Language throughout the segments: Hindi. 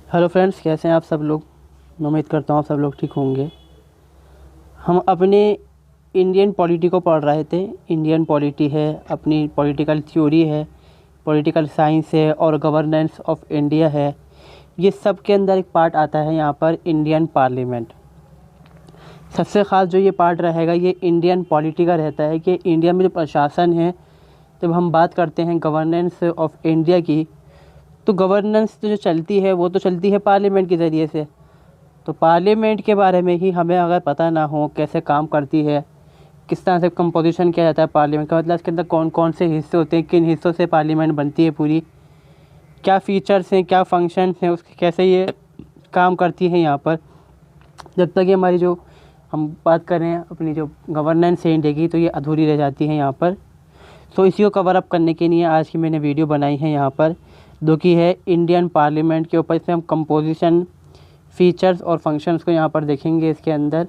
हेलो फ्रेंड्स, कैसे हैं आप सब लोग। मैं उम्मीद करता हूँ आप सब लोग ठीक होंगे। हम अपने इंडियन पॉलिटी को पढ़ रहे थे। इंडियन पॉलिटी है, अपनी पॉलिटिकल थ्योरी है, पॉलिटिकल साइंस है और गवर्नेंस ऑफ इंडिया है। ये सब के अंदर एक पार्ट आता है यहाँ पर इंडियन पार्लियामेंट। सबसे ख़ास जो ये पार्ट रहेगा ये इंडियन पॉलिटी का रहता है कि इंडिया में जो प्रशासन है, जब हम बात करते हैं गवर्नेंस ऑफ इंडिया की, तो गवर्नेंस जो चलती है वो तो चलती है पार्लियामेंट के ज़रिए से। तो पार्लियामेंट के बारे में ही हमें अगर पता ना हो कैसे काम करती है, किस तरह से कंपोजिशन किया जाता है पार्लियामेंट का, मतलब इसके अंदर कौन कौन से हिस्से होते हैं, किन हिस्सों से पार्लियामेंट बनती है पूरी, क्या फ़ीचर्स हैं, क्या फंक्शंस हैं उसके, कैसे ये काम करती है यहाँ पर, जब तक ये हमारी जो हम बात करें अपनी जो गवर्नेंस है इंडिया की, तो ये अधूरी रह जाती है यहाँ पर। तो इसी को कवर अप करने के लिए आज की मैंने वीडियो बनाई है यहाँ पर, जो कि है इंडियन पार्लियामेंट के ऊपर। इसमें हम कंपोजिशन, फीचर्स और फंक्शंस को यहाँ पर देखेंगे। इसके अंदर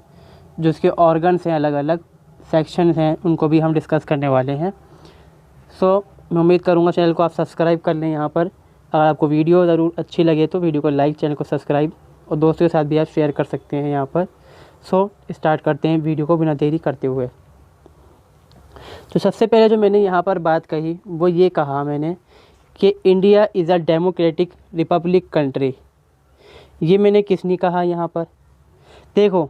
जो इसके ऑर्गन्स हैं, अलग अलग सेक्शंस हैं, उनको भी हम डिस्कस करने वाले हैं। मैं उम्मीद करूँगा चैनल को आप सब्सक्राइब कर लें यहाँ पर। अगर आपको वीडियो ज़रूर अच्छी लगे तो वीडियो को लाइक, चैनल को सब्सक्राइब और दोस्तों के साथ भी आप शेयर कर सकते हैं यहाँ पर। स्टार्ट करते हैं वीडियो को बिना देरी करते हुए। तो सबसे पहले जो मैंने यहाँ पर बात कही वो ये कहा मैंने कि India is a democratic Republic country. ये मैंने किसने कहा यहाँ पर। देखो,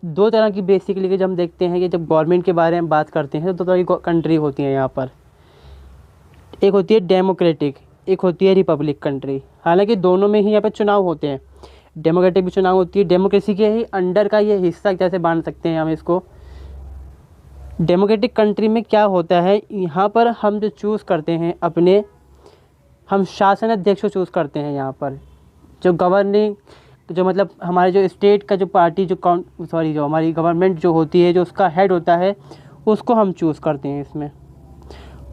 दो तरह की बेसिकली जब हम देखते हैं कि जब गवर्नमेंट के बारे में बात करते हैं तो दो तरह की कंट्री होती हैं यहाँ पर। एक होती है डेमोक्रेटिक, एक होती है रिपब्लिक कंट्री। हालांकि दोनों में ही यहाँ पर चुनाव होते हैं। डेमोक्रेटिक भी चुनाव होती है, डेमोक्रेसी के ही अंडर का ये हिस्सा कैसे मान सकते हैं हम इसको। डेमोक्रेटिक कंट्री में क्या होता है, यहाँ पर हम जो चूज़ करते हैं अपने, हम शासन अध्यक्ष को चूज़ करते हैं यहाँ पर। जो गवर्निंग, जो मतलब हमारे जो स्टेट का जो पार्टी जो जो हमारी गवर्नमेंट जो होती है, जो उसका हेड होता है, उसको हम चूज़ करते हैं इसमें।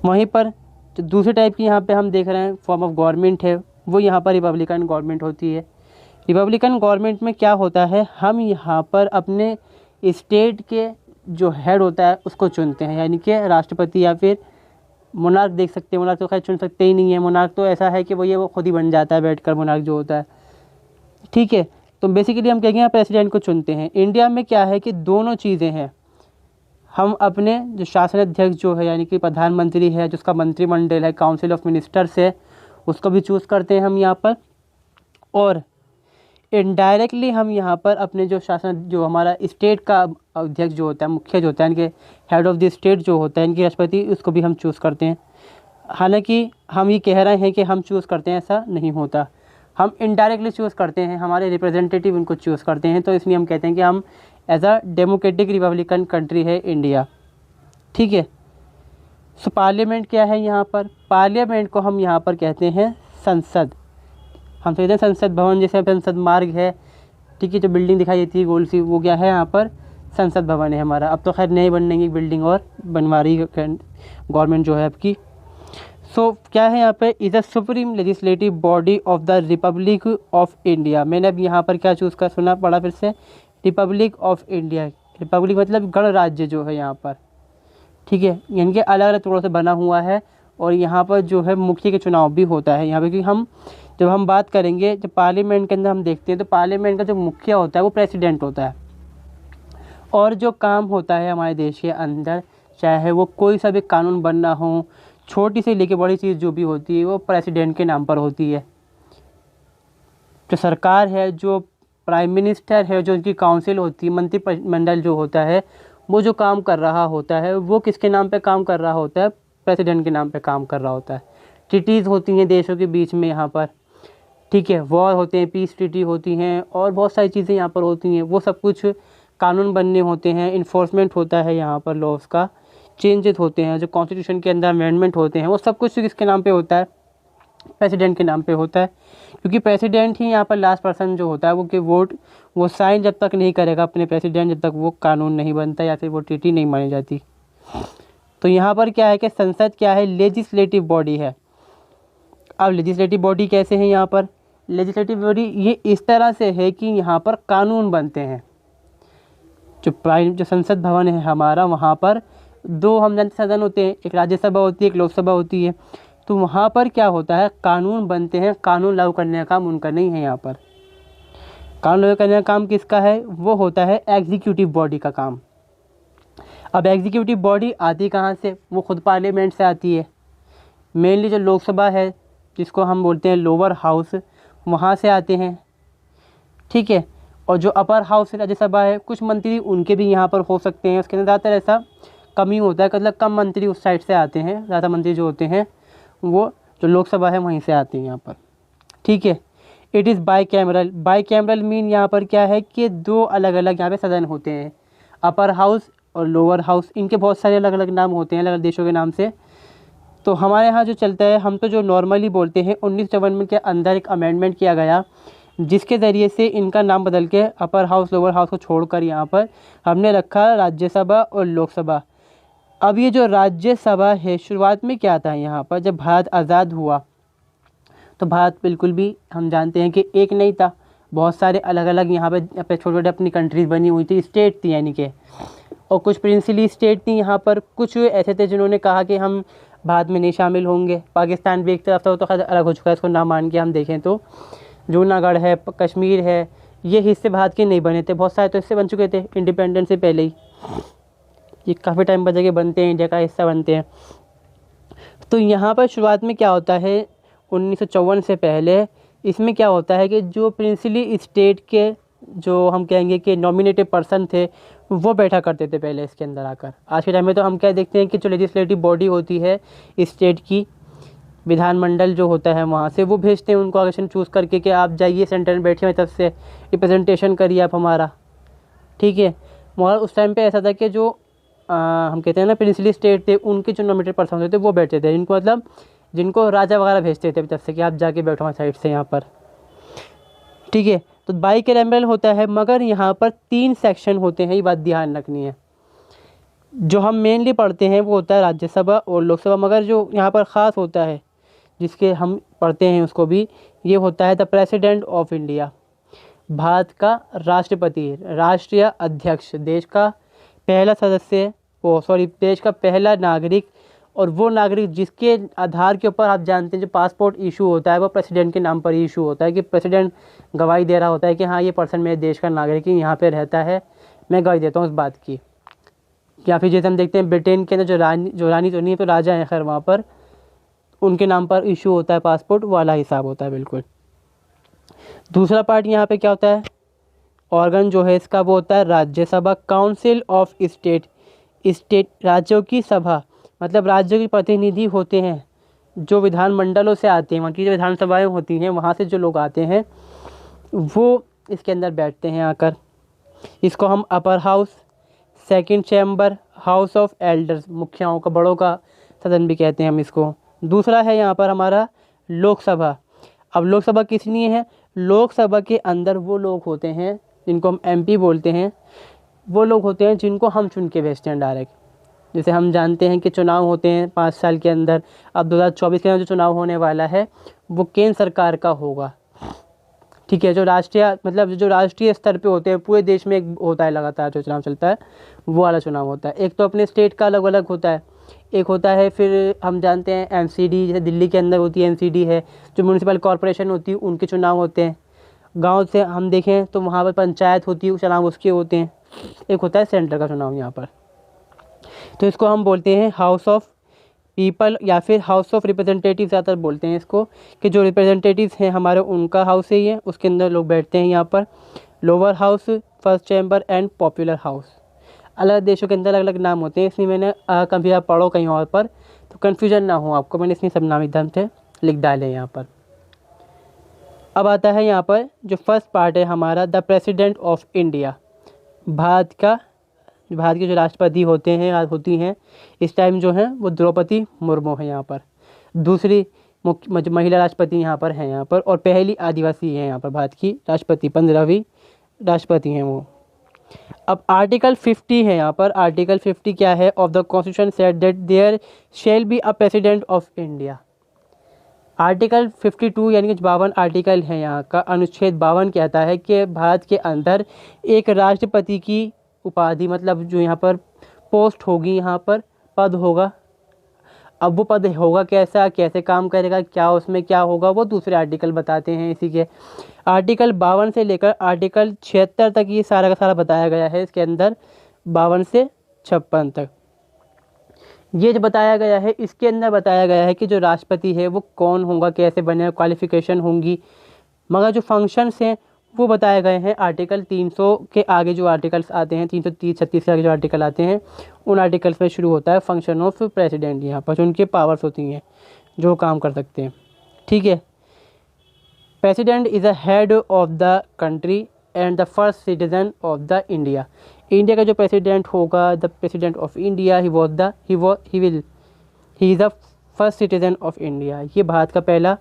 वहीं पर जो दूसरे टाइप की यहाँ पे हम देख रहे हैं फॉर्म ऑफ गवर्नमेंट है, वो यहाँ पर रिपब्लिकन गवर्नमेंट होती है। रिपब्लिकन गवर्नमेंट में क्या होता है, हम यहाँ पर अपने स्टेट के जो हेड होता है उसको चुनते हैं, यानी कि राष्ट्रपति या फिर मोनार्क देख सकते हैं। मोनार्क तो खैर चुन सकते ही नहीं है, मोनार्क तो ऐसा है कि वो खुद ही बन जाता है बैठकर, मोनार्क जो होता है। ठीक है, तो बेसिकली हम कहेंगे प्रेसिडेंट को चुनते हैं। इंडिया में क्या है कि दोनों चीज़ें हैं। हम अपने जो शासन अध्यक्ष जो है, यानी कि प्रधानमंत्री है, जिसका मंत्रिमंडल है, काउंसिल ऑफ मिनिस्टर्स है, उसको भी चूज़ करते हैं हम यहाँ पर। और इनडायरेक्टली हम यहाँ पर अपने जो शासन, जो हमारा स्टेट का अध्यक्ष जो होता है, मुख्य जो होता है, इनके हेड ऑफ़ द स्टेट जो होता है, इनकी राष्ट्रपति, उसको भी हम चूज़ करते हैं। हालांकि हम ये कह रहे हैं कि हम चूज़ करते हैं, ऐसा नहीं होता। हम इनडायरेक्टली चूज़ करते हैं, हमारे रिप्रेजेंटेटिव उनको चूज़ करते हैं। तो इसलिए हम कहते हैं कि हम as a democratic republican country है इंडिया। ठीक है। पार्लियामेंट क्या है यहाँ पर, पार्लियामेंट को हम यहाँ पर कहते हैं संसद। हम कहते हैं संसद भवन, जैसे संसद मार्ग है, ठीक है, जो बिल्डिंग दिखाई देती है गोल सी, वो क्या है यहाँ पर, संसद भवन है हमारा। अब तो खैर नई बनने की बिल्डिंग और बनवा रही गवर्नमेंट जो है आपकी। क्या है यहाँ पे, is a supreme legislative body of the Republic of India. मैंने अब यहाँ पर क्या चूज़ कर सुना पढ़ा फिर से, रिपब्लिक ऑफ इंडिया। रिपब्लिक मतलब गणराज्य जो है यहाँ पर। ठीक है, यानी कि अलग अलग टुकड़ों से बना हुआ है। और यहाँ पर जो है मुखिया के चुनाव भी होता है यहाँ पे, क्योंकि जब हम बात करेंगे, जब पार्लियामेंट के अंदर हम देखते हैं तो पार्लियामेंट का जो मुखिया होता है वो प्रेसिडेंट होता है। और जो काम होता है हमारे देश के अंदर, चाहे वो कोई सा भी कानून बनना हो, छोटी से लेके बड़ी चीज़ जो भी होती है, वो प्रेसिडेंट के नाम पर होती है। जो सरकार है, जो प्राइम मिनिस्टर है, जो उनकी काउंसिल होती है, मंत्रिमंडल जो होता है, वो जो काम कर रहा होता है वो किसके नाम पे काम कर रहा होता है, प्रेसिडेंट के नाम पे काम कर रहा होता है। ट्रीटीज़ होती हैं देशों के बीच में यहाँ पर। ठीक है, वॉर होते हैं, पीस ट्रीटी होती हैं, और बहुत सारी चीज़ें यहाँ पर होती हैं। वो सब कुछ कानून बनने होते हैं, इन्फोर्समेंट होता है यहाँ पर, लॉस का चेंजेस होते हैं, जो कॉन्स्टिट्यूशन के अंदर अमेंडमेंट होते हैं, वो सब कुछ किसके नाम पे होता है, प्रेसिडेंट के नाम पे होता है। क्योंकि प्रेसिडेंट ही यहाँ पर लास्ट पर्सन जो होता है, वो कि वोट वो साइन जब तक नहीं करेगा अपने प्रेसिडेंट, जब तक वो कानून नहीं बनता या फिर वो ट्रीटी नहीं मानी जाती। तो यहाँ पर क्या है कि संसद क्या है, लेजिस्लेटिव बॉडी है। अब लेजिस्लेटिव बॉडी कैसे है यहाँ पर, लेजिस्लेटिव बॉडी ये इस तरह से है कि यहाँ पर कानून बनते हैं। जो संसद भवन है हमारा, वहाँ पर दो हम जानते सदन होते हैं, एक राज्यसभा होती है, एक लोकसभा होती है। तो वहाँ पर क्या होता है, कानून बनते हैं, कानून लागू करने का काम उनका नहीं है यहाँ पर। कानून लागू करने का काम किसका है? वो होता है एग्जीक्यूटिव बॉडी का काम। अब एग्जीक्यूटिव बॉडी आती कहाँ से? वो खुद पार्लियामेंट से आती है। मेनली जो लोकसभा है, जिसको हम बोलते हैं लोअर हाउस, वहाँ से आते हैं, ठीक है। और जो अपर हाउस राज्यसभा है, कुछ मंत्री उनके भी यहाँ पर हो सकते हैं। उसके अंदर ज़्यादातर ऐसा कम ही होता है, मतलब कम मंत्री उस साइड से आते हैं। ज़्यादा मंत्री जो होते हैं वो जो लोकसभा है वहीं से आते हैं यहाँ पर, ठीक है। It is by cameral. By cameral mean यहाँ पर क्या है कि दो अलग अलग यहाँ पे सदन होते हैं, अपर हाउस और लोअर हाउस। इनके बहुत सारे अलग अलग नाम होते हैं, अलग अलग देशों के नाम से। तो हमारे यहाँ जो चलता है, हम तो जो नॉर्मली बोलते हैं, 1954 के अंदर एक अमेंडमेंट किया गया जिसके ज़रिए से इनका नाम बदल के अपर हाउस लोअर हाउस को छोड़कर यहाँ पर हमने रखा राज्यसभा और लोकसभा। अब ये जो राज्यसभा है, शुरुआत में क्या था यहाँ पर, जब भारत आज़ाद हुआ तो भारत बिल्कुल भी हम जानते हैं कि एक नहीं था, बहुत सारे अलग अलग यहाँ पे छोटे छोटे अपनी कंट्रीज़ बनी हुई थी, स्टेट थी यानी कि। और कुछ प्रिंसली स्टेट थी यहाँ पर, कुछ ऐसे थे जिन्होंने कहा कि हम भारत में नहीं शामिल होंगे। पाकिस्तान भी एक तरफ था, वो तो खैर अलग हो चुका है, इसको ना मान के हम देखें तो। जूनागढ़ है, कश्मीर है, ये हिस्से भारत के नहीं बने थे। बहुत सारे तो हिस्से बन चुके थे इंडिपेंडेंस से पहले ही, ये काफ़ी टाइम बचे के बनते हैं, इंडिया का हिस्सा बनते हैं। तो यहाँ पर शुरुआत में क्या होता है, 1954 से पहले इसमें क्या होता है कि जो प्रिंसली स्टेट के जो हम कहेंगे कि नॉमिनेटेड पर्सन थे, वो बैठा करते थे पहले इसके अंदर आकर। आज के टाइम में तो हम क्या देखते हैं कि जो लेजिस्लेटिव बॉडी होती है स्टेट की, विधानमंडल जो होता है, वहाँ से वो भेजते हैं उनको इलेक्शन चूज़ करके कि आप जाइए सेंटर में बैठिए, तरफ से रिप्रेजेंटेशन करिए आप हमारा, ठीक है। मगर उस टाइम पे ऐसा था कि जो हम कहते हैं ना प्रिंसली स्टेट थे, उनके जो नॉमिनेटेड पर्सन होते थे वो बैठते थे, जिनको मतलब जिनको राजा वगैरह भेजते थे तरफ से कि आप जाके बैठो हमारी साइड से यहाँ पर, ठीक है। तो बाई कैमरल होता है, मगर यहाँ पर 3 सेक्शन होते हैं, ये बात ध्यान रखनी है। जो हम मेनली पढ़ते हैं वो होता है राज्यसभा और लोकसभा, मगर जो यहाँ पर ख़ास होता है जिसके हम पढ़ते हैं उसको भी, ये होता है the president of India. Bharat का राष्ट्रपति, राष्ट्रीय अध्यक्ष, देश का पहला सदस्य, देश का पहला नागरिक। और वो नागरिक जिसके आधार के ऊपर आप जानते हैं जो पासपोर्ट इशू होता है, वो प्रेसिडेंट के नाम पर ही इशू होता है, कि प्रेसिडेंट गवाही दे रहा होता है कि हाँ ये पर्सन मेरे देश का नागरिक है, यहाँ पे रहता है, मैं गवाही देता हूँ उस बात की। या फिर जैसे हम देखते हैं ब्रिटेन के अंदर जो रानी तो नहीं है, तो राजा हैं खैर, वहाँ पर उनके नाम पर इशू होता है पासपोर्ट, वाला हिसाब होता है बिल्कुल। दूसरा पार्ट यहाँ पे क्या होता है, ऑर्गन जो है इसका वो होता है राज्यसभा, काउंसिल ऑफ स्टेट। राज्यों की सभा, मतलब राज्यों के प्रतिनिधि होते हैं जो विधानमंडलों से आते हैं, वहाँ की जो विधानसभाएं होती हैं वहाँ से जो लोग आते हैं वो इसके अंदर बैठते हैं आकर। इसको हम upper house, second chamber, house of elders, मुखियाओं का, बड़ों का सदन भी कहते हैं हम इसको। दूसरा है यहाँ पर हमारा लोकसभा। अब लोकसभा किस लिए है, लोकसभा के अंदर वो लोग होते हैं जिनको हम एमपी बोलते हैं, वो लोग होते हैं जिनको हम चुन के भेजते हैं डायरेक्ट। जैसे हम जानते हैं कि चुनाव होते हैं 5 साल के अंदर, अब 2024 के अंदर जो चुनाव होने वाला है वो केंद्र सरकार का होगा, ठीक है। जो राष्ट्रीय मतलब जो राष्ट्रीय स्तर पे होते हैं, पूरे देश में एक होता है लगातार जो चुनाव चलता है, वो वाला चुनाव होता है। एक तो अपने स्टेट का अलग अलग होता है, एक होता है फिर हम जानते हैं एमसीडी, जैसे दिल्ली के अंदर होती है एमसीडी है, जो म्यूनसिपल कॉरपोरेशन होती है उनके चुनाव होते हैं। गांव से हम देखें तो वहाँ पर पंचायत होती है, चुनाव उसके होते हैं। एक होता है सेंटर का चुनाव यहाँ पर। तो इसको हम बोलते हैं हाउस ऑफ पीपल या फिर हाउस ऑफ रिप्रेजेंटेटिव, ज़्यादातर बोलते हैं इसको, कि जो रिप्रेजेंटेटिव्स हैं हमारे उनका हाउस है ये, उसके अंदर लोग बैठते हैं यहाँ पर। Lower house, first chamber and popular house. अलग देशों के अंदर अलग अलग नाम होते हैं, इसलिए मैंने कभी आप पढ़ो कहीं और पर तो कन्फ्यूजन ना हो आपको, मैंने इसलिए सब नाम एकदम से लिख डाले यहाँ पर। अब आता है यहाँ पर जो फर्स्ट पार्ट है हमारा, the president of India. Bharat के जो राष्ट्रपति होती हैं इस टाइम जो हैं वो द्रौपदी मुर्मू है यहाँ पर। दूसरी महिला राष्ट्रपति यहाँ पर हैं यहाँ पर, और पहली आदिवासी है यहाँ पर भारत की राष्ट्रपति, 15वीं राष्ट्रपति हैं वो। अब आर्टिकल 50 है यहाँ पर। आर्टिकल 50 क्या है, of the constitution said that there shall be a president of India. Article 52 यानी कि 52 आर्टिकल है यहाँ का, अनुच्छेद 52 कहता है कि भारत के अंदर एक राष्ट्रपति की उपाधि, मतलब जो यहाँ पर पोस्ट होगी, यहाँ पर पद होगा, अब वो पद होगा कैसा, कैसे काम करेगा, क्या उसमें क्या होगा, वो दूसरे आर्टिकल बताते हैं। इसी के आर्टिकल 52 से लेकर आर्टिकल 76 तक ये सारा का सारा बताया गया है इसके अंदर, 52 से 56 तक ये जो बताया गया है। इसके अंदर बताया गया है कि जो राष्ट्रपति है वो कौन होगा, कैसे बने, क्वालिफिकेशन होंगी, मगर जो फंक्शंस हैं वो बताए गए हैं आर्टिकल 300 के आगे। जो आर्टिकल्स आते हैं 330-36 के आगे जो आर्टिकल आते हैं, उन आर्टिकल्स में शुरू होता है फंक्शन ऑफ प्रेसिडेंट। यहाँ पर जो उनके पावर्स होती हैं, जो काम कर सकते हैं, ठीक है। President is a head of the country and the first citizen of the India. India का जो प्रेसिडेंट होगा, the president of India, he is the first citizen of India. ये भारत का पहला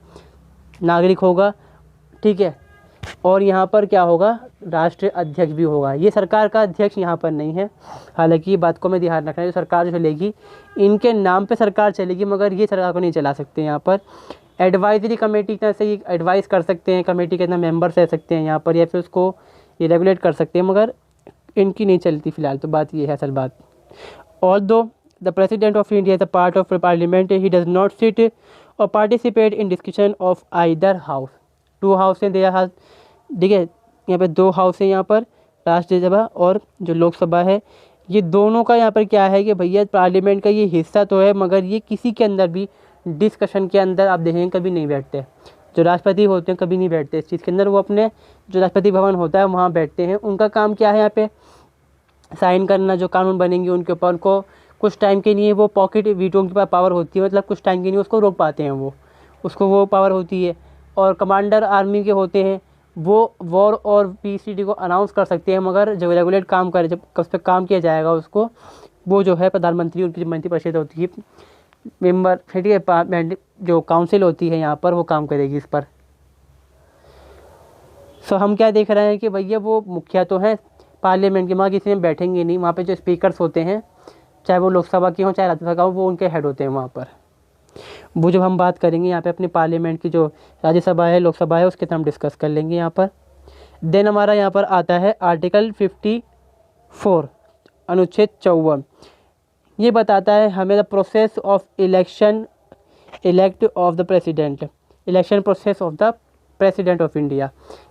नागरिक होगा, ठीक है। और यहाँ पर क्या होगा, राष्ट्रीय अध्यक्ष भी होगा। ये सरकार का अध्यक्ष यहाँ पर नहीं है, हालांकि ये बात को मैं ध्यान रखना है। जो सरकार जो चलेगी, इनके नाम पे सरकार चलेगी, मगर ये सरकार को नहीं चला सकते। यहाँ पर एडवाइजरी कमेटी की तरह से ये एडवाइस कर सकते हैं, कमेटी के अंदर मेंबर्स रह सकते हैं यहाँ पर, या फिर उसको ये रेगुलेट कर सकते हैं, मगर इनकी नहीं चलती फिलहाल। तो बात ये है असल बात। Although the president of India is a part of parliament, he does not sit और participate in discussion of either house. 2 house हैं देयर हाउस, ठीक है। यहाँ पे 2 हाउस हैं यहाँ पर, राज्यसभा और जो लोकसभा है। ये दोनों का यहाँ पर क्या है कि भैया पार्लियामेंट का ये हिस्सा तो है, मगर ये किसी के अंदर भी डिस्कशन के अंदर आप देखेंगे कभी नहीं बैठते। जो राष्ट्रपति होते हैं कभी नहीं बैठते इस चीज़ के अंदर, वो अपने जो राष्ट्रपति भवन होता है वहाँ बैठते हैं। उनका काम क्या है, यहाँ पे साइन करना, जो कानून बनेंगे उनके ऊपर, उनको कुछ टाइम के लिए वो पॉकेट वीटो के पास पावर होती है, मतलब कुछ टाइम के लिए उसको रोक पाते हैं, वो उसको वो पावर होती है। और कमांडर आर्मी के होते हैं, वो वॉर और पीसीडी को अनाउंस कर सकते हैं, मगर जो रेगुलेट काम करे, जब उस पर काम किया जाएगा उसको, वो जो है प्रधानमंत्री, उनकी जो मंत्रिपरिषद होती है, मेंबर, ठीक है, जो काउंसिल होती है यहाँ पर, वो काम करेगी इस पर। सो हम क्या देख रहे हैं कि भैया वो मुखिया तो हैं पार्लियामेंट के, वहाँ किसी में बैठेंगे नहीं। वहाँ पे जो स्पीकर्स होते हैं, चाहे वो लोकसभा के हों चाहे राज्यसभा का हो, वो उनके हेड होते हैं वहाँ पर। वो जब हम बात करेंगे यहाँ पे अपने पार्लियामेंट की, जो राज्यसभा है, लोकसभा है, उसके हम डिस्कस कर लेंगे यहाँ पर। देन हमारा यहाँ पर आता है आर्टिकल 54, अनुच्छेद 54। ये बताता है हमें the process of elect of the president, election process of the president of India,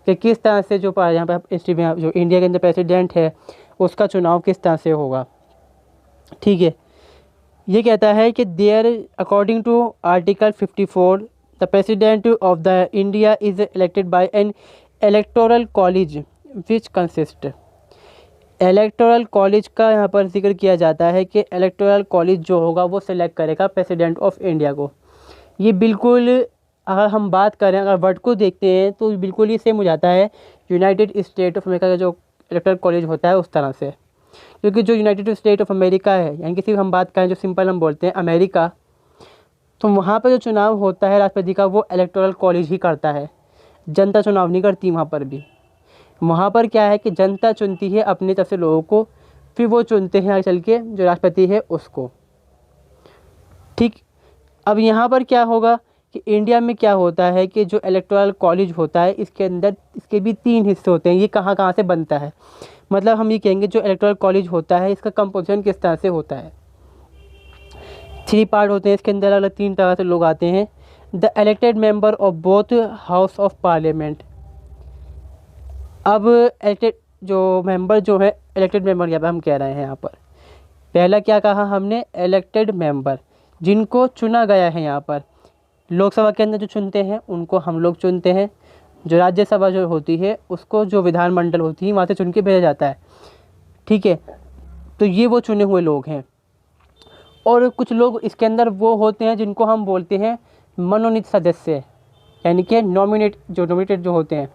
कि किस तरह से जो यहाँ पर जो इंडिया के अंदर प्रेसिडेंट है उसका चुनाव किस तरह से होगा, ठीक है। ये कहता है कि there according to article 54 the president of the India is elected by an electoral college which consist. Electoral college का यहाँ पर जिक्र किया जाता है कि इलेक्टोरल कॉलेज जो होगा वो सिलेक्ट करेगा प्रेसिडेंट ऑफ इंडिया को। ये बिल्कुल, अगर हम बात करें, अगर वर्ड को देखते हैं तो बिल्कुल ही सेम हो जाता है यूनाइटेड स्टेट ऑफ अमेरिका का जो इलेक्टोरल कॉलेज होता है उस तरह से। क्योंकि जो यूनाइटेड स्टेट ऑफ अमेरिका है, यानी कि सिर्फ हम बात करें जो सिंपल हम बोलते हैं अमेरिका, तो वहाँ पर जो चुनाव होता है राष्ट्रपति का, वो इलेक्टोरल कॉलेज ही करता है, जनता चुनाव नहीं करती वहाँ पर भी। वहाँ पर क्या है कि जनता चुनती है अपनी तरफ से लोगों को, फिर वो चुनते हैं आगे चल के जो राष्ट्रपति है उसको, ठीक। अब यहाँ पर क्या होगा कि इंडिया में क्या होता है कि जो इलेक्टोरल कॉलेज होता है, इसके अंदर इसके भी 3 हिस्से होते हैं। ये कहाँ कहाँ से बनता है, मतलब हम ये कहेंगे जो इलेक्टोरल कॉलेज होता है इसका कंपोजिशन किस तरह से होता है। 3 पार्ट होते हैं इसके अंदर, अलग 3 तरह से लोग आते हैं। The elected member of both house of parliament. अब इलेक्टेड जो मेंबर जो है, इलेक्टेड मेंबर यहाँ पर हम कह रहे हैं, यहाँ पर पहला क्या कहा हमने, इलेक्टेड मेंबर, जिनको चुना गया है। यहाँ पर लोकसभा के अंदर जो चुनते हैं उनको हम लोग चुनते हैं, जो राज्यसभा जो होती है उसको जो विधानमंडल होती है वहाँ से चुन के भेजा जाता है, ठीक है। तो ये वो चुने हुए लोग हैं। और कुछ लोग इसके अंदर वो होते हैं जिनको हम बोलते हैं मनोनीत सदस्य, यानी कि नॉमिनेटेड जो होते हैं।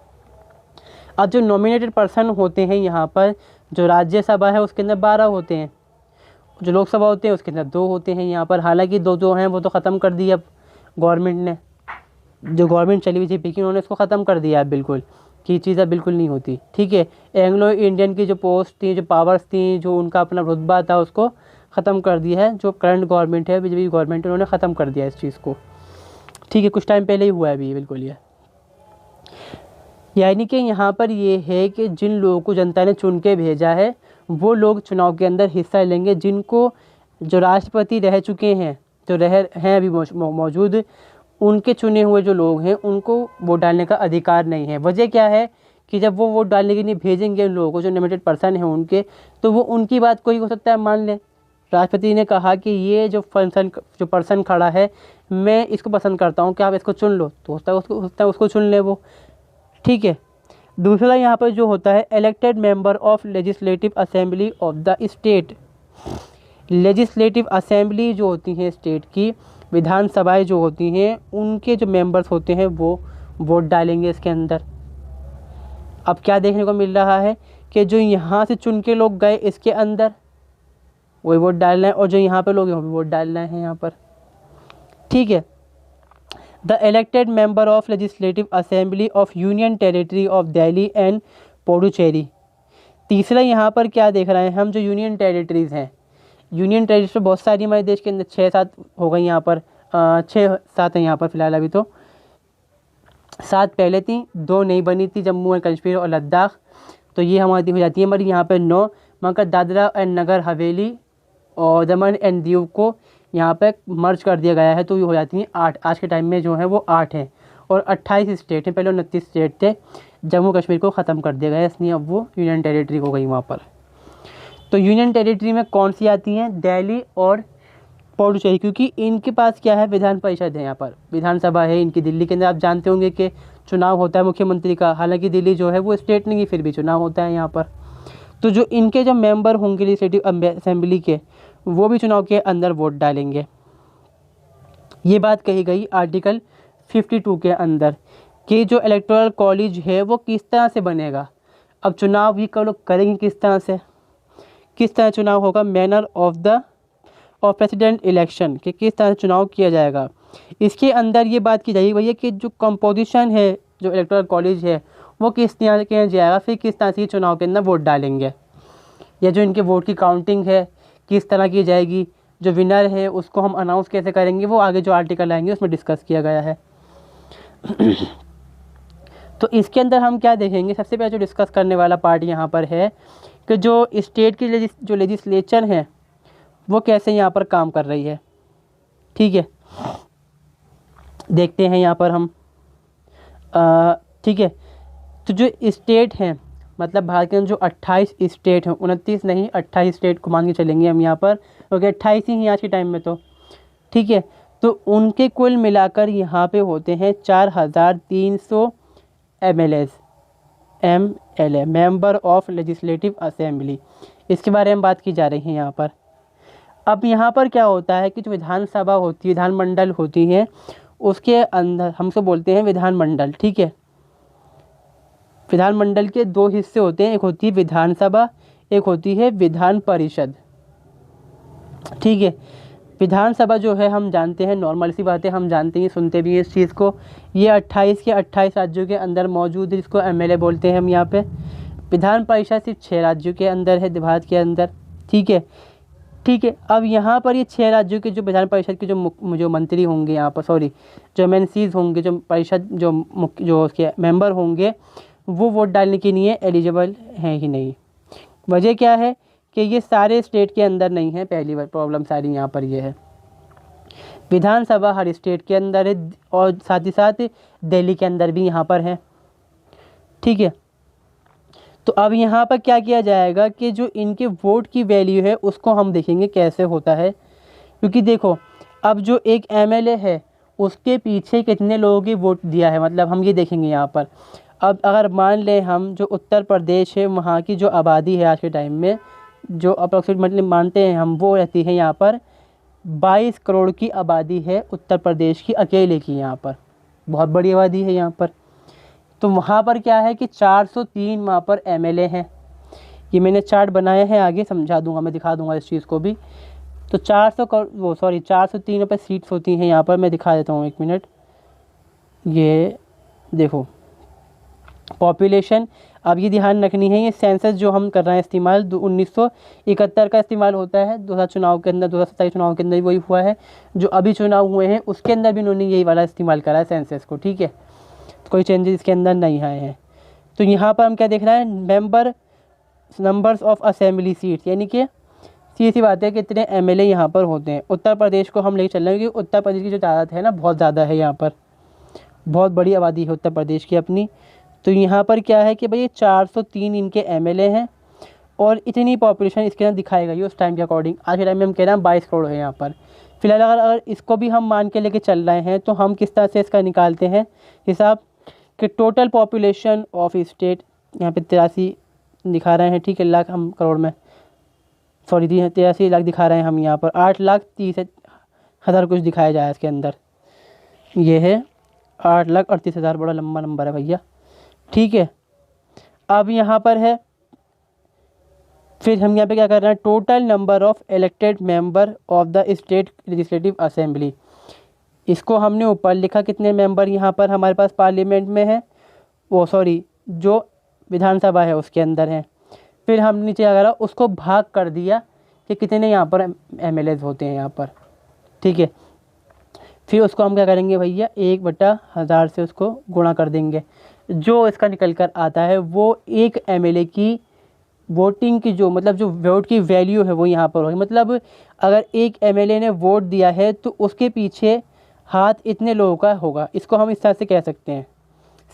अब जो नॉमिनेटेड पर्सन होते हैं यहाँ पर, जो राज्यसभा है उसके अंदर 12 होते हैं, जो लोकसभा होते हैं उसके अंदर 2 होते हैं यहाँ पर। हालांकि 2 हैं, वो तो ख़त्म कर दिया अब गवर्नमेंट ने, जो गवर्नमेंट चली हुई थी पीछे, उन्होंने इसको ख़त्म कर दिया है बिल्कुल, कि चीज़ें बिल्कुल नहीं होती, ठीक है। एंग्लो इंडियन की जो पोस्ट थी, जो पावर्स थी, जो उनका अपना रुतबा था, उसको ख़त्म कर दिया है। जो करंट गवर्नमेंट है, बीजेपी गवर्नमेंट, उन्होंने ख़त्म कर दिया इस चीज़ को, ठीक है। कुछ टाइम पहले ही हुआ है अभी बिल्कुल ये। यानी कि यहाँ पर ये है कि जिन लोगों को जनता ने चुन के भेजा है वो लोग चुनाव के अंदर हिस्सा लेंगे। जिनको जो राष्ट्रपति रह चुके हैं जो हैं अभी मौजूद, उनके चुने हुए जो लोग हैं उनको वोट डालने का अधिकार नहीं है। वजह क्या है कि जब वो वोट डालने के लिए भेजेंगे उन लोगों को, जो नॉमिनेटेड पर्सन है उनके, तो वो उनकी बात कोई हो सकता है मान लें। राष्ट्रपति ने कहा कि ये जो पर्सन खड़ा है, मैं इसको पसंद करता हूँ कि आप इसको चुन लो, तो होता है उसको चुन ले वो, ठीक है। दूसरा यहाँ पर जो होता है, elected member of legislative assembly of the state. Legislative assembly जो होती हैं स्टेट की, विधानसभाएं जो होती हैं, उनके जो मेंबर्स होते हैं वो वोट डालेंगे इसके अंदर। अब क्या देखने को मिल रहा है कि जो यहाँ से चुन के लोग गए इसके अंदर, वही वोट डालना है, और जो यहाँ पे लोग हैं वो भी वोट डालना है यहाँ पर, ठीक है। The elected member of legislative assembly of union territory of Delhi and Puducherry. तीसरा यहाँ पर क्या देख रहे हैं हम, जो यूनियन टेरिटरीज़ हैं, यूनियन टेरिटरी बहुत सारी हमारे देश के अंदर 6-7 हो गई यहाँ पर, 6-7 हैं यहाँ पर फ़िलहाल, अभी तो 7 पहले थी, 2 नई बनी थी, जम्मू एंड कश्मीर और लद्दाख, तो ये हमारी हो जाती है हमारी यहाँ पर 9। मगर दादरा एंड नगर हवेली और दमन एंड दीव को यहाँ पे मर्ज कर दिया गया है, तो ये हो जाती हैं 8। आज के टाइम में जो है वो 8 हैं, और 28 स्टेट हैं, पहले 29 स्टेट थे, जम्मू कश्मीर को ख़त्म कर दिया गया, इसलिए अब वो यूनियन टेरिटरी हो गई वहाँ पर। तो यूनियन टेरिटरी में कौन सी आती हैं, दिल्ली और पुडुचेरी, क्योंकि इनके पास क्या है, विधान परिषद है, यहाँ पर विधानसभा है इनकी। दिल्ली के अंदर आप जानते होंगे कि चुनाव होता है मुख्यमंत्री का, हालांकि दिल्ली जो है वो स्टेट नहीं है, फिर भी चुनाव होता है यहाँ पर। तो जो इनके जो मेंबर होंगे लेजिस्लेटिव असेंबली के, वो भी चुनाव के अंदर वोट डालेंगे। ये बात कही गई आर्टिकल 52 के अंदर कि जो इलेक्टोरल कॉलेज है वो किस तरह से बनेगा। अब चुनाव भी करेंगे किस तरह से, किस तरह चुनाव होगा, मैनर ऑफ प्रेसिडेंट इलेक्शन, कि किस तरह से चुनाव किया जाएगा। इसके अंदर ये बात की जाएगी भैया कि जो कंपोजिशन है, जो इलेक्टोरल कॉलेज है, वो किस तरह से किया जाएगा, फिर किस तरह से चुनाव के अंदर वोट डालेंगे, या जो इनके वोट की काउंटिंग है किस तरह की जाएगी, जो विनर है उसको हम अनाउंस कैसे करेंगे, वो आगे जो आर्टिकल आएंगे उसमें डिस्कस किया गया है। तो इसके अंदर हम क्या देखेंगे, सबसे पहले जो डिस्कस करने वाला पार्ट यहाँ पर है कि जो स्टेट की जो लेजिस्लेचर है वो कैसे यहाँ पर काम कर रही है, ठीक है। देखते हैं यहाँ पर हम, ठीक है। तो जो स्टेट हैं, मतलब भारत के अंदर जो 28 स्टेट हैं, 29 नहीं 28 स्टेट को मान के चलेंगे हम यहाँ पर, क्योंकि 28 ही हैं आज के टाइम में, तो ठीक है। तो उनके कुल मिलाकर यहाँ पे होते हैं 4300 MLA member of legislative assembly. इसके बारे में बात की जा रही है यहाँ पर। अब यहाँ पर क्या होता है कि जो विधानसभा होती है, विधानमंडल होती है, उसके अंदर हम उसको बोलते हैं विधानमंडल, ठीक है। विधानमंडल के 2 हिस्से होते हैं, एक होती है विधानसभा, एक होती है विधान परिषद, ठीक है। विधानसभा जो है हम जानते हैं, नॉर्मल सी बात है, हम जानते हैं, सुनते भी हैं इस चीज़ को, ये 28 के 28 राज्यों के अंदर मौजूद है, जिसको MLA बोलते हैं हम यहाँ पे। विधान परिषद सिर्फ 6 राज्यों के अंदर है भारत के अंदर, ठीक है, ठीक है। अब यहाँ पर ये 6 राज्यों के जो विधान परिषद के जो मंत्री होंगे यहाँ पर, सॉरी जो MNCs होंगे, जो परिषद जो उसके मेंबर होंगे, वो वोट डालने के लिए एलिजिबल हैं ही नहीं। वजह क्या है कि ये सारे स्टेट के अंदर नहीं है, पहली बार प्रॉब्लम सारी यहाँ पर ये है। विधानसभा हर स्टेट के अंदर है, और साथ ही साथ दिल्ली के अंदर भी यहाँ पर है, ठीक है। तो अब यहाँ पर क्या किया जाएगा कि जो इनके वोट की वैल्यू है उसको हम देखेंगे कैसे होता है, क्योंकि देखो अब जो एक MLA है उसके पीछे कितने लोगों की वोट दिया है, मतलब हम ये देखेंगे यहाँ पर। अब अगर मान लें हम जो उत्तर प्रदेश है, वहाँ की जो आबादी है आज के टाइम में, जो अप्रॉक्सीमेटली मानते हैं हम, वो रहती है यहाँ पर 22 करोड़ की आबादी है उत्तर प्रदेश की अकेले की, यहाँ पर बहुत बड़ी आबादी है यहाँ पर। तो वहाँ पर क्या है कि 403 वहाँ पर MLA हैं। ये मैंने चार्ट बनाया है, आगे समझा दूंगा, मैं दिखा दूंगा इस चीज़ को भी। तो 403 पर सीट्स होती हैं यहाँ पर, मैं दिखा देता हूँ 1 मिनट। ये देखो पॉपुलेशन, अब ये ध्यान रखनी है, ये सेंसस जो हम कर रहे हैं इस्तेमाल 1971 का इस्तेमाल होता है, 2000 चुनाव के अंदर, 2027 चुनाव के अंदर वही हुआ है। जो अभी चुनाव हुए हैं उसके अंदर भी उन्होंने यही वाला इस्तेमाल करा है सेंसस को, ठीक है। तो कोई चेंजेस इसके अंदर नहीं आए हैं। तो यहाँ पर हम क्या देख रहे हैं, नंबर्स ऑफ असेंबली सीट्स, यानी कि सीधी सी बात है कि इतने एमएलए यहाँ पर होते हैं। उत्तर प्रदेश को हम लेके चल रहे हैं क्योंकि उत्तर प्रदेश की जो तादाद है ना बहुत ज़्यादा है, यहाँ पर बहुत बड़ी आबादी है उत्तर प्रदेश की अपनी। तो यहाँ पर क्या है कि भाई 403 इनके एमएलए हैं और इतनी पॉपुलेशन इसके अंदर दिखाई गई उस टाइम के अकॉर्डिंग। आज के टाइम में हम कह रहे हैं 22 करोड़ है यहाँ पर फिलहाल। अगर इसको भी हम मान के लेके चल रहे हैं तो हम किस तरह से इसका निकालते हैं हिसाब कि टोटल पॉपुलेशन ऑफ स्टेट यहाँ पे 83 दिखा रहे हैं, ठीक है, लाख हम करोड़ में, सॉरी 83 लाख दिखा रहे हैं हम यहाँ पर, 8,30,000 कुछ दिखाया जाए इसके अंदर। ये है 8,38,000, बड़ा लंबा नंबर है भैया, ठीक है। अब यहाँ पर है, फिर हम यहाँ पे क्या कर रहे हैं, total number of elected member of the state legislative assembly. इसको हमने ऊपर लिखा कितने मेंबर यहाँ पर हमारे पास पार्लियामेंट में है, वो सॉरी जो विधानसभा है उसके अंदर है। फिर हम नीचे क्या करा, उसको भाग कर दिया कि कितने यहाँ पर एमएलए होते हैं यहाँ पर, ठीक है। फिर उसको हम क्या करेंगे भैया, 1/1000 से उसको गुणा कर देंगे। जो इसका निकल कर आता है वो एक एमएलए की वोटिंग की जो मतलब जो वोट की वैल्यू है वो यहाँ पर होगी। मतलब अगर एक एमएलए ने वोट दिया है तो उसके पीछे हाथ इतने लोगों का होगा, इसको हम इस तरह से कह सकते हैं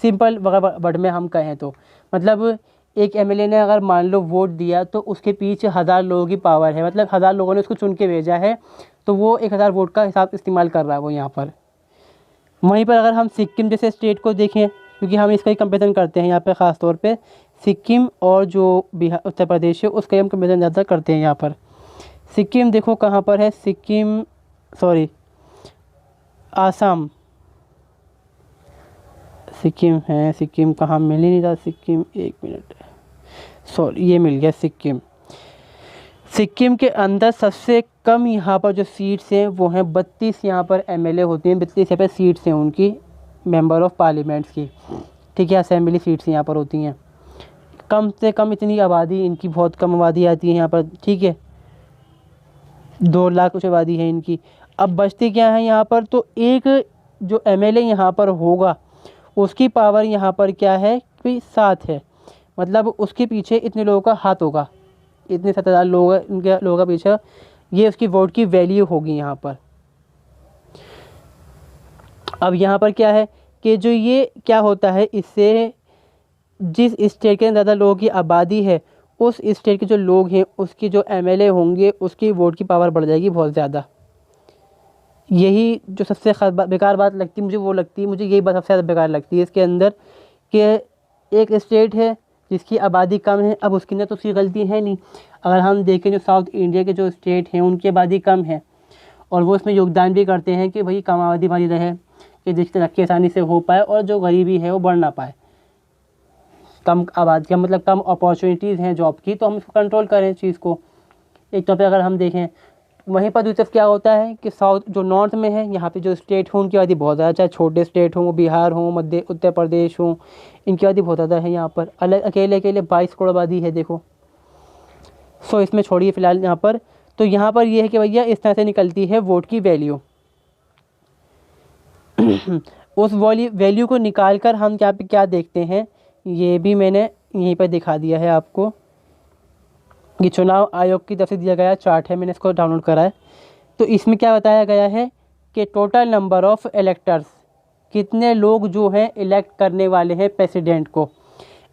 सिंपल वर्ड में हम कहें तो। मतलब एक एमएलए ने अगर मान लो वोट दिया तो उसके पीछे 1000 लोगों की पावर है, मतलब 1000 लोगों ने उसको चुन के भेजा है तो वो 1000 वोट का हिसाब इस्तेमाल कर रहा है वो यहाँ पर। वहीं पर अगर हम सिक्किम जैसे स्टेट को देखें, क्योंकि हम इसका ही कंपेरिजन करते हैं यहाँ पे ख़ास तौर पे, सिक्किम और जो बिहार उत्तर प्रदेश है उसका हम कंपेरिजन ज़्यादा करते हैं यहाँ पर। सिक्किम देखो कहाँ पर है, सिक्किम सॉरी आसाम, सिक्किम है, सिक्किम कहाँ मिल ही नहीं रहा, सिक्किम एक मिनट, सॉरी ये मिल गया सिक्किम। सिक्किम के अंदर सबसे कम यहाँ पर जो सीट्स हैं वो हैं 32 यहाँ पर एमएलए होती हैं, 32 यहाँ पर सीट्स हैं उनकी मेंबर ऑफ पार्लियामेंट्स की, ठीक है, असेंबली सीट्स यहाँ पर होती हैं। कम से कम इतनी आबादी इनकी, बहुत कम आबादी आती है यहाँ पर, ठीक है, 2 लाख कुछ आबादी है इनकी। अब बचती क्या है यहाँ पर, तो एक जो एमएलए यहाँ पर होगा उसकी पावर यहाँ पर क्या है कि 7 है, मतलब उसके पीछे इतने लोगों का हाथ होगा, इतने 7,000 लोग इनके लोगों का पीछे, ये उसकी वोट की वैल्यू होगी यहाँ पर। अब यहाँ पर क्या है कि जो ये क्या होता है, इससे जिस स्टेट के अंदर ज़्यादा लोगों की आबादी है उस स्टेट के जो लोग हैं उसके जो एमएलए होंगे उसकी वोट की पावर बढ़ जाएगी बहुत ज़्यादा। यही जो सबसे बेकार बात लगती है मुझे, वो लगती है मुझे यही बात सबसे ज़्यादा बेकार लगती है इसके अंदर कि एक स्टेट है जिसकी आबादी कम है, अब उसके अंदर तो उसकी गलती है नहीं। अगर हम देखें जो साउथ इंडिया के जो स्टेट हैं उनकी आबादी कम है और वो इसमें योगदान भी करते हैं कि भाई कम आबादी वाली रहे, कि जिसकी तरक्की आसानी से हो पाए और जो गरीबी है वो बढ़ ना पाए। कम आबादी का मतलब कम अपॉर्चुनिटीज़ हैं जॉब की, तो हम इसको कंट्रोल करें चीज़ को। एक तो पे अगर हम देखें वहीं पर दूसरी तरफ क्या होता है कि साउथ जो नॉर्थ में है यहाँ पे जो स्टेट हो उनकी आबादी बहुत ज़्यादा, चाहे छोटे स्टेट हों, बिहार हो, मध्य उत्तर प्रदेश हो, इनकी आबादी बहुत ज़्यादा है यहाँ पर। अलग अकेले 22 करोड़ आबादी है देखो। सो इसमें छोड़िए फ़िलहाल यहाँ पर। तो यहाँ पर ये है कि भैया इस तरह से निकलती है वोट की वैल्यू। उस वैल्यू को निकाल कर हम यहाँ पे क्या देखते हैं, ये भी मैंने यहीं पर दिखा दिया है आपको। ये चुनाव आयोग की तरफ से दिया गया चार्ट है, मैंने इसको डाउनलोड करा है। तो इसमें क्या बताया गया है कि टोटल नंबर ऑफ़ इलेक्टर्स, कितने लोग जो हैं इलेक्ट करने वाले हैं प्रेसिडेंट को।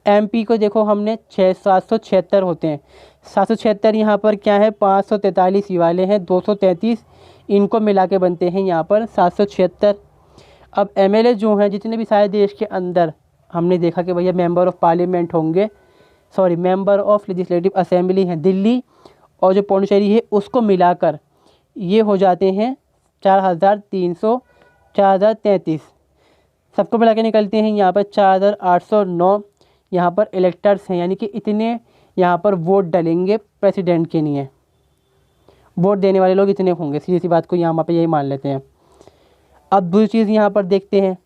एमपी को देखो हमने 776 होते हैं, 776 यहाँ पर क्या है, 543 ये वाले हैं, 233 इनको मिला के बनते हैं यहाँ पर 776। अब एमएलए जो हैं जितने भी सारे देश के अंदर हमने देखा कि भैया मेंबर ऑफ़ पार्लियामेंट होंगे, sorry member of legislative assembly हैं दिल्ली और जो पौंडीचेरी है उसको मिलाकर ये हो जाते हैं 4,300, 4,033 सबको मिला के निकलते हैं यहाँ पर 4,809 यहाँ पर इलेक्टर्स हैं, यानी कि इतने यहाँ पर वोट डलेंगे प्रेसिडेंट के लिए, वोट देने वाले लोग इतने होंगे। सीधी सी बात को यहाँ पर यही मान लेते हैं। अब दूसरी चीज़ यहाँ पर देखते हैं,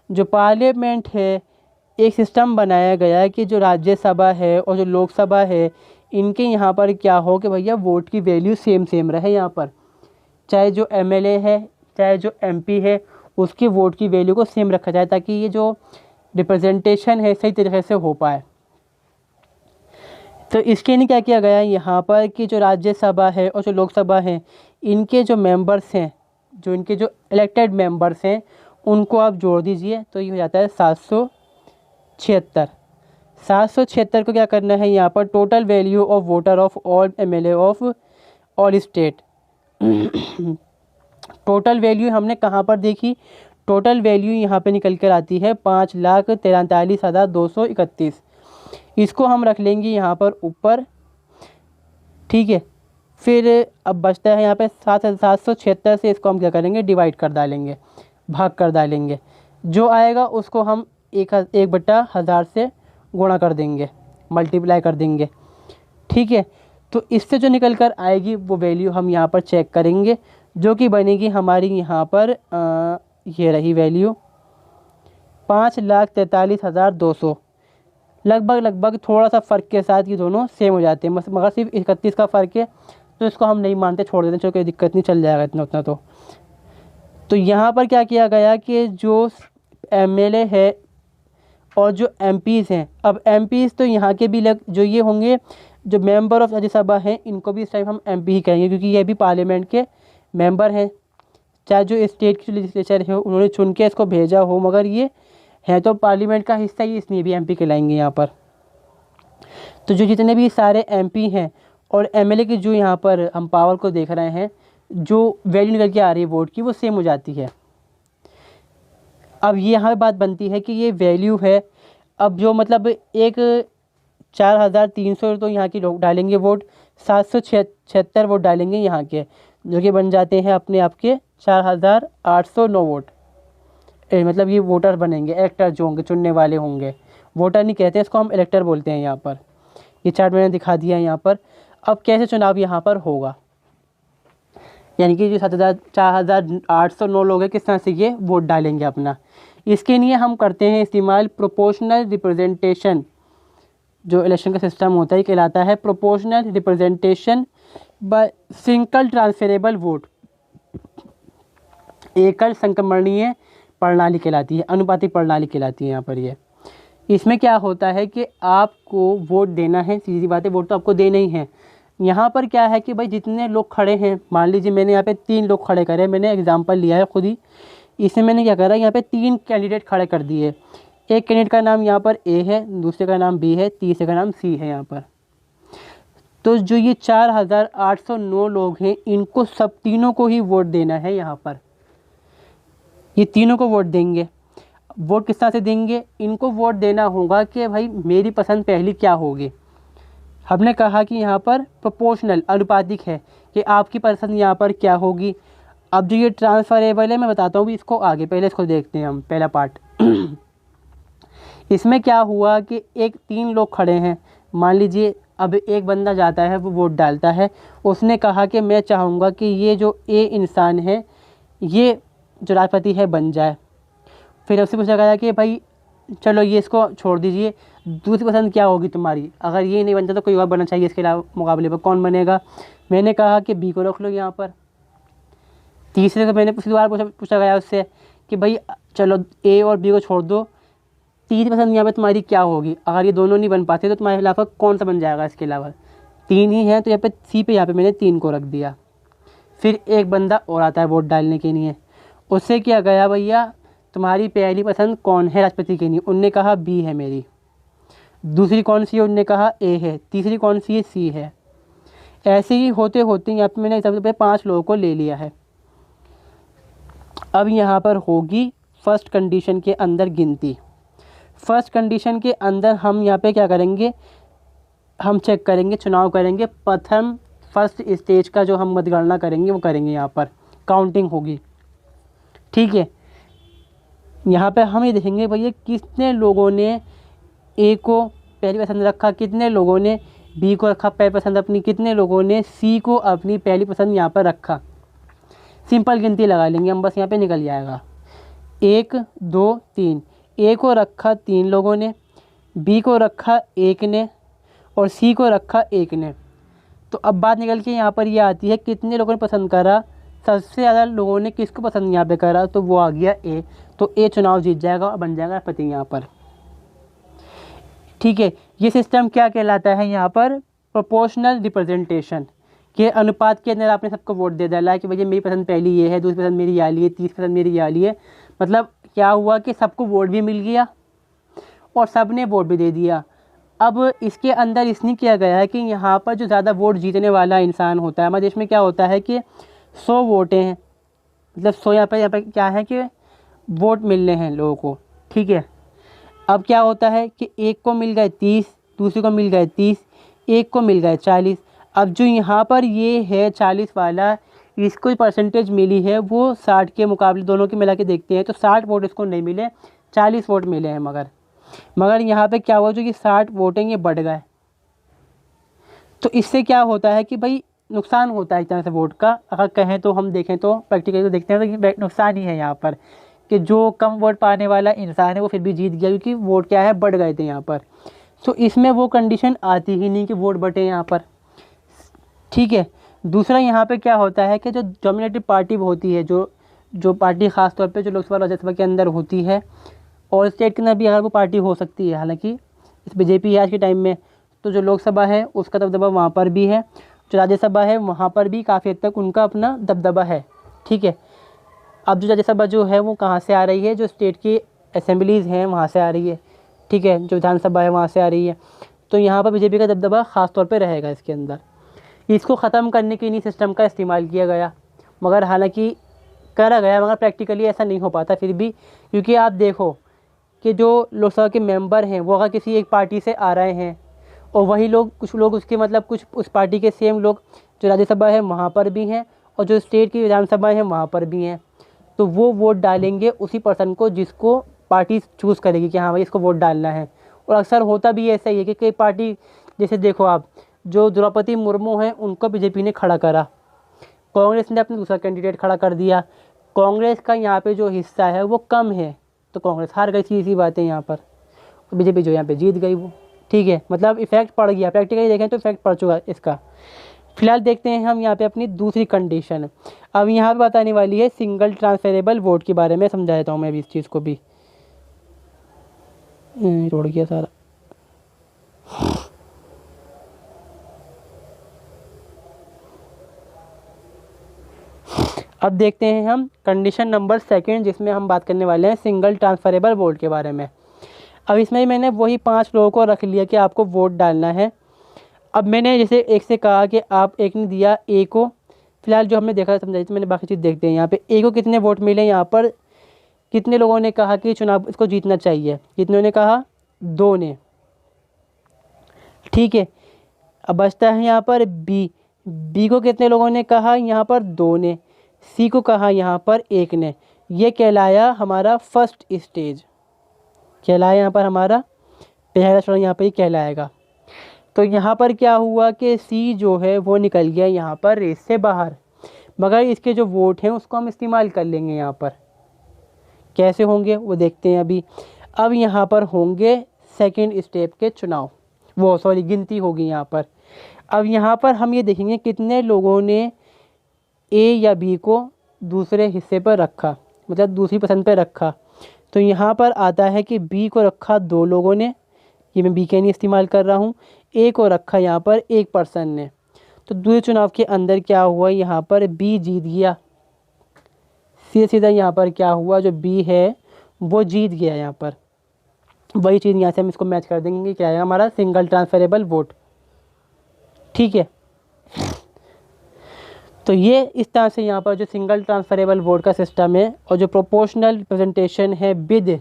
जो पार्लियामेंट है एक सिस्टम बनाया गया है कि जो राज्यसभा है और जो लोकसभा है इनके यहाँ पर क्या हो कि भैया वोट की वैल्यू सेम रहे यहाँ पर, चाहे जो एमएलए है चाहे जो एमपी है उसकी वोट की वैल्यू को सेम रखा जाए, ताकि ये जो रिप्रेजेंटेशन है सही तरीके से हो पाए। तो इसके लिए क्या किया गया है यहाँ पर कि जो राज्यसभा है और जो लोकसभा है, इनके जो मेंबर्स हैं, जो इनके जो इलेक्टेड मेंबर्स हैं, उनको आप जोड़ दीजिए तो ये हो जाता है 776। 776 को क्या करना है यहाँ पर, total value of voter of all MLA of all state. Total value हमने कहाँ पर देखी, टोटल वैल्यू यहाँ पे निकल कर आती है 5,43,231। इसको हम रख लेंगे यहाँ पर ऊपर, ठीक है। फिर अब बचता है यहाँ पे 776 से इसको हम क्या करेंगे, डिवाइड कर डालेंगे, भाग कर डालेंगे। जो आएगा उसको हम 1/1000 से गुणा कर देंगे, मल्टीप्लाई कर देंगे, ठीक है। तो इससे जो निकल कर आएगी वो वैल्यू हम यहाँ पर चेक करेंगे, जो कि बनेगी हमारी यहाँ पर ये रही वैल्यू 5,43,200। लगभग थोड़ा सा फ़र्क के साथ ये दोनों सेम हो जाते हैं, मगर सिर्फ 31 का फ़र्क है, तो इसको हम नहीं मानते, छोड़ देते हैं, कोई दिक्कत नहीं, चल जाएगा इतना उतना। तो यहाँ पर क्या किया गया कि जो एमएलए है और जो एमपीज़ हैं, अब एमपीज़ तो यहाँ के भी जो ये होंगे, जो मेंबर ऑफ राज्यसभा हैं, इनको भी इस टाइम हम एमपी ही कहेंगे, क्योंकि ये भी पार्लियामेंट के मेंबर हैं। चाहे जो स्टेट की लेजिस्लेचर है उन्होंने चुन के इसको भेजा हो, मगर ये है तो पार्लियामेंट का हिस्सा ही, इसलिए भी एमपी कहलाएंगे यहाँ पर। तो जो जितने भी सारे एमपी हैं और एमएलए की जो यहाँ पर हम पावर को देख रहे हैं, जो वैल्यू निकल के आ रही है वोट की, वो सेम हो जाती है। अब ये यहाँ बात बनती है कि ये वैल्यू है, अब जो मतलब एक 4,300 तो यहाँ के लोग डालेंगे वोट, 776 वोट डालेंगे यहाँ के, जो कि बन जाते हैं अपने आप के 4,809 वोट। मतलब ये वोटर बनेंगे, इलेक्टर जो होंगे, चुनने वाले होंगे। वोटर नहीं कहते इसको, हम इलेक्टर बोलते हैं यहाँ पर। ये चार्ट मैंने दिखा दिया है यहाँ पर। अब कैसे चुनाव यहाँ पर होगा, यानी कि जो 4,809 लोग हैं, किस तरह से ये वोट डालेंगे अपना। इसके लिए हम करते हैं इस्तेमाल प्रोपोर्शनल रिप्रेजेंटेशन। जो इलेक्शन का सिस्टम होता है कहलाता है proportional representation by single transferable vote. एकल संक्रमणीय प्रणाली कहलाती है, अनुपातिक प्रणाली कहलाती है यहाँ पर ये। इसमें क्या होता है कि आपको वोट देना है, सीधी बात है, वोट तो आपको देना ही है। यहाँ पर क्या है कि भाई जितने लोग खड़े हैं, मान लीजिए मैंने यहाँ पे 3 लोग खड़े करे, मैंने एग्जांपल लिया है खुद ही। इसमें मैंने क्या करा, यहाँ पे 3 कैंडिडेट खड़े कर दिए। एक कैंडिडेट का नाम यहाँ पर ए है, दूसरे का नाम बी है, तीसरे का नाम सी है यहाँ पर। तो जो ये 4,809 लोग हैं, इनको सब तीनों को ही वोट देना है यहाँ पर। ये तीनों को वोट देंगे। वोट किस तरह से देंगे, इनको वोट देना होगा कि भाई मेरी पसंद पहली क्या होगी। हमने कहा कि यहाँ पर प्रोपोर्शनल, अनुपातिक है कि आपकी पसंद यहाँ पर क्या होगी। अब जो ये ट्रांसफरेबल है, मैं बताता हूँ भी इसको आगे, पहले इसको देखते हैं हम, पहला पार्ट। इसमें क्या हुआ कि 3 लोग खड़े हैं, मान लीजिए अब एक बंदा जाता है, वो वोट डालता है, उसने कहा कि मैं चाहूँगा कि ये जो ए इंसान है, ये जो राष्ट्रपति है बन जाए। फिर उससे पूछा गया कि भाई चलो ये इसको छोड़ दीजिए, दूसरी पसंद क्या होगी तुम्हारी, अगर ये नहीं बनता तो कोई और बनना चाहिए, इसके अलावा मुकाबले पर कौन बनेगा। मैंने कहा कि बी को रख लो यहाँ पर। तीसरे को मैंने दोबारा पूछा गया उससे कि भाई चलो ए और बी को छोड़ दो, तीसरी पसंद यहाँ पर तुम्हारी क्या होगी, अगर ये दोनों नहीं बन पाते तो तुम्हारे अलावा कौन सा बन जाएगा। इसके अलावा 3 ही हैं, तो यहाँ पे सी पे यहाँ पे मैंने 3 को रख दिया। फिर एक बंदा और आता है वोट डालने के लिए, उससे क्या गया, भैया तुम्हारी पहली पसंद कौन है राष्ट्रपति के लिए, उनने कहा बी है मेरी। दूसरी कौन सी है, उनने कहा ए है। तीसरी कौन सी है, सी है। ऐसे ही होते होते यहाँ पे मैंने सबसे पहले 5 लोगों को ले लिया है। अब यहाँ पर होगी फर्स्ट कंडीशन के अंदर गिनती। फर्स्ट कंडीशन के अंदर हम यहाँ पे क्या करेंगे, हम चेक करेंगे, चुनाव करेंगे, प्रथम फर्स्ट स्टेज का जो हम मतगणना करेंगे वो करेंगे, यहाँ पर काउंटिंग होगी, ठीक है। यहाँ पे हम ये देखेंगे भैया कितने लोगों ने ए को पहली पसंद रखा, कितने लोगों ने बी को रखा पहली पसंद अपनी, कितने लोगों ने सी को अपनी पहली पसंद यहाँ पर रखा। सिंपल गिनती लगा लेंगे हम, बस यहाँ पे निकल जाएगा 1 2 3। ए को रखा 3 लोगों ने, बी को रखा 1 ने और सी को रखा 1 ने। तो अब बात निकल के यहाँ पर ये आती है कितने लोगों ने पसंद करा, सबसे ज़्यादा लोगों ने किसको पसंद यहाँ पे करा, तो वो आ गया ए। तो ए चुनाव जीत जाएगा और बन जाएगा राष्ट्रपति यहाँ पर, ठीक है, ये सिस्टम क्या कहलाता है यहाँ पर, प्रोपोर्शनल रिप्रेजेंटेशन के अनुपात के अंदर आपने सबको वोट दे डाला कि भैया मेरी पसंद पहली ये है, दूसरी पसंद मेरी याली है, तीसरी पसंद मेरी याली है। मतलब क्या हुआ कि सबको वोट भी मिल गया और सब ने वोट भी दे दिया। अब इसके अंदर इसने किया गया है कि यहाँ पर जो ज़्यादा वोट जीतने वाला इंसान होता है, हमारे देश में क्या होता है कि 100 वोटें हैं, मतलब 100 यहाँ पर क्या है कि वोट मिलने हैं लोगों को, ठीक है। अब क्या होता है कि एक को मिल गए 30, दूसरे को मिल गए 30, एक को मिल गए 40। अब जो यहाँ पर ये है 40 वाला, इसको परसेंटेज मिली है वो 60 के मुकाबले दोनों के मिला के देखते हैं तो 60 वोट इसको नहीं मिले, 40 वोट मिले हैं। मगर यहाँ पे क्या हुआ, जो कि 60 वोटें ये बढ़ गए। तो इससे क्या होता है कि भाई नुकसान होता है एक तरह से वोट का, अगर कहें तो हम देखें तो प्रैक्टिकली तो देखते हैं तो नुकसान ही है यहाँ पर, कि जो कम वोट पाने वाला इंसान है वो फिर भी जीत गया, क्योंकि वोट क्या है बढ़ गए थे यहाँ पर। तो इसमें वो कंडीशन आती ही नहीं कि वोट बढ़े यहाँ पर, ठीक है। दूसरा यहाँ पे क्या होता है कि जो डोमिनेटिव पार्टी होती है, जो पार्टी ख़ास तौर पे जो लोकसभा राज्यसभा के अंदर होती है और स्टेट के अंदर भी अगर वो पार्टी हो सकती है, हालांकि इस बीजेपी है आज के टाइम में, तो जो लोकसभा है उसका दबदबा वहाँ पर भी है, जो राज्यसभा है वहाँ पर भी काफ़ी हद तक उनका अपना दबदबा है, ठीक है। अब जो राज्यसभा जो है वो कहाँ से आ रही है, जो स्टेट की असेंबलीज़ हैं वहाँ से आ रही है, ठीक है, जो विधानसभा है वहाँ से आ रही है। तो यहाँ पर बीजेपी का दबदबा ख़ास तौर पे रहेगा इसके अंदर। इसको ख़त्म करने के लिए सिस्टम का इस्तेमाल किया गया, मगर हालांकि करा गया, मगर प्रैक्टिकली ऐसा नहीं हो पाता फिर भी, क्योंकि आप देखो कि जो लोकसभा के मेंबर हैं वो अगर किसी एक पार्टी से आ रहे हैं और वही लोग, कुछ लोग उसके मतलब कुछ उस पार्टी के सेम लोग जो राज्यसभा है वहाँ पर भी हैं और जो स्टेट की विधानसभा है वहाँ पर भी हैं, तो वो वोट डालेंगे उसी पर्सन को जिसको पार्टी चूज़ करेगी कि हाँ भाई इसको वोट डालना है। और अक्सर होता भी ऐसा ही है कि कई पार्टी, जैसे देखो आप, जो द्रौपदी मुर्मू हैं उनको बीजेपी ने खड़ा करा, कांग्रेस ने अपना दूसरा कैंडिडेट खड़ा कर दिया, कांग्रेस का यहाँ पे जो हिस्सा है वो कम है तो कांग्रेस हार गई, सीधी बात है यहाँ पर। बीजेपी जो यहाँ पे जीत गई वो, ठीक है, मतलब इफेक्ट पड़ गया, प्रैक्टिकली देखें तो इफेक्ट पड़ चुका इसका। फिलहाल देखते हैं हम यहाँ पे अपनी दूसरी कंडीशन। अब यहाँ पे बताने वाली है सिंगल ट्रांसफरेबल वोट के बारे में, समझा देता हूँ मैं अभी इस चीज़ को भी। रोड़ गया सारा। अब देखते हैं हम कंडीशन नंबर 2, जिसमें हम बात करने वाले हैं सिंगल ट्रांसफरेबल वोट के बारे में। अब इसमें मैंने वही 5 लोगों को रख लिया कि आपको वोट डालना है। अब मैंने जैसे एक से कहा कि आप एक ने दिया ए को, फिलहाल जो हमने देखा समझाई, तो मैंने बाकी चीज़ देखते हैं। यहाँ पे ए को कितने वोट मिले, यहाँ पर कितने लोगों ने कहा कि चुनाव इसको जीतना चाहिए, कितनों ने कहा, 2 ने, ठीक है। अब बचता है यहाँ पर बी को कितने लोगों ने कहा, यहाँ पर 2 ने, सी को कहा यहाँ पर 1 ने। ये कहलाया हमारा फर्स्ट स्टेज, कहलाया यहाँ पर हमारा पहला चरण यहाँ पर ही कहलाएगा। तो यहाँ पर क्या हुआ कि सी जो है वो निकल गया यहाँ पर रेस से बाहर, मगर इसके जो वोट हैं उसको हम इस्तेमाल कर लेंगे। यहाँ पर कैसे होंगे वो देखते हैं अभी। अब यहाँ पर होंगे सेकंड स्टेप के चुनाव, वो सॉरी गिनती होगी यहाँ पर। अब यहाँ पर हम ये देखेंगे कितने लोगों ने ए या बी को दूसरे हिस्से पर रखा, मतलब दूसरी पसंद पर रखा। तो यहाँ पर आता है कि बी को रखा 2 लोगों ने, ये मैं बी के नहीं इस्तेमाल कर रहा हूँ। ए को रखा यहाँ पर 1 पर्सन ने। तो दूसरे चुनाव के अंदर क्या हुआ, यहाँ पर बी जीत गया, सीधा सीधा यहाँ पर क्या हुआ, जो बी है वो जीत गया। यहाँ पर वही चीज़ यहाँ से हम इसको मैच कर देंगे कि क्या है हमारा सिंगल ट्रांसफरेबल वोट, ठीक है। तो ये इस तरह से यहाँ पर जो सिंगल ट्रांसफरेबल वोट का सिस्टम है और जो प्रोपोर्शनल रिप्रेजेंटेशन है विद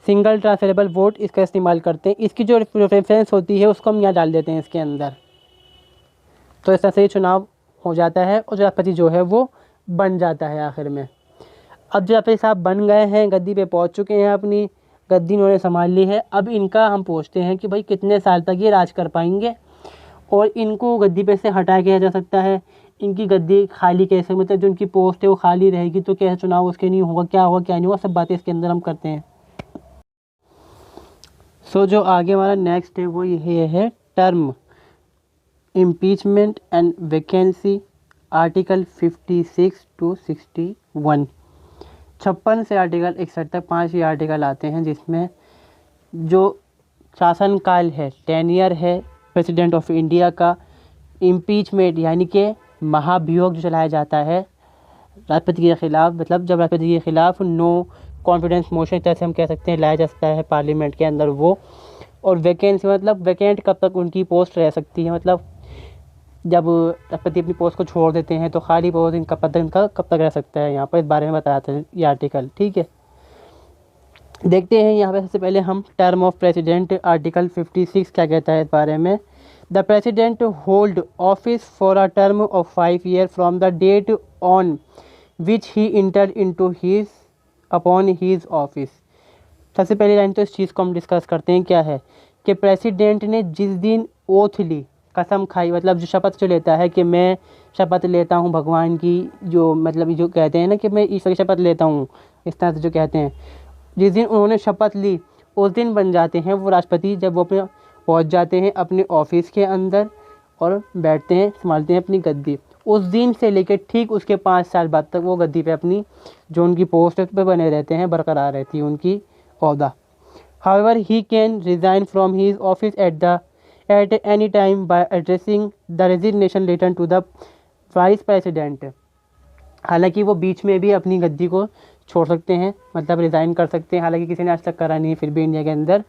सिंगल ट्रांसफरेबल वोट, इसका इस्तेमाल करते हैं। इसकी जो रेफरेंस होती है उसको हम यहाँ डाल देते हैं इसके अंदर। तो इस तरह से चुनाव हो जाता है और जो राष्ट्रपति जो है वो बन जाता है आखिर में। अब जो राष्ट्रपति साहब बन गए हैं, गद्दी पे पहुँच चुके हैं, अपनी गद्दी इन्होंने संभाल ली है। अब इनका हम पूछते हैं कि भाई कितने साल तक ये राज कर पाएंगे और इनको गद्दी पे से हटा किया जा सकता है, इनकी गद्दी खाली कैसे, मतलब जो उनकी पोस्ट है वो खाली रहेगी तो कैसे चुनाव उसके नहीं होगा, क्या होगा क्या नहीं होगा, सब बातें इसके अंदर हम करते हैं। सो जो आगे हमारा नेक्स्ट है वो ये है term impeachment and vacancy, article 56 to 61। 56 से आर्टिकल 61 तक 5 ही आर्टिकल आते हैं जिसमें जो शासनकाल है, टेन्योर है प्रेसिडेंट ऑफ इंडिया का, इम्पीचमेंट यानी कि महाभियोग जो चलाया जाता है राष्ट्रपति के ख़िलाफ़, मतलब जब राष्ट्रपति के ख़िलाफ़ नो कॉन्फिडेंस मोशन जैसे हम कह सकते हैं लाया जा सकता है पार्लियामेंट के अंदर वो। और वैकेंसी मतलब वैकेंट कब तक उनकी पोस्ट रह सकती है, मतलब जब राष्ट्रपति अपनी पोस्ट को छोड़ देते हैं तो खाली पोस्ट इनका पद इनका कब तक रह सकता है, यहाँ पर इस बारे में बताया था ये आर्टिकल। ठीक है, देखते हैं यहाँ पे सबसे पहले हम टर्म ऑफ प्रेसिडेंट आर्टिकल 56 क्या कहता है इस बारे में। The president hold office for a term of 5 year from the date on which he enter into his upon his office. सबसे पहली लाइन तो इस चीज़ को हम डिस्कस करते हैं क्या है कि प्रेसिडेंट ने जिस दिन ओथ ली, कसम खाई, मतलब जो शपथ जो लेता है कि मैं शपथ लेता हूँ भगवान की, जो मतलब जो कहते हैं ना कि मैं ईश्वर की शपथ लेता हूँ, इस तरह से जो कहते हैं, जिस दिन उन्होंने शपथ ली उस दिन बन जाते हैं वो राष्ट्रपति, जब वो अपने पहुँच जाते हैं अपने ऑफिस के अंदर और बैठते हैं, संभालते हैं अपनी गद्दी। उस दिन से लेकर ठीक उसके 5 साल बाद तक वो गद्दी पे अपनी जो उनकी पोस्ट पे बने रहते हैं, बरकरार रहती है उनकी ओहदा। However he can resign from his office at any time by addressing the resignation letter to the vice president. हालांकि वो बीच में भी अपनी गद्दी को छोड़ सकते हैं, मतलब रिज़ाइन कर सकते हैं, हालांकि किसी ने आज तक करा नहीं है फिर भी इंडिया के अंदर।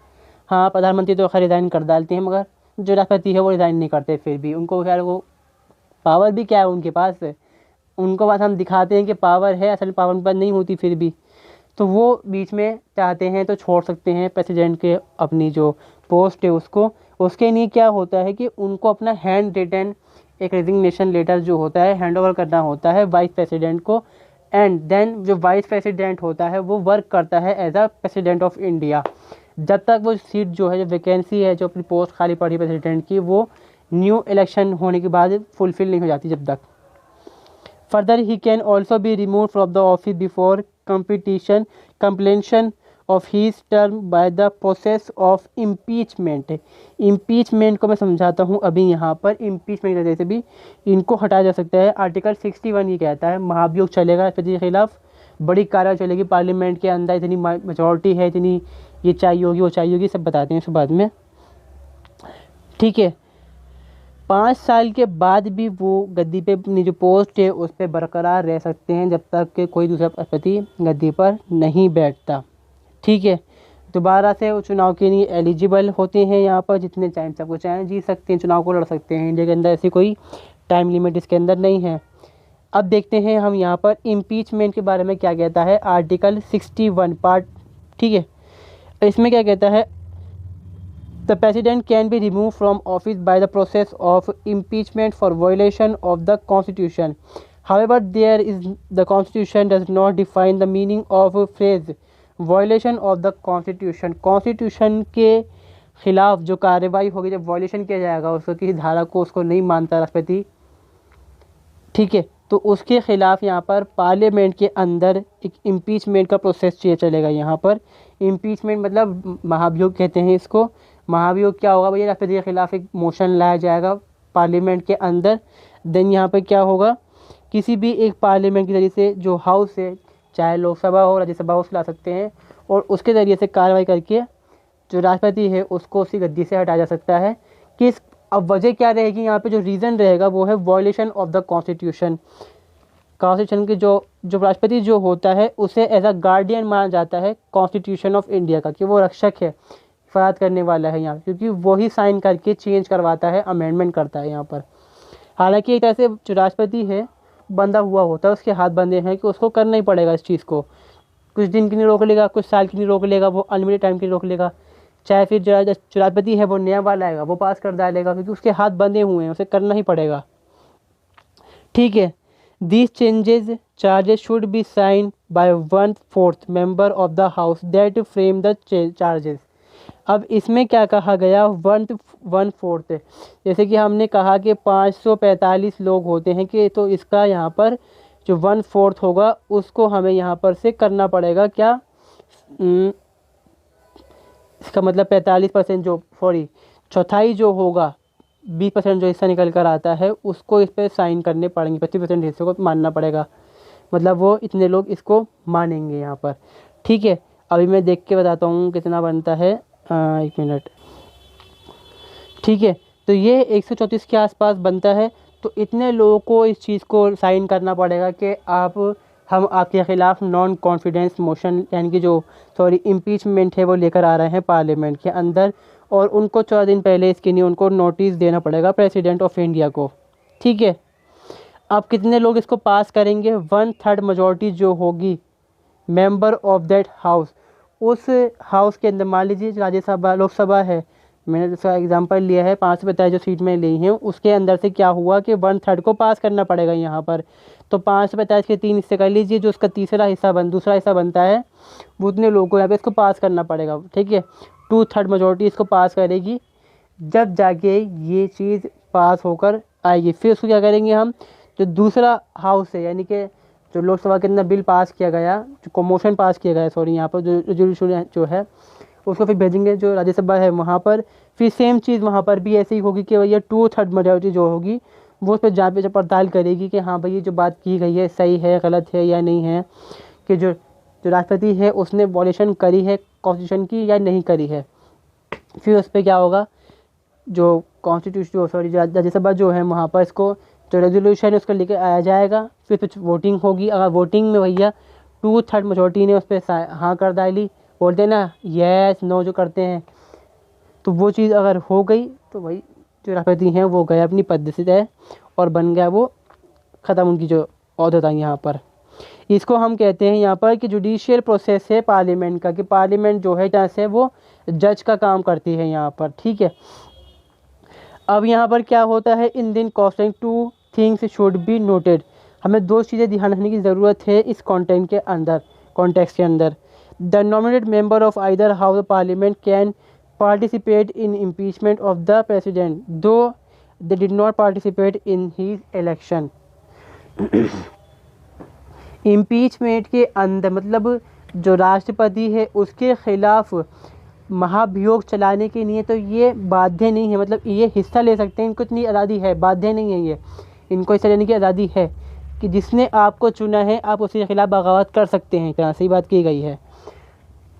हाँ, प्रधानमंत्री तो खैर रिज़ाइन कर डालते हैं, मगर जो राष्ट्रपति है वो रिज़ाइन नहीं करते, फिर भी उनको खैर वो पावर भी क्या है उनके पास, उनको बस हम दिखाते हैं कि पावर है, असल पावर उनके पास नहीं होती फिर भी। तो वो बीच में चाहते हैं तो छोड़ सकते हैं प्रेसिडेंट के अपनी जो पोस्ट है उसको। उसके लिए क्या होता है कि उनको अपना हैंड रिटन एक रेजिग्नेशन लेटर जो होता है हैंड ओवर करना होता है वाइस प्रेसिडेंट को। एंड देन जो वाइस प्रेसिडेंट होता है वो वर्क करता है as a president of India, जब तक वो सीट जो है, जो वैकेंसी है, जो अपनी पोस्ट खाली पड़ी प्रेसिडेंट की, वो न्यू इलेक्शन होने के बाद फुलफिल नहीं हो जाती जब तक। Further he can also be remove from the office before completion of his term by the process of impeachment. Impeachment को मैं समझाता हूँ अभी यहाँ पर। इम्पीचमेंट की वजह से भी इनको हटाया जा सकता है। आर्टिकल 61 ये कहता है महाभियोग चलेगा राष्ट्रपति के खिलाफ, बड़ी कार्रवाई चलेगी पार्लियामेंट के अंदर, इतनी मेजॉरिटी है, इतनी ये चाहिए होगी वो चाहिए होगी, सब बताते हैं इसके बाद में। ठीक है, 5 साल के बाद भी वो गद्दी पे अपनी जो पोस्ट है उस पर बरकरार रह सकते हैं जब तक कि कोई दूसरा राष्ट्रपति गद्दी पर नहीं बैठता। ठीक है, दोबारा से वो चुनाव के लिए एलिजिबल होते हैं यहाँ पर, जितने टाइम तक वो चाहें जी सकते हैं, चुनाव को लड़ सकते हैं। इंडिया के अंदर ऐसी कोई टाइम लिमिट इसके अंदर नहीं है। अब देखते हैं हम यहाँ पर इम्पीचमेंट के बारे में क्या कहता है आर्टिकल 61 पार्ट। ठीक है, इसमें क्या कहता है, the president can be remove from office by the process of impeachment for violation of the constitution. However there is the constitution does not define the meaning of phrase violation of the constitution. Constitution के खिलाफ जो कार्रवाई होगी, जब वायलेशन किया जाएगा उसको, किसी धारा को उसको नहीं मानता राष्ट्रपति, ठीक है, तो उसके खिलाफ यहाँ पर पार्लियामेंट के अंदर एक इम्पीचमेंट का प्रोसेस चलेगा। यहाँ पर इम्पीचमेंट मतलब महाभियोग कहते हैं इसको। महाभियोग क्या होगा भैया, राष्ट्रपति के खिलाफ एक मोशन लाया जाएगा पार्लियामेंट के अंदर। देन यहाँ पर क्या होगा, किसी भी एक पार्लियामेंट के जरिए से जो हाउस है, चाहे लोकसभा हो राज्यसभा हो, ला सकते हैं और उसके ज़रिए से कार्रवाई करके जो राष्ट्रपति है उसको उसी गद्दी से हटाया जा सकता है। किस अब वजह क्या रहेगी यहाँ पे, जो रीज़न रहेगा वो है violation of the constitution. Constitution के जो राष्ट्रपति जो होता है उसे एज अ गार्डियन माना जाता है कॉन्स्टिट्यूशन ऑफ इंडिया का, कि वो रक्षक है, हिफाजत करने वाला है यहाँ, क्योंकि वही साइन करके चेंज करवाता है, अमेंडमेंट करता है यहाँ पर। हालांकि एक तरह से जो राष्ट्रपति है बंधा हुआ होता है, उसके हाथ बंधे हैं कि उसको करना ही पड़ेगा इस चीज़ को। कुछ दिन के लिए रोक लेगा, कुछ साल के लिए रोक लेगा, वो अनलिमिटेड टाइम के लिए रोक लेगा, चाहे फिर जो राष्ट्रपति है वो नया वाला आएगा वो पास कर डालेगा, क्योंकि उसके हाथ बंधे हुए हैं, उसे करना ही पड़ेगा। ठीक है, these changes charges should be sign by 1/4 member of the house that frame the charges. अब इसमें क्या कहा गया, 1/4, जैसे कि हमने कहा कि 545 लोग होते हैं कि, तो इसका यहाँ पर जो 1/4 होगा उसको हमें यहाँ पर से करना पड़ेगा क्या, इसका मतलब 45% जो चौथाई जो होगा, 20% जो हिस्सा निकल कर आता है उसको इस पर साइन करने पड़ेंगे, 25% हिस्से को मानना पड़ेगा, मतलब वो इतने लोग इसको मानेंगे यहाँ पर। ठीक है, अभी मैं देख के बताता हूँ कितना बनता है, 1 मिनट। ठीक है। तो ये 134 के आसपास बनता है। तो इतने लोगों को इस चीज़ को साइन करना पड़ेगा कि हम आपके ख़िलाफ़ नॉन कॉन्फिडेंस मोशन यानी कि जो इम्पीचमेंट है वो लेकर आ रहे हैं पार्लियामेंट के अंदर। और उनको 14 दिन पहले इसके लिए उनको नोटिस देना पड़ेगा प्रेसिडेंट ऑफ इंडिया को। ठीक है। अब कितने लोग इसको पास करेंगे? 1/3 मेजॉरिटी जो होगी मेंबर ऑफ दैट हाउस, उस हाउस के अंदर, मान लीजिए राज्यसभा लोकसभा है, मैंने इसका एग्जांपल लिया है 5 जो सीट में ली हैं, उसके अंदर से क्या हुआ कि 1/3 को पास करना पड़ेगा यहाँ पर। तो 5 के 3 हिस्से कर लीजिए, जो उसका दूसरा हिस्सा बनता है, वो उतने लोगों को यहाँ पे इसको पास करना पड़ेगा। ठीक है। 2/3 मेजॉरिटी इसको पास करेगी, जब जाके ये चीज़ पास होकर आएगी। फिर उसको क्या करेंगे हम, जो दूसरा हाउस है यानी कि जो लोकसभा के अंदर बिल पास किया गया, जो मोशन पास किया गया यहाँ पर जो रेजोल्यूशन जो है, उसको फिर भेजेंगे जो राज्यसभा है वहाँ पर। फिर सेम चीज़ वहाँ पर भी ऐसी ही होगी कि भैया 2/3 मेजॉरिटी जो होगी वो उस पर जहाँ पे पड़ताल करेगी कि हाँ भाई ये जो बात की गई है सही है, गलत है या नहीं है, कि जो राष्ट्रपति है उसने वॉल्यूशन करी है कॉन्स्टिट्यूशन की या नहीं करी है। फिर उस पर क्या होगा, जो राज्यसभा जो है वहाँ पर इसको जो रेजोल्यूशन है उसको लेकर आया जाएगा। फिर कुछ वोटिंग होगी। अगर वोटिंग में भैया 2/3 मेजॉरिटी ने उस पर हाँ कर डाली, बोलते हैं ना यस नो जो करते हैं, तो वो चीज़ अगर हो गई तो भाई जो राष्ट्रपति हैं वो गए अपनी पद से तय और बन गया वो, ख़त्म उनकी जो ओहदा था यहाँ पर। इसको हम कहते हैं यहाँ पर कि जुडिशियल प्रोसेस है पार्लियामेंट का, कि पार्लियामेंट जो है जहाँ से वो जज का काम करती है यहाँ पर। ठीक है। अब यहाँ पर क्या होता है, इन दिन costing 2 things should be noted. हमें 2 चीज़ें ध्यान रखने की ज़रूरत है इस कॉन्टेक्स्ट के अंदर। The nominated member of either house of parliament can participate in impeachment of the president though they did not participate in his election. Impeachment के अंदर मतलब जो राष्ट्रपति है उसके खिलाफ महाभियोग चलाने के लिए तो ये बाध्य नहीं है, मतलब ये हिस्सा ले सकते हैं, इनको इतनी आज़ादी है, बाध्य नहीं है ये, इनको हिस्सा लेने की आज़ादी है कि जिसने आपको चुना है आप उसके खिलाफ बगावत कर सकते हैं, तरह से ही बात की गई है,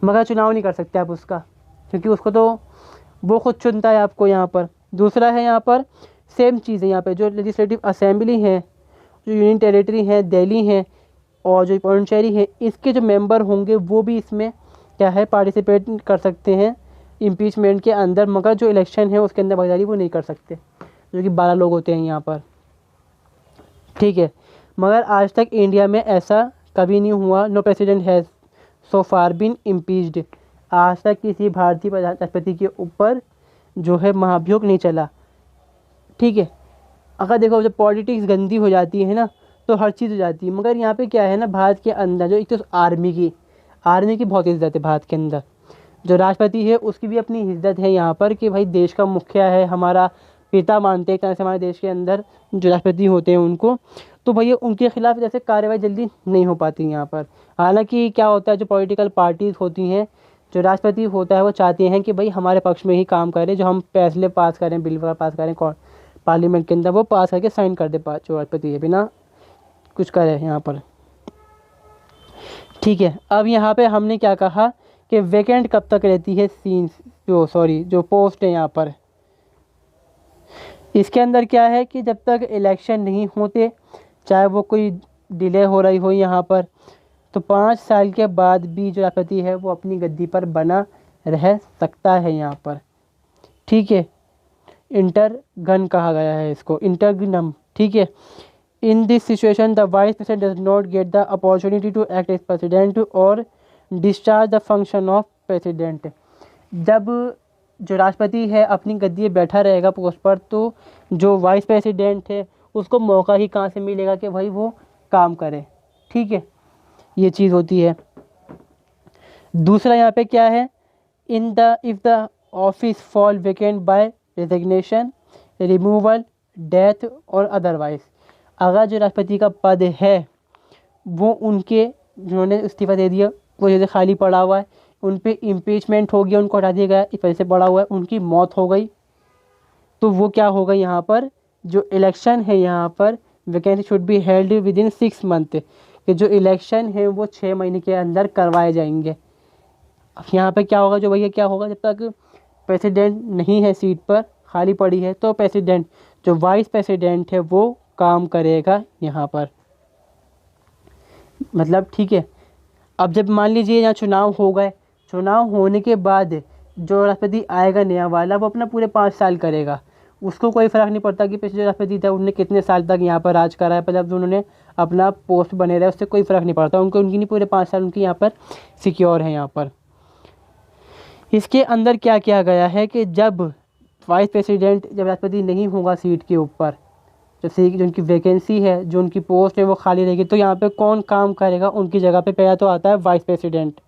मगर चुनाव नहीं कर सकते आप उसका, क्योंकि उसको तो वो खुद चुनता है आपको यहाँ पर। दूसरा है यहाँ पर सेम चीज़ है, यहाँ पर जो लेजिस्लेटिव असेंबली है, जो यूनियन टेरिटरी है, दिल्ली है और जो पौंडीचेरी है, इसके जो मेंबर होंगे वो भी इसमें क्या है पार्टिसिपेट कर सकते हैं इम्पीचमेंट के अंदर, मगर जो इलेक्शन है उसके अंदर भागीदारी वो नहीं कर सकते, जो कि 12 लोग होते हैं यहाँ पर। ठीक है। मगर आज तक इंडिया में ऐसा कभी नहीं हुआ, no president has so far been impeached. आज तक किसी भारतीय राष्ट्रपति के ऊपर जो है महाभियोग नहीं चला। ठीक है। अगर देखो जब पॉलिटिक्स गंदी हो जाती है ना तो हर चीज़ हो जाती है, मगर यहाँ पे क्या है ना, भारत के अंदर जो एक तो आर्मी की बहुत इज्जत है भारत के अंदर, जो राष्ट्रपति है उसकी भी अपनी इज्जत है यहाँ पर कि भाई देश का मुखिया है, हमारा पिता मानते हैं एक तरह से हमारे देश के अंदर जो राष्ट्रपति होते हैं उनको, तो भैया उनके खिलाफ जैसे कार्रवाई जल्दी नहीं हो पाती यहाँ पर। हालांकि क्या होता है, जो पॉलिटिकल पार्टीज़ होती हैं, जो राष्ट्रपति होता है वो चाहते हैं कि भाई हमारे पक्ष में ही काम करें, जो हम फैसले पास करें, बिल वगैरह पास करें पार्लियामेंट के अंदर, वो पास करके साइन कर दे जो राष्ट्रपति है बिना कुछ करे यहाँ पर। ठीक है। अब यहाँ पे हमने क्या कहा कि वैकेंट कब तक रहती है जो पोस्ट है यहाँ पर, इसके अंदर क्या है कि जब तक इलेक्शन नहीं होते, चाहे वो कोई डिले हो रही हो यहाँ पर, तो 5 साल के बाद भी जो राष्ट्रपति है वो अपनी गद्दी पर बना रह सकता है यहाँ पर। ठीक है। इंटरगन कहा गया है इसको, इंटरगनम। ठीक है। In this situation the vice president does not get the opportunity to act as president और discharge the function of president. जब जो राष्ट्रपति है अपनी गद्दी पर बैठा रहेगा पोस्ट पर, तो जो वाइस प्रेसिडेंट है उसको मौका ही कहाँ से मिलेगा कि भाई वो काम करे। ठीक है। ये चीज़ होती है। दूसरा यहाँ पे क्या है, if the office fall vacant by resignation, removal, death और अदरवाइज। अगर जो राष्ट्रपति का पद है वो उनके जिन्होंने इस्तीफा दे दिया वो जैसे खाली पड़ा हुआ है, उन पे इम्पीचमेंट हो गया, उनको हटा दिया गया, इस वजह से पड़ा हुआ है, उनकी मौत हो गई, तो वो क्या होगा यहाँ पर, जो इलेक्शन है यहाँ पर vacancy should be held with in 6 month, कि जो इलेक्शन है वो 6 महीने के अंदर करवाए जाएंगे। अब यहाँ पे क्या होगा, जो भैया क्या होगा, जब तक प्रेसिडेंट नहीं है सीट पर, खाली पड़ी है, तो प्रेसिडेंट जो वाइस प्रेसिडेंट है वो काम करेगा यहाँ पर। मतलब ठीक है। अब जब मान लीजिए यहाँ चुनाव हो गए, चुनाव होने के बाद जो राष्ट्रपति आएगा नया वाला, वो अपना पूरे 5 साल करेगा। उसको कोई फ़र्क नहीं पड़ता कि पिछले जो राष्ट्रपति था उन्होंने कितने साल तक यहाँ पर राज करा है, मतलब जो उन्होंने अपना पोस्ट बने रहे, उससे कोई फ़र्क नहीं पड़ता उनको। उनकी नहीं, पूरे 5 साल उनकी यहाँ पर सिक्योर है यहाँ पर। इसके अंदर क्या किया गया है कि जब वाइस प्रेसिडेंट, जब राष्ट्रपति नहीं होगा सीट के ऊपर, जो उनकी वैकेंसी है, जो उनकी पोस्ट है वो खाली रहेगी, तो यहाँ पे कौन काम करेगा उनकी जगह पे? पहला तो आता है वाइस प्रेसिडेंट।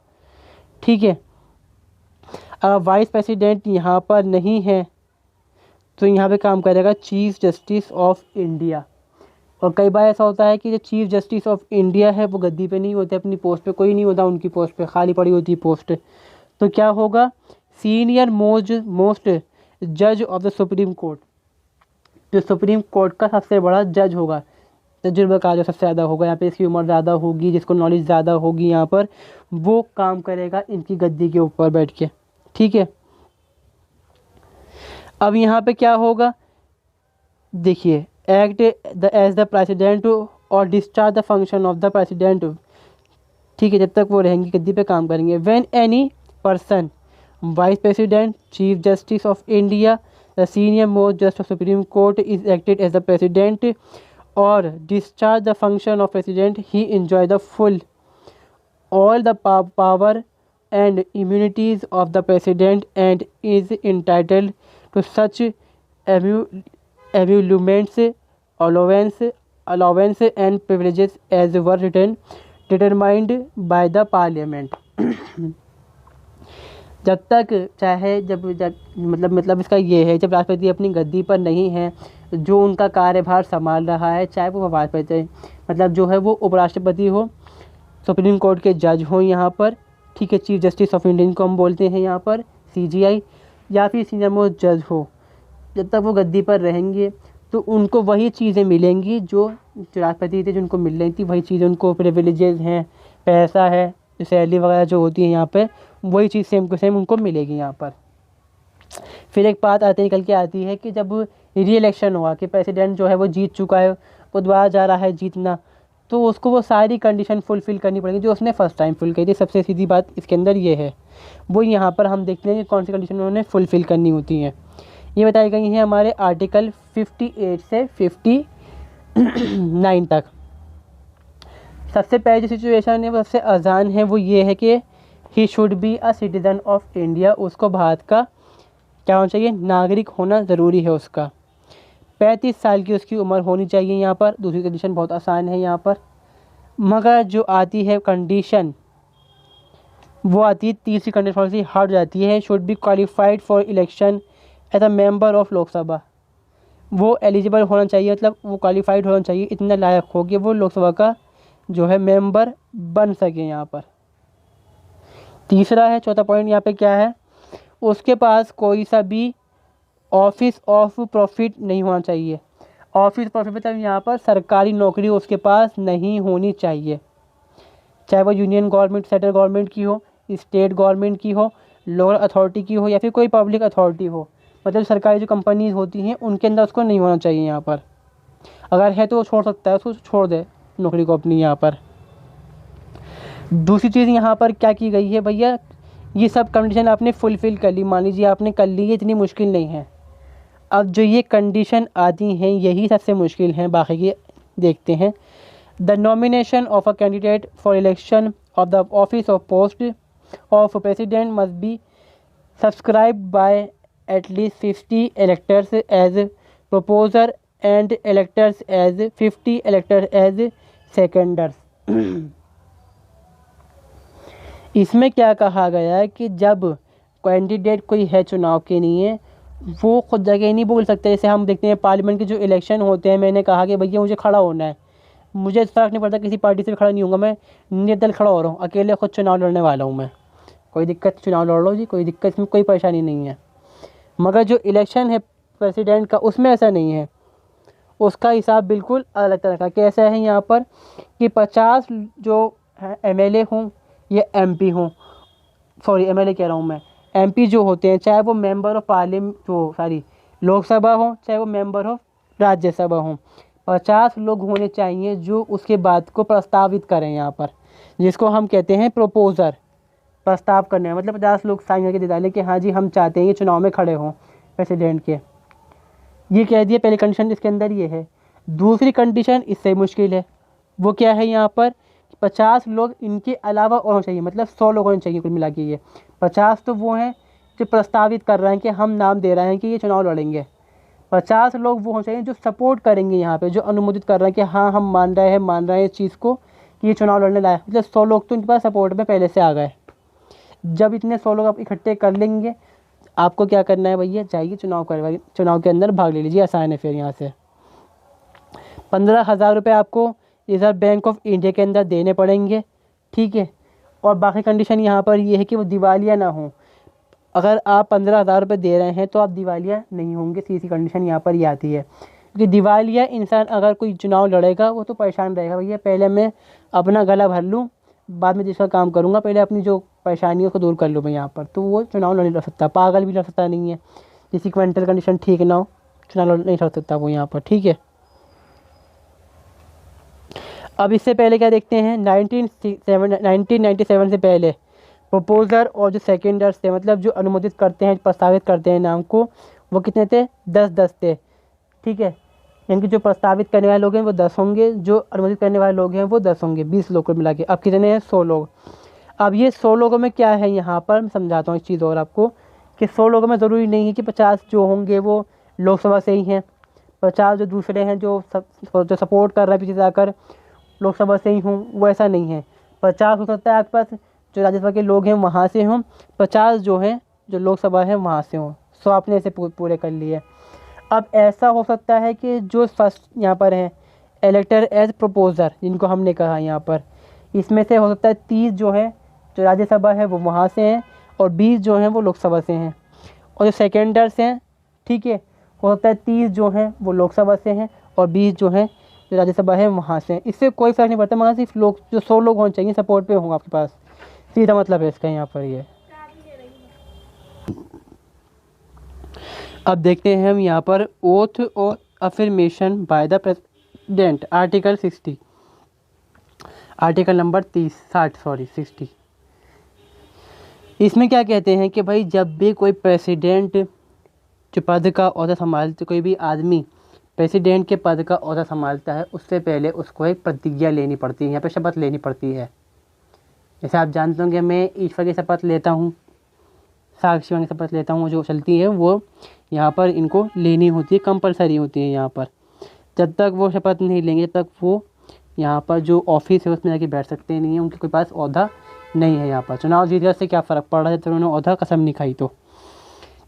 ठीक है। अगर वाइस प्रेसिडेंट यहाँ पर नहीं है तो यहाँ पे काम करेगा चीफ जस्टिस ऑफ इंडिया। और कई बार ऐसा होता है कि जो चीफ जस्टिस ऑफ इंडिया है वो गद्दी पे नहीं होते, अपनी पोस्ट पे कोई नहीं होता, उनकी पोस्ट पे खाली पड़ी होती पोस्ट। तो क्या होगा? सीनियर मोस्ट जज ऑफ द सुप्रीम कोर्ट, जो सुप्रीम कोर्ट का सबसे बड़ा जज होगा, तजुर्बा का जो सबसे ज़्यादा होगा यहाँ पे, इसकी उम्र ज़्यादा होगी, जिसको नॉलेज ज़्यादा होगी यहाँ पर, वो काम करेगा इनकी गद्दी के ऊपर बैठ के। ठीक है। अब यहाँ पे क्या होगा? देखिए, एक्ट एज द प्रेसिडेंट और discharge the function of the president. ठीक है, जब तक वो रहेंगे गद्दी पे काम करेंगे। When any person, vice president, chief justice of India, the senior most जज of supreme court is acted as the president और discharge the function of president, he enjoy the full all the power and immunities of the president and is entitled to such emoluments, allowance and privileges as were determined by the parliament। जब तक चाहे जब मतलब इसका ये है, जब राष्ट्रपति अपनी गद्दी पर नहीं है, जो उनका कार्यभार संभाल रहा है, चाहे वो वाइस प्रेसिडेंट, मतलब जो है वो उपराष्ट्रपति हो, सुप्रीम कोर्ट के जज हो यहाँ पर, ठीक है, चीफ जस्टिस ऑफ इंडिया को हम बोलते हैं यहाँ पर, CJI, या फिर सीनियर मोस्ट जज हो, जब तक वो गद्दी पर रहेंगे तो उनको वही चीज़ें मिलेंगी जो राष्ट्रपति थे जिनको मिल रही थी, वही चीज़ें उनको, प्रिविलेजेस हैं, पैसा है, सैलरी वगैरह जो होती है यहाँ पे, वही चीज़ सेम टू सेम उनको मिलेगी यहाँ पर। फिर एक बात आते निकल के आती है कि जब री इलेक्शन हुआ कि प्रेसिडेंट जो है वो जीत चुका है, वो दोबारा जा रहा है जीतना, तो उसको वो सारी कंडीशन फुलफ़िल करनी पड़ेगी जो उसने फर्स्ट टाइम फुल की थी। सबसे सीधी बात इसके अंदर ये है, वो यहाँ पर हम देखते हैं कि कौन सी कंडीशन उन्होंने फुलफ़िल करनी होती हैं। ये बताई गई हैं हमारे आर्टिकल 58 से 59 तक। सबसे पहले जो सिचुएशन है, वो सबसे आसान है, वो ये है कि he should be a citizen of India. उसको भारत का क्या होना चाहिए? नागरिक होना ज़रूरी है उसका। 35 साल की उसकी उम्र होनी चाहिए यहाँ पर। दूसरी कंडीशन बहुत आसान है यहाँ पर, मगर जो आती है कंडीशन, वो आती है तीसरी कंडीशन, थोड़ी सी हट जाती है। Should be qualified for election as a member of Lok Sabha. वो एलिजिबल होना चाहिए, मतलब वो क्वालिफाइड होना चाहिए, इतना लायक हो कि वो लोकसभा का जो है मेंबर बन सके यहाँ पर। तीसरा है, चौथा पॉइंट यहाँ पे क्या है? उसके पास कोई सा भी ऑफिस ऑफ प्रॉफिट नहीं होना चाहिए। ऑफिस प्रॉफिट मतलब यहाँ पर सरकारी नौकरी उसके पास नहीं होनी चाहिए, चाहे वो यूनियन गवर्नमेंट, सेंट्रल गवर्नमेंट की हो, स्टेट गवर्नमेंट की हो, लोकल अथॉरिटी की हो, या फिर कोई पब्लिक अथॉरिटी हो, मतलब सरकारी जो कंपनीज होती हैं उनके अंदर उसको नहीं होना चाहिए यहाँ पर। अगर है तो वो छोड़ सकता है, उसको छोड़ दे नौकरी को अपनी यहाँ पर। दूसरी चीज़ यहाँ पर क्या की गई है भैया, ये सब कंडीशन आपने फुलफ़िल कर ली, मान लीजिए आपने कर ली, ये इतनी मुश्किल नहीं है। अब जो ये कंडीशन आती हैं यही सबसे मुश्किल हैं, बाकी के देखते हैं। The nomination of a candidate for election of the office of post of president must be subscribed by at least 50 electors as proposer and electors as 50 electors as seconders। इसमें क्या कहा गया है कि जब कैंडिडेट कोई है चुनाव के लिए, वो खुद जगह नहीं बोल सकते। जैसे हम देखते हैं पार्लियामेंट के जो इलेक्शन होते हैं, मैंने कहा कि भैया मुझे खड़ा होना है, मुझे फ़र्क नहीं पड़ता किसी पार्टी से भी खड़ा नहीं होऊंगा, मैं निर्दल खड़ा हो रहा हूँ, अकेले खुद चुनाव लड़ने वाला हूँ मैं, कोई दिक्कत, चुनाव लड़ लो जी, कोई दिक्कत, इसमें कोई परेशानी नहीं है। मगर जो इलेक्शन है प्रेसिडेंट का, उसमें ऐसा नहीं है, उसका हिसाब बिल्कुल अलग तरह का। कैसा है यहाँ पर कि 50 जो MLA हों या MP हों, सॉरी MLA कह रहा हूँ मैं, MP जो होते हैं, चाहे वो मेंबर ऑफ पार्लियामेंट, जो लोकसभा हो चाहे वो मेंबर हो राज्यसभा हो, 50 लोग होने चाहिए जो उसके बात को प्रस्तावित करें यहाँ पर, जिसको हम कहते हैं प्रोपोज़र। प्रस्ताव करने हैं मतलब 50 लोग साइन करके दे डालें कि हाँ जी हम चाहते हैं ये चुनाव में खड़े हों प्रेसिडेंट के। ये कह दिए पहली कंडीशन इसके अंदर ये है। दूसरी कंडीशन इससे मुश्किल है, वो क्या है यहाँ पर 50 लोग इनके अलावा और होने चाहिए, मतलब 100 लोग होने चाहिए कुल मिला के। ये 50 तो वो हैं जो प्रस्तावित कर रहे हैं कि हम नाम दे रहे हैं कि ये चुनाव लड़ेंगे, 50 लोग वो होने चाहिए जो सपोर्ट करेंगे यहाँ पे, जो अनुमोदित कर रहे हैं कि हाँ हम मान रहे हैं इस चीज़ को कि ये चुनाव लड़ने लायक। मतलब 100 लोग तो इनके पास सपोर्ट में पहले से आ गए। जब इतने 100 लोग आप इकट्ठे कर लेंगे, आपको क्या करना है भैया, जाइए चुनाव के अंदर भाग ले लीजिए। आसान है फिर यहाँ से 15,000 रुपये आपको रिजर्व बैंक ऑफ इंडिया के अंदर देने पड़ेंगे, ठीक है। और बाकी कंडीशन यहाँ पर ये है कि वो दिवालिया ना हो। अगर आप 15,000 रुपये दे रहे हैं तो आप दिवालिया नहीं होंगे, सीधी कंडीशन यहाँ पर ये आती है। क्योंकि दिवालिया इंसान अगर कोई चुनाव लड़ेगा वो तो परेशान रहेगा, भैया पहले मैं अपना गला भर लूँ बाद में जिसका काम करूँगा, पहले अपनी जो परेशानियों को दूर कर लूँ मैं यहाँ पर। तो वो चुनाव नहीं लड़ सकता, पागल भी लड़ सकता नहीं है, किसी की मेंटल कंडीशन ठीक ना हो चुनाव नहीं लड़ सकता वो यहाँ पर, ठीक है। अब इससे पहले क्या देखते हैं, 1997 से पहले प्रपोजर और जो सेकेंडर्स थे, मतलब जो अनुमोदित करते हैं प्रस्तावित करते हैं नाम को, वो कितने थे, 10 थे, ठीक है। यानी कि जो प्रस्तावित करने वाले लोग हैं वो 10 होंगे, जो अनुमोदित करने वाले लोग हैं वो 10 होंगे, 20 लोग को मिला के। अब कितने हैं, 100 लोग। अब ये 100 लोगों में क्या है यहाँ पर मैं समझाता हूँ इस चीज़ और आपको, कि 100 लोगों में ज़रूरी नहीं है कि 50 जो होंगे वो लोकसभा से ही हैं, 50 जो दूसरे हैं जो सपोर्ट कर रहे हैं पीछे जाकर लोकसभा से ही हों, वो ऐसा नहीं है। 50 हो सकता है आपके पास जो राज्यसभा के लोग हैं वहाँ से हों, 50 जो हैं जो लोकसभा है वहाँ से हों। 100 आपने ऐसे पूरे कर लिए। अब ऐसा हो सकता है कि जो फर्स्ट यहाँ पर है इलेक्टर एज प्रपोजर, जिनको हमने कहा यहाँ पर, इसमें से हो सकता है 30 जो है जो राज्यसभा है वो वहाँ से हैं और 20 जो हैं वो लोकसभा से हैं। और जो सेकेंडर्स हैं, ठीक है, हो सकता है 30 जो हैं वो लोकसभा से हैं और 20 जो हैं जो राज्यसभा है वहाँ से हैं। इससे कोई फ़र्क नहीं पड़ता, मगर सिर्फ लोग जो 100 लोग होने चाहिए सपोर्ट पे होंगे आपके पास, सीधा मतलब है इसका यहाँ पर ये। अब देखते हैं हम यहाँ पर ओथ और affirmation bye the president, article 60, article number 60। इसमें क्या कहते हैं कि भाई जब भी कोई प्रेसिडेंट जो पद का ओहदा संभालते, कोई भी आदमी प्रेसिडेंट के पद का ओहदा संभालता है, उससे पहले उसको एक प्रतिज्ञा लेनी पड़ती है, यहाँ पे शपथ लेनी पड़ती है। जैसे आप जानते होंगे मैं ईश्वर की शपथ लेता हूँ, साक्षी की शपथ लेता हूँ, जो चलती है वो यहाँ पर इनको लेनी होती है, कंपलसरी होती है यहाँ पर। जब तक वो शपथ नहीं लेंगे तब तक वो यहाँ पर जो ऑफिस है उसमें जाके बैठ सकते नहीं हैं, उनके कोई पास ओहदा नहीं है यहाँ पर। चुनाव जीत से क्या फ़र्क पड़ रहा है जब उन्होंने ओहदा कसम नहीं खाई तो।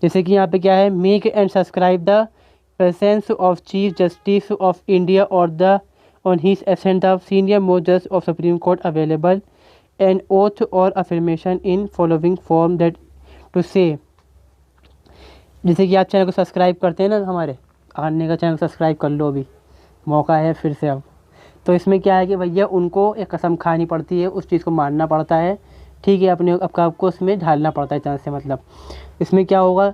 जैसे कि यहाँ पे क्या है, make and subscribe the presence of chief justice of India और the on his absence the senior most जज of supreme court available an oath और affirmation in following form that to say. जैसे कि आप चैनल को सब्सक्राइब करते हैं ना, हमारे आने का चैनल सब्सक्राइब कर लो, अभी मौका है फिर से अब। तो इसमें क्या है कि भैया उनको एक कसम खानी पड़ती है, उस चीज़ को मानना पड़ता है, ठीक है, अपने आपको उसमें ढालना पड़ता है चांस से। मतलब इसमें क्या होगा,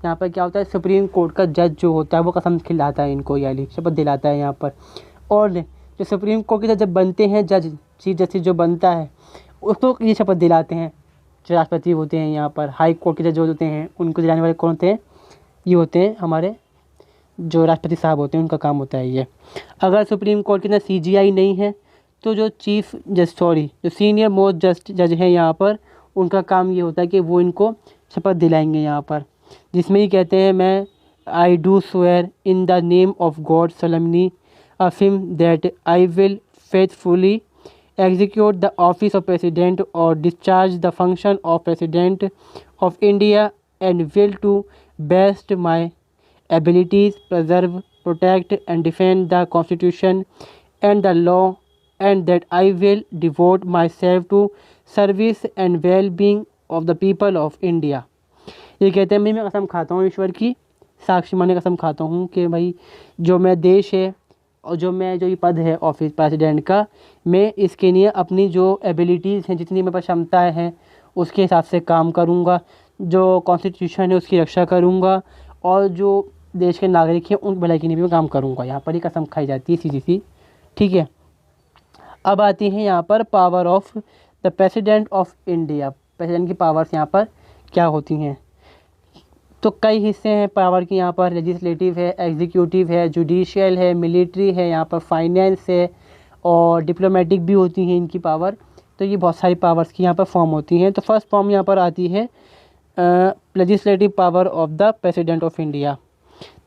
यहाँ पर क्या होता है, सुप्रीम कोर्ट का जज जो होता है वो कसम खिलाता है इनको, यानी शपथ दिलाता है यहाँ पर। और जो सुप्रीम कोर्ट के जब बनते हैं जज, चीफ जस्टिस जो बनता है उसको ये शपथ दिलाते हैं जो राष्ट्रपति होते हैं यहाँ पर। हाई कोर्ट के जज जो होते हैं उनको दिलाने वाले कौन होते हैं, ये होते हैं हमारे जो राष्ट्रपति साहब होते हैं, उनका काम होता है ये। अगर सुप्रीम कोर्ट के अंदर CGI नहीं है तो जो जो सीनियर मोस्ट जज हैं यहाँ पर, उनका काम ये होता है कि वो इनको शपथ दिलाएंगे यहाँ पर, जिसमें ही कहते हैं मैं I do swear in the name of God solemnly affirm that I will faithfully execute the office of president or discharge the function of president of India and will to best my abilities preserve, protect and defend the constitution and the law, and that I will devote myself to service and well-being of the people of India। ये कहते हैं मैं कसम खाता हूँ ईश्वर की साक्षी माने कसम खाता हूँ कि भाई जो मैं देश है और जो ये पद है ऑफिस प्रेसिडेंट का, मैं इसके लिए अपनी जो एबिलिटीज़ हैं, जितनी मेरे पास क्षमताएँ हैं उसके हिसाब से काम करूँगा, जो कॉन्स्टिट्यूशन है उसकी रक्षा करूँगा, और जो देश के नागरिक हैं उन भलाई के लिए भी मैं काम करूँगा। यहाँ पर ही कसम खाई जाती है सीधी सी, ठीक है। अब आती हैं यहाँ पर power of the president of India. President की पावर्स यहाँ पर क्या होती हैं, तो कई हिस्से हैं पावर की यहाँ पर। लेजिस्लेटिव है, एग्जीक्यूटिव है, जुडिशियल है, मिलिट्री है, यहाँ पर फाइनेंस है और डिप्लोमेटिक भी होती हैं इनकी पावर। तो ये बहुत सारी पावर्स की यहाँ पर फॉर्म होती हैं। तो फर्स्ट फॉर्म यहाँ पर आती है legislative power of the president of India.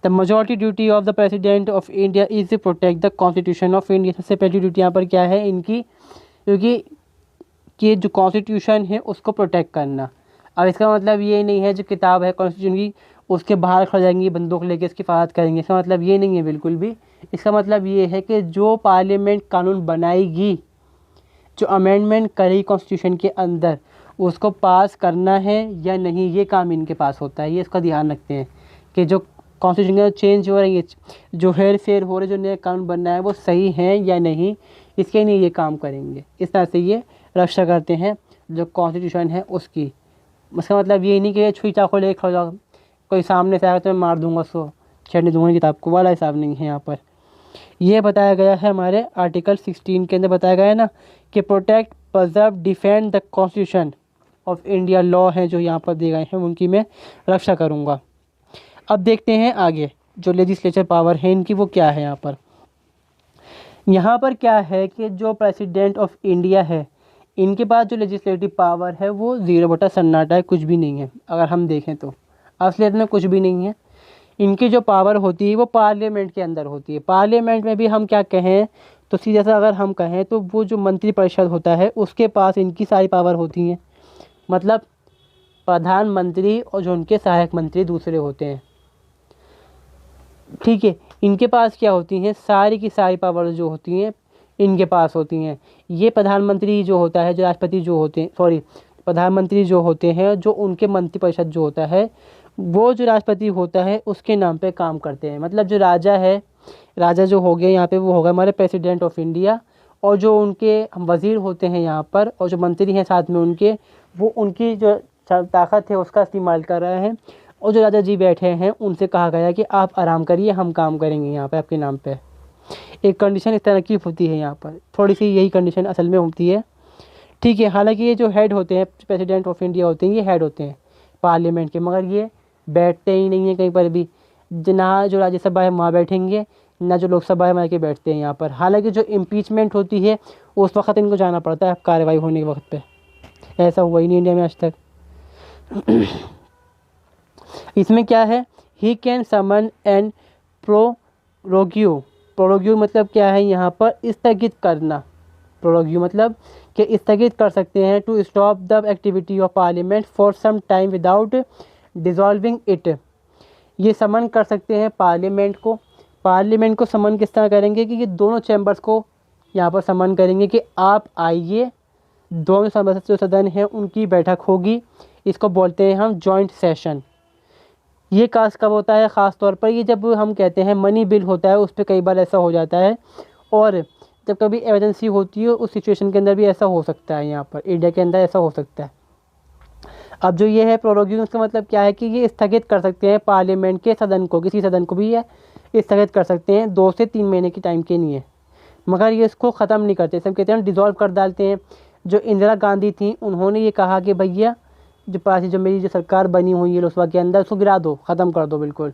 The majority duty of the president of India is to protect the constitution of India. सबसे पहली ड्यूटी यहाँ पर क्या है इनकी, क्योंकि कि जो कॉन्स्टिट्यूशन है उसको प्रोटेक्ट करना। अब इसका मतलब ये नहीं है जो किताब है कॉन्स्टिट्यूशन की उसके बाहर खड़ जाएंगी बंदूक लेके इसकी हिफाजत करेंगे, इसका मतलब ये नहीं है बिल्कुल भी। इसका मतलब ये है कि जो पार्लियामेंट कानून बनाएगी, जो अमेंडमेंट करेगी कॉन्स्टिट्यूशन के अंदर, उसको पास करना है या नहीं, ये काम इनके पास होता है। ये इसका ध्यान रखते हैं कि जो कॉन्स्टिट्यूशन के चेंज हो रहे हैं, जो हेर फेर हो रहे, जो नए कानून बनना है वो सही हैं या नहीं, इसके लिए ये काम करेंगे। इस तरह से ये रक्षा करते हैं जो कॉन्स्टिट्यूशन है उसकी। उसका मतलब ये नहीं कि छुई चाकू लेके खड़ा जाओ, कोई सामने से आएगा तो मैं मार दूंगा, उसको छेड़ने दूंगा किताब को, वाला हिसाब नहीं है यहाँ पर। ये बताया गया है हमारे आर्टिकल 16 के अंदर बताया गया है ना कि protect, preserve, defend the constitution of India. Law हैं जो यहाँ पर दिए गए हैं उनकी मैं रक्षा करूँगा। अब देखते हैं आगे जो लेजिस्लेचर पावर है इनकी वो क्या है। यहाँ पर क्या है कि जो प्रेसिडेंट ऑफ इंडिया है इनके पास जो लेजिस्लेटिव पावर है वो 0 सन्नाटा है, कुछ भी नहीं है। अगर हम देखें तो असलियत में कुछ भी नहीं है। इनकी जो पावर होती है वो पार्लियामेंट के अंदर होती है। पार्लियामेंट में भी हम क्या कहें तो सीधा सा अगर हम कहें तो वो जो मंत्रिपरिषद होता है उसके पास इनकी सारी पावर होती हैं। मतलब प्रधानमंत्री और जो उनके सहायक मंत्री दूसरे होते हैं, ठीक है, इनके पास क्या होती हैं, सारी की सारी पावर जो होती हैं इनके पास होती हैं। ये प्रधानमंत्री जो होता है, जो राष्ट्रपति जो होते हैं, प्रधानमंत्री जो होते हैं, जो उनके मंत्रिपरिषद जो होता है वो जो राष्ट्रपति होता है उसके नाम पे काम करते हैं। मतलब जो राजा है, राजा जो हो गए यहाँ पे वो होगा हमारे प्रेसिडेंट ऑफ इंडिया, और जो उनके वज़ीर होते हैं यहाँ पर और जो मंत्री हैं साथ में उनके, वो उनकी जो ताकत है उसका इस्तेमाल कर रहे हैं। और जो राजा जी बैठे हैं उनसे कहा गया कि आप आराम करिए, हम काम करेंगे यहाँ पे आपके नाम पे। एक कंडीशन इस तरह की होती है यहाँ पर, थोड़ी सी यही कंडीशन असल में होती है, ठीक है। हालांकि ये जो हेड होते हैं प्रेसिडेंट ऑफ इंडिया होते हैं, ये हेड होते हैं पार्लियामेंट के, मगर ये बैठते ही नहीं हैं कहीं पर भी। ना जो राज्यसभा है वहाँ बैठेंगे, ना जो लोकसभा है वहाँ के बैठते हैं यहाँ पर। हालांकि जो इम्पीचमेंट होती है उस वक्त इनको जाना पड़ता है कार्रवाई होने के वक्त पे। ऐसा हुआ ही नहीं इंडिया में आज तक। इसमें क्या है, ही कैन समन एंड प्रोरोग्यू। प्रोरोग्यू मतलब क्या है यहाँ पर, स्थगित करना। प्रोरोग्यू मतलब कि स्थगित कर सकते हैं, to stop the activity of parliament for some time without dissolving it. ये समन कर सकते हैं पार्लियामेंट को। पार्लियामेंट को समन किस तरह करेंगे कि ये दोनों चैम्बर्स को यहाँ पर समन करेंगे कि आप आइए, दोनों जो सदन हैं उनकी बैठक होगी। इसको बोलते हैं हम जॉइंट सेशन। ये काज कब होता है, ख़ास तौर पर ये जब हम कहते हैं मनी बिल होता है उस पर कई बार ऐसा हो जाता है, और जब कभी इमरजेंसी होती है उस सिचुएशन के अंदर भी ऐसा हो सकता है। यहाँ पर इंडिया के अंदर ऐसा हो सकता है। अब जो ये है प्रोरोगेटिव, उसका मतलब क्या है कि ये स्थगित कर सकते हैं पार्लियामेंट के सदन को, किसी सदन को भी ये स्थगित कर सकते हैं 2 से 3 महीने की टाइम के लिए, मगर ये इसको ख़त्म नहीं करते। सब कहते हैं डिज़ोल्व कर डालते हैं। जो इंदिरा गांधी थी उन्होंने ये कहा कि भैया जो पार्टी जो मेरी जो सरकार बनी हुई है लोकसभा के अंदर उसको गिरा दो, ख़त्म कर दो बिल्कुल।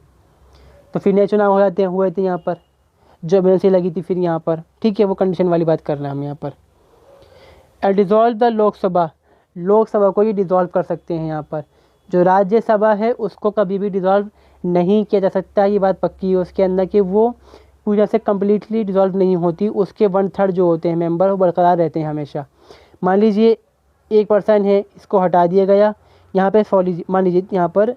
तो फिर नए चुनाव हो जाते हुए थे यहाँ पर, जो इमरजेंसी लगी थी फिर यहाँ पर, ठीक है, वो कंडीशन वाली बात कर रहे हैं हम यहाँ पर। डिज़ोल्व द लोकसभा, लोकसभा को ये डिज़ोल्व कर सकते हैं यहाँ पर। जो राज्यसभा है उसको कभी भी डिज़ोल्व नहीं किया जा सकता। ये बात पक्की है उसके अंदर कि वो पूरी तरह से कम्प्लीटली डिज़ोल्व नहीं होती। उसके 1/3 जो होते हैं मेंबर वो बरकरार रहते हैं हमेशा। मान लीजिए एक पर्सन है, इसको हटा दिया गया, यहाँ पे मान लीजिए यहाँ पर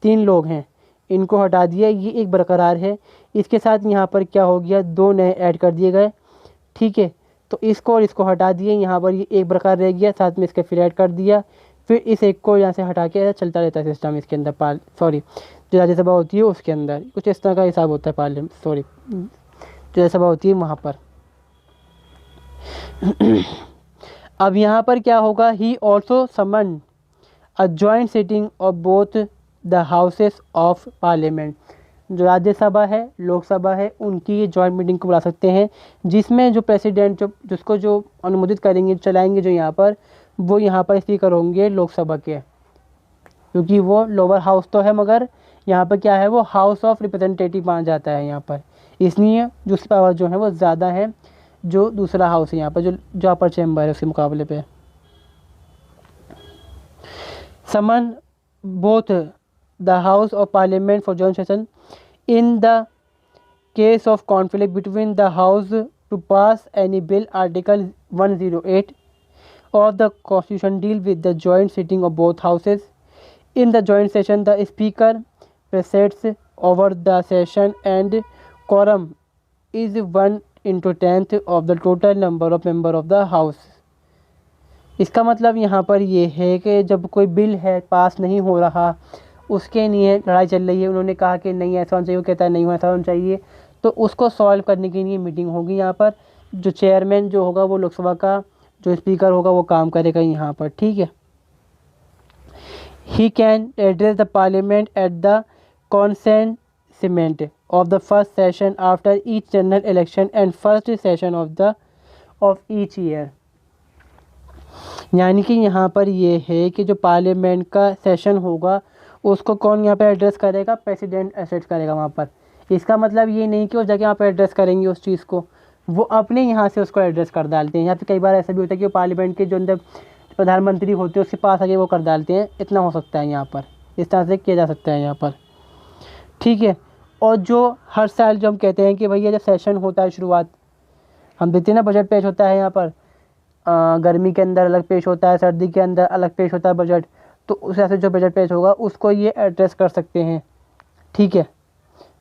3 लोग हैं, इनको हटा दिया, ये एक बरकरार है। इसके साथ यहाँ पर क्या हो गया, 2 नए ऐड कर दिए गए, ठीक है। तो इसको और इसको हटा दिए, यहाँ पर ये एक बरकरार रह गया, साथ में इसके फिर ऐड कर दिया, फिर इस एक को यहाँ से हटा के ऐसा चलता रहता है सिस्टम इसके अंदर। जो राज्यसभा होती है उसके अंदर कुछ इस तरह का हिसाब होता है। जो राज्यसभा होती है वहाँ पर। अब यहाँ पर क्या होगा, he also summon a joint sitting of both the houses of parliament. जो राज्यसभा है, लोकसभा है, उनकी ये जॉइंट मीटिंग को बुला सकते हैं, जिसमें जो प्रेसिडेंट जिसको जो अनुमोदित करेंगे, चलाएंगे जो यहाँ पर, वो यहाँ पर स्पीकर होंगे लोकसभा के, क्योंकि वो लोअर हाउस तो है मगर यहाँ पर क्या है, वो हाउस ऑफ रिप्रेजेंटेटिव माना जाता है यहाँ पर, इसलिए जो उसकी पावर जो है वो ज़्यादा है जो दूसरा हाउस है यहाँ पर, जो अपर चैम्बर है उसके मुकाबले पे। Summon both the house of parliament for joint session in the case of conflict between the house to pass any bill, article 108 of the Constitution deal with the joint sitting of both houses. In the joint session, the Speaker presides over the session and quorum is 1/10 of the total number of member of the house. इसका मतलब यहाँ पर ये है कि जब कोई बिल है पास नहीं हो रहा, उसके लिए लड़ाई चल रही है, उन्होंने कहा कि नहीं ऐसा होना चाहिए, वो कहता है नहीं ऐसा होना चाहिए, तो उसको सॉल्व करने के लिए मीटिंग होगी यहाँ पर। जो चेयरमैन जो होगा वो लोकसभा का जो स्पीकर होगा वो काम करेगा यहाँ पर, ठीक है। He can address the parliament at the commencement of the first session after each general election and first session of each year. यानी कि यहाँ पर ये है कि जो पार्लियामेंट का सेशन होगा उसको कौन यहाँ पर एड्रेस करेगा, प्रेसिडेंट एड्रेस करेगा वहाँ पर। इसका मतलब ये नहीं कि वो जगह यहाँ पर एड्रेस करेंगे उस चीज़ को, वो अपने यहाँ से उसको एड्रेस कर डालते हैं। यहाँ पे कई बार ऐसा भी होता है कि वो पार्लियामेंट के जो अंदर प्रधानमंत्री होते हैं उसके पास आके वो कर डालते हैं, इतना हो सकता है यहाँ पर, इस तरह से किया जा सकता है यहाँ पर, ठीक है। और जो हर साल जो हम कहते हैं कि भैया जब सेशन होता है शुरुआत, हम देखते हैं ना बजट पेश होता है यहाँ पर, गर्मी के अंदर अलग पेश होता है, सर्दी के अंदर अलग पेश होता है बजट, तो उस हिसाब से जो बजट पेश होगा उसको ये एड्रेस कर सकते हैं, ठीक है।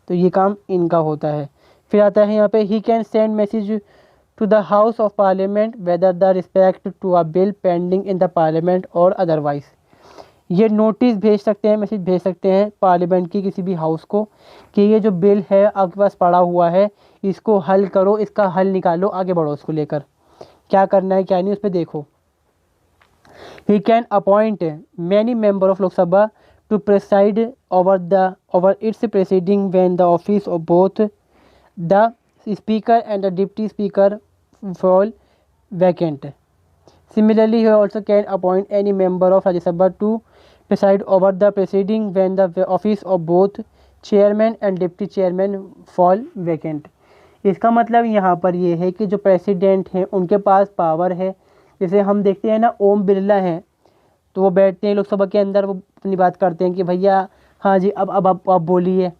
तो ये काम इनका होता है। फिर आता है यहाँ पे he can send message to the house of parliament whether the respect to a bill pending in the parliament और अदरवाइज। ये नोटिस भेज सकते हैं, मैसेज भेज सकते हैं पार्लियामेंट की किसी भी हाउस को कि ये जो बिल है आपके पास पड़ा हुआ है, इसको हल करो, इसका हल निकालो, आगे बढ़ो उसको लेकर, क्या करना है क्या नहीं उस पर देखो। He can appoint many member of Lok Sabha to preside over its presiding when the office of both the speaker and the deputy speaker fall vacant. Similarly, he also can appoint any member of Rajya Sabha to preside over the proceeding when the office of both chairman and deputy chairman fall vacant. इसका मतलब यहाँ पर ये है कि जो प्रेसिडेंट हैं उनके पास पावर है। जैसे हम देखते हैं ना ओम बिरला हैं, तो वो बैठते हैं लोकसभा के अंदर, वो अपनी बात करते हैं कि भैया हाँ जी अब आप बोलिए।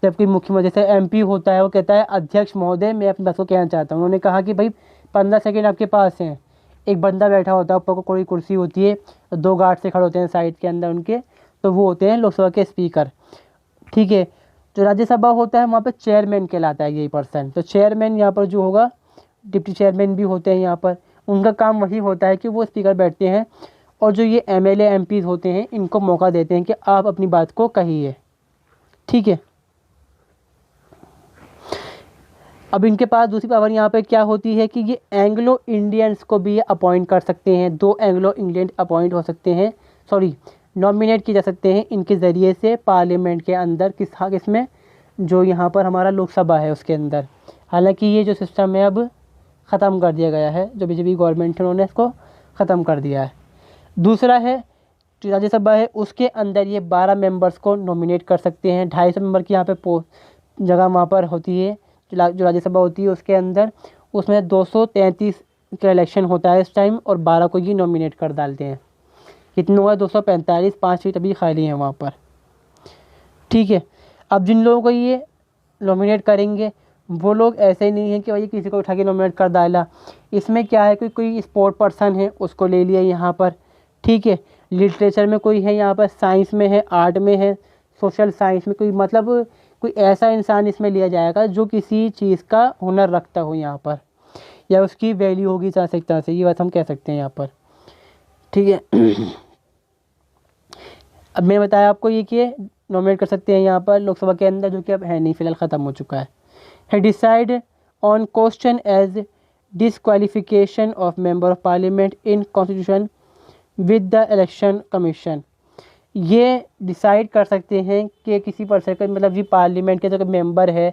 जबकि मुख्यमंत्री जैसे एमपी होता है वो कहता है अध्यक्ष महोदय मैं अपनी बात को कहना चाहता हूँ। उन्होंने कहा कि भाई 15 सेकंड आपके पास हैं। एक बंदा बैठा होता है, ऊपर को कोई कुर्सी होती है, 2 गार्ड से खड़े होते हैं साइड के अंदर उनके, तो वो होते हैं लोकसभा के स्पीकर, ठीक है। जो राज्यसभा होता है वहाँ पर चेयरमैन कहलाता है यही पर्सन। तो चेयरमैन यहाँ पर जो होगा, डिप्टी चेयरमैन भी होते हैं यहाँ पर, उनका काम वही होता है कि वो स्पीकर बैठते हैं और जो ये एमएलए एमपी होते हैं इनको मौका देते हैं कि आप अपनी बात को कहिए, ठीक है। अब इनके पास दूसरी पावर यहाँ पे क्या होती है कि ये एंग्लो इंडियंस को भी अपॉइंट कर सकते हैं। 2 एंग्लो इंडियन अपॉइंट हो सकते हैं, नॉमिनेट किए जा सकते हैं इनके ज़रिए से पार्लियामेंट के अंदर, किसमें जो यहाँ पर हमारा लोकसभा है उसके अंदर। हालांकि ये जो सिस्टम है अब ख़त्म कर दिया गया है, जो बीजेपी गवर्नमेंट है उन्होंने इसको ख़त्म कर दिया है। दूसरा है जो राज्यसभा है उसके अंदर ये 12 मेंबर्स को नॉमिनेट कर सकते हैं। 250 मेंबर की यहाँ पे जगह वहाँ पर होती है जो राज्यसभा होती है उसके अंदर, उसमें 233 का इलेक्शन होता है इस टाइम, और 12 को ये नॉमिनेट कर डालते हैं। कितने हुआ 245, 5 सीट अभी खाली हैं वहाँ पर, ठीक है। अब जिन लोगों को ये नॉमिनेट करेंगे वो लोग ऐसे ही नहीं है कि भाई किसी को उठा के नॉमिनेट कर डाला। इसमें क्या है कि कोई स्पोर्ट पर्सन है उसको ले लिया यहाँ पर, ठीक है। लिटरेचर में कोई है यहाँ पर, साइंस में है, आर्ट में है, सोशल साइंस में कोई, मतलब कोई ऐसा इंसान इसमें लिया जाएगा जो किसी चीज़ का हुनर रखता हो यहाँ पर, या उसकी वैल्यू होगी एक तरह से, ये बात हम कह सकते हैं यहाँ पर, ठीक है। अब मैं बताया आपको ये कि नॉमिनेट कर सकते हैं यहाँ पर लोकसभा के अंदर, जो कि अब है नहीं, फिलहाल ख़त्म हो चुका है। Decide on question as disqualification of member of parliament in constitution with the election commission. ये डिसाइड कर सकते हैं कि किसी पर्सन का मतलब जी पार्लियामेंट के जो मेंबर है,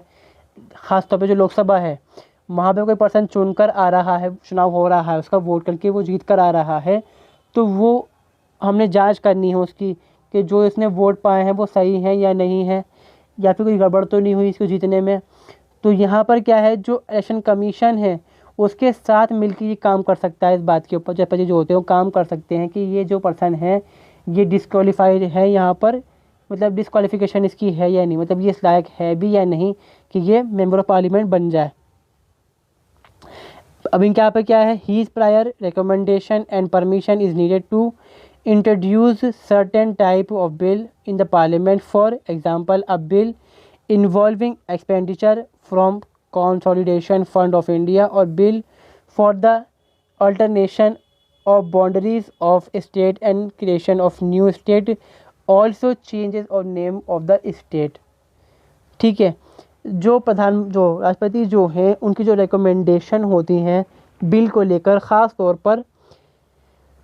ख़ास तौर पे जो लोकसभा है, वहाँ पे कोई पर्सन चुनकर आ रहा है, चुनाव हो रहा है, उसका वोट करके वो जीत कर आ रहा है, तो वो हमने जांच करनी है उसकी कि जो इसने वोट पाए हैं वो सही हैं या नहीं है, या फिर कोई गड़बड़ तो नहीं हुई इसको जीतने में। तो यहाँ पर क्या है, जो इलेक्शन कमीशन है उसके साथ मिलकर ये काम कर सकता है इस बात के ऊपर, जब जो होते हैं वो काम कर सकते हैं कि ये जो पर्सन है ये डिस्क्वालीफाइड है यहाँ पर, मतलब डिस्क्वालिफिकेशन इसकी है या नहीं, मतलब ये इस लायक है भी या नहीं कि ये मेंबर ऑफ पार्लियामेंट बन जाए। अब इनके यहाँ पे क्या है, his prior recommendation and permission is needed to introduce certain type of bill in the parliament, for example a bill involving expenditure from consolidation fund of India और bill for the alternation of boundaries of state and creation of new state, also changes of name of the state। ठीक है, जो राष्ट्रपति जो हैं उनकी जो रिकमेंडेशन होती हैं बिल को लेकर, ख़ास तौर पर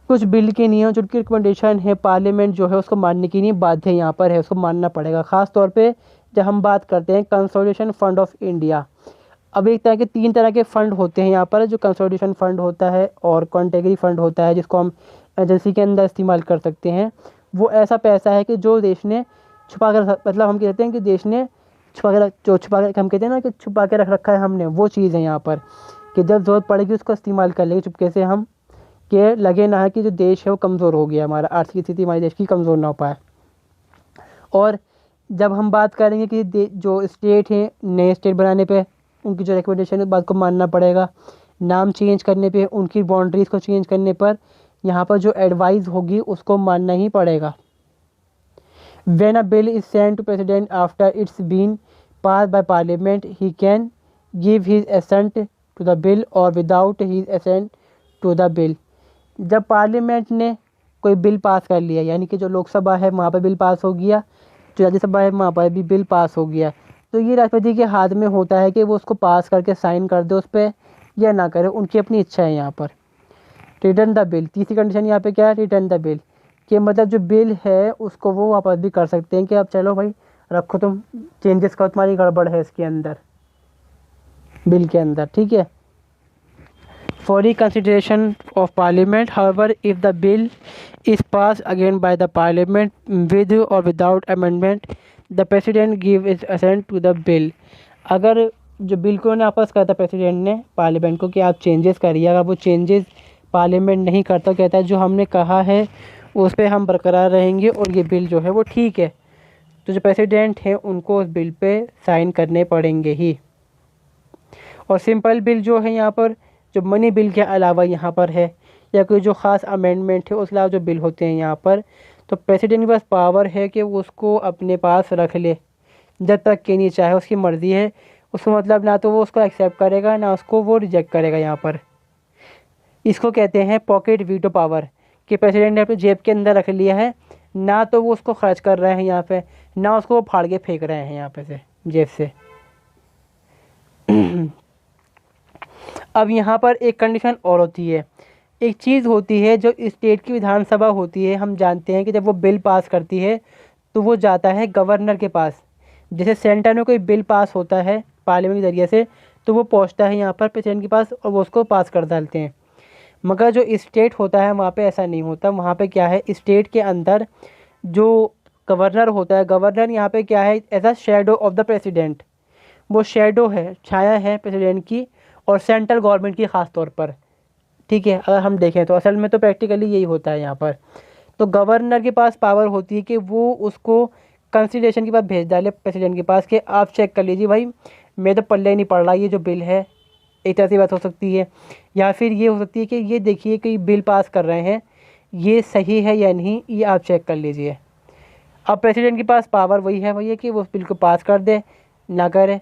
कुछ बिल के नियम जो उनकी रिकमेंडेशन है पार्लियामेंट जो है उसको मानने के लिए बाध्य यहाँ पर है, उसको मानना पड़ेगा। ख़ास तौर पे जब हम बात करते हैं कंसोलिडेशन फंड ऑफ इंडिया, अब एक तरह के 3 तरह के फ़ंड होते हैं यहाँ पर, जो कंसोलिडेशन फ़ंड होता है और कॉन्टेगरी फ़ंड होता है जिसको हम एजेंसी के अंदर इस्तेमाल कर सकते हैं। वो ऐसा पैसा है कि जो देश ने छुपा कर, मतलब हम कहते हैं कि देश ने छुपा के हम कहते हैं ना कि छुपा के रख रखा है हमने, वो चीज़ है यहाँ पर कि जब ज़रूरत पड़ेगी उसको इस्तेमाल कर लेंगे चुपके से हम, कि लगे ना है कि जो देश है वो कमज़ोर हो गया, हमारा आर्थिक स्थिति हमारे देश की कमज़ोर ना हो पाए। और जब हम बात करेंगे कि जो स्टेट हैं नए स्टेट बनाने पर उनकी जो रिकमेंडेशन है उस बात को मानना पड़ेगा, नाम चेंज करने पे, उनकी बाउंड्रीज़ को चेंज करने पर यहाँ पर जो एडवाइस होगी उसको मानना ही पड़ेगा। When a bill is sent to president after it's been pass by parliament, he can give his assent to the bill और without his assent to the bill. जब पार्लियामेंट ने कोई बिल पास कर लिया, यानी कि जो लोकसभा है वहाँ पर बिल पास हो गया, जो राज्यसभा है वहाँ पर भी बिल पास हो गया, तो ये राष्ट्रपति के हाथ में होता है कि वो उसको पास करके साइन कर दे उस पर या ना करे, उनकी अपनी इच्छा है यहाँ पर। रिटर्न द बिल, तीसरी कंडीशन यहाँ पे क्या है, रिटर्न द बिल, कि मतलब जो बिल है उसको वो वापस भी कर सकते हैं कि अब चलो भाई रखो, तुम चेंजेस करो, तुम्हारी गड़बड़ है इसके अंदर, बिल के अंदर। ठीक है, for reconsideration of parliament, however if the bill is pass again by the parliament with और without amendment, the president give his assent to the bill. अगर जो बिल को ने वापस करता प्रेसिडेंट ने पार्लियामेंट को कि आप चेंजेस करिए, अगर वो चेंजेस पार्लियामेंट नहीं करता, कहता है जो हमने कहा है उस पर हम बरकरार रहेंगे और ये बिल जो है वो ठीक है, तो जो प्रेसिडेंट है उनको उस बिल पे साइन करने पड़ेंगे ही। और सिंपल बिल जो है यहाँ पर, जो मनी बिल के अलावा यहाँ पर है या कोई जो ख़ास अमेंडमेंट है उसके अलावा जो बिल होते हैं यहाँ पर, तो प्रेसिडेंट के पास पावर है कि वो उसको अपने पास रख ले जब तक कि नहीं चाहे, उसकी मर्ज़ी है। उसको मतलब ना तो वो उसको एक्सेप्ट करेगा ना उसको वो रिजेक्ट करेगा यहाँ पर। इसको कहते हैं पॉकेट वीटो पावर, कि प्रेसिडेंट ने अपनी जेब के अंदर रख लिया है, ना तो वो उसको खर्च कर रहे हैं यहाँ पे, ना उसको वो फाड़ के फेंक रहे हैं यहाँ पे से जेब से। अब यहाँ पर एक कंडीशन और होती है, एक चीज़ होती है जो स्टेट की विधानसभा होती है, हम जानते हैं कि जब वो बिल पास करती है तो वो जाता है गवर्नर के पास। जैसे सेंटर में कोई बिल पास होता है पार्लियामेंट के ज़रिए से, तो वो पहुंचता है यहाँ पर प्रेसिडेंट के पास और वो उसको पास कर डालते हैं। मगर जो स्टेट होता है वहाँ पे ऐसा नहीं होता, वहाँ पे क्या है, स्टेट के अंदर जो गवर्नर होता है, गवर्नर यहाँ पे क्या है, as a shadow of the president, वो शेडो है, छाया है प्रेसिडेंट की और सेंट्रल गवर्नमेंट की ख़ास तौर पर। ठीक है, अगर हम देखें तो असल में तो प्रैक्टिकली यही होता है यहाँ पर। तो गवर्नर के पास पावर होती है कि वो उसको कंसिडरेशन के बाद भेज डाले प्रेसिडेंट के पास कि आप चेक कर लीजिए भाई, मैं तो पल्ले नहीं पड़ रहा ये जो बिल है, एक तरह से बात हो सकती है। या फिर ये हो सकती है कि ये देखिए कि बिल पास कर रहे हैं, ये सही है या नहीं, ये आप चेक कर लीजिए। अब प्रेसिडेंट के पास पावर वही है कि वो उस बिल को पास कर दे, ना करे,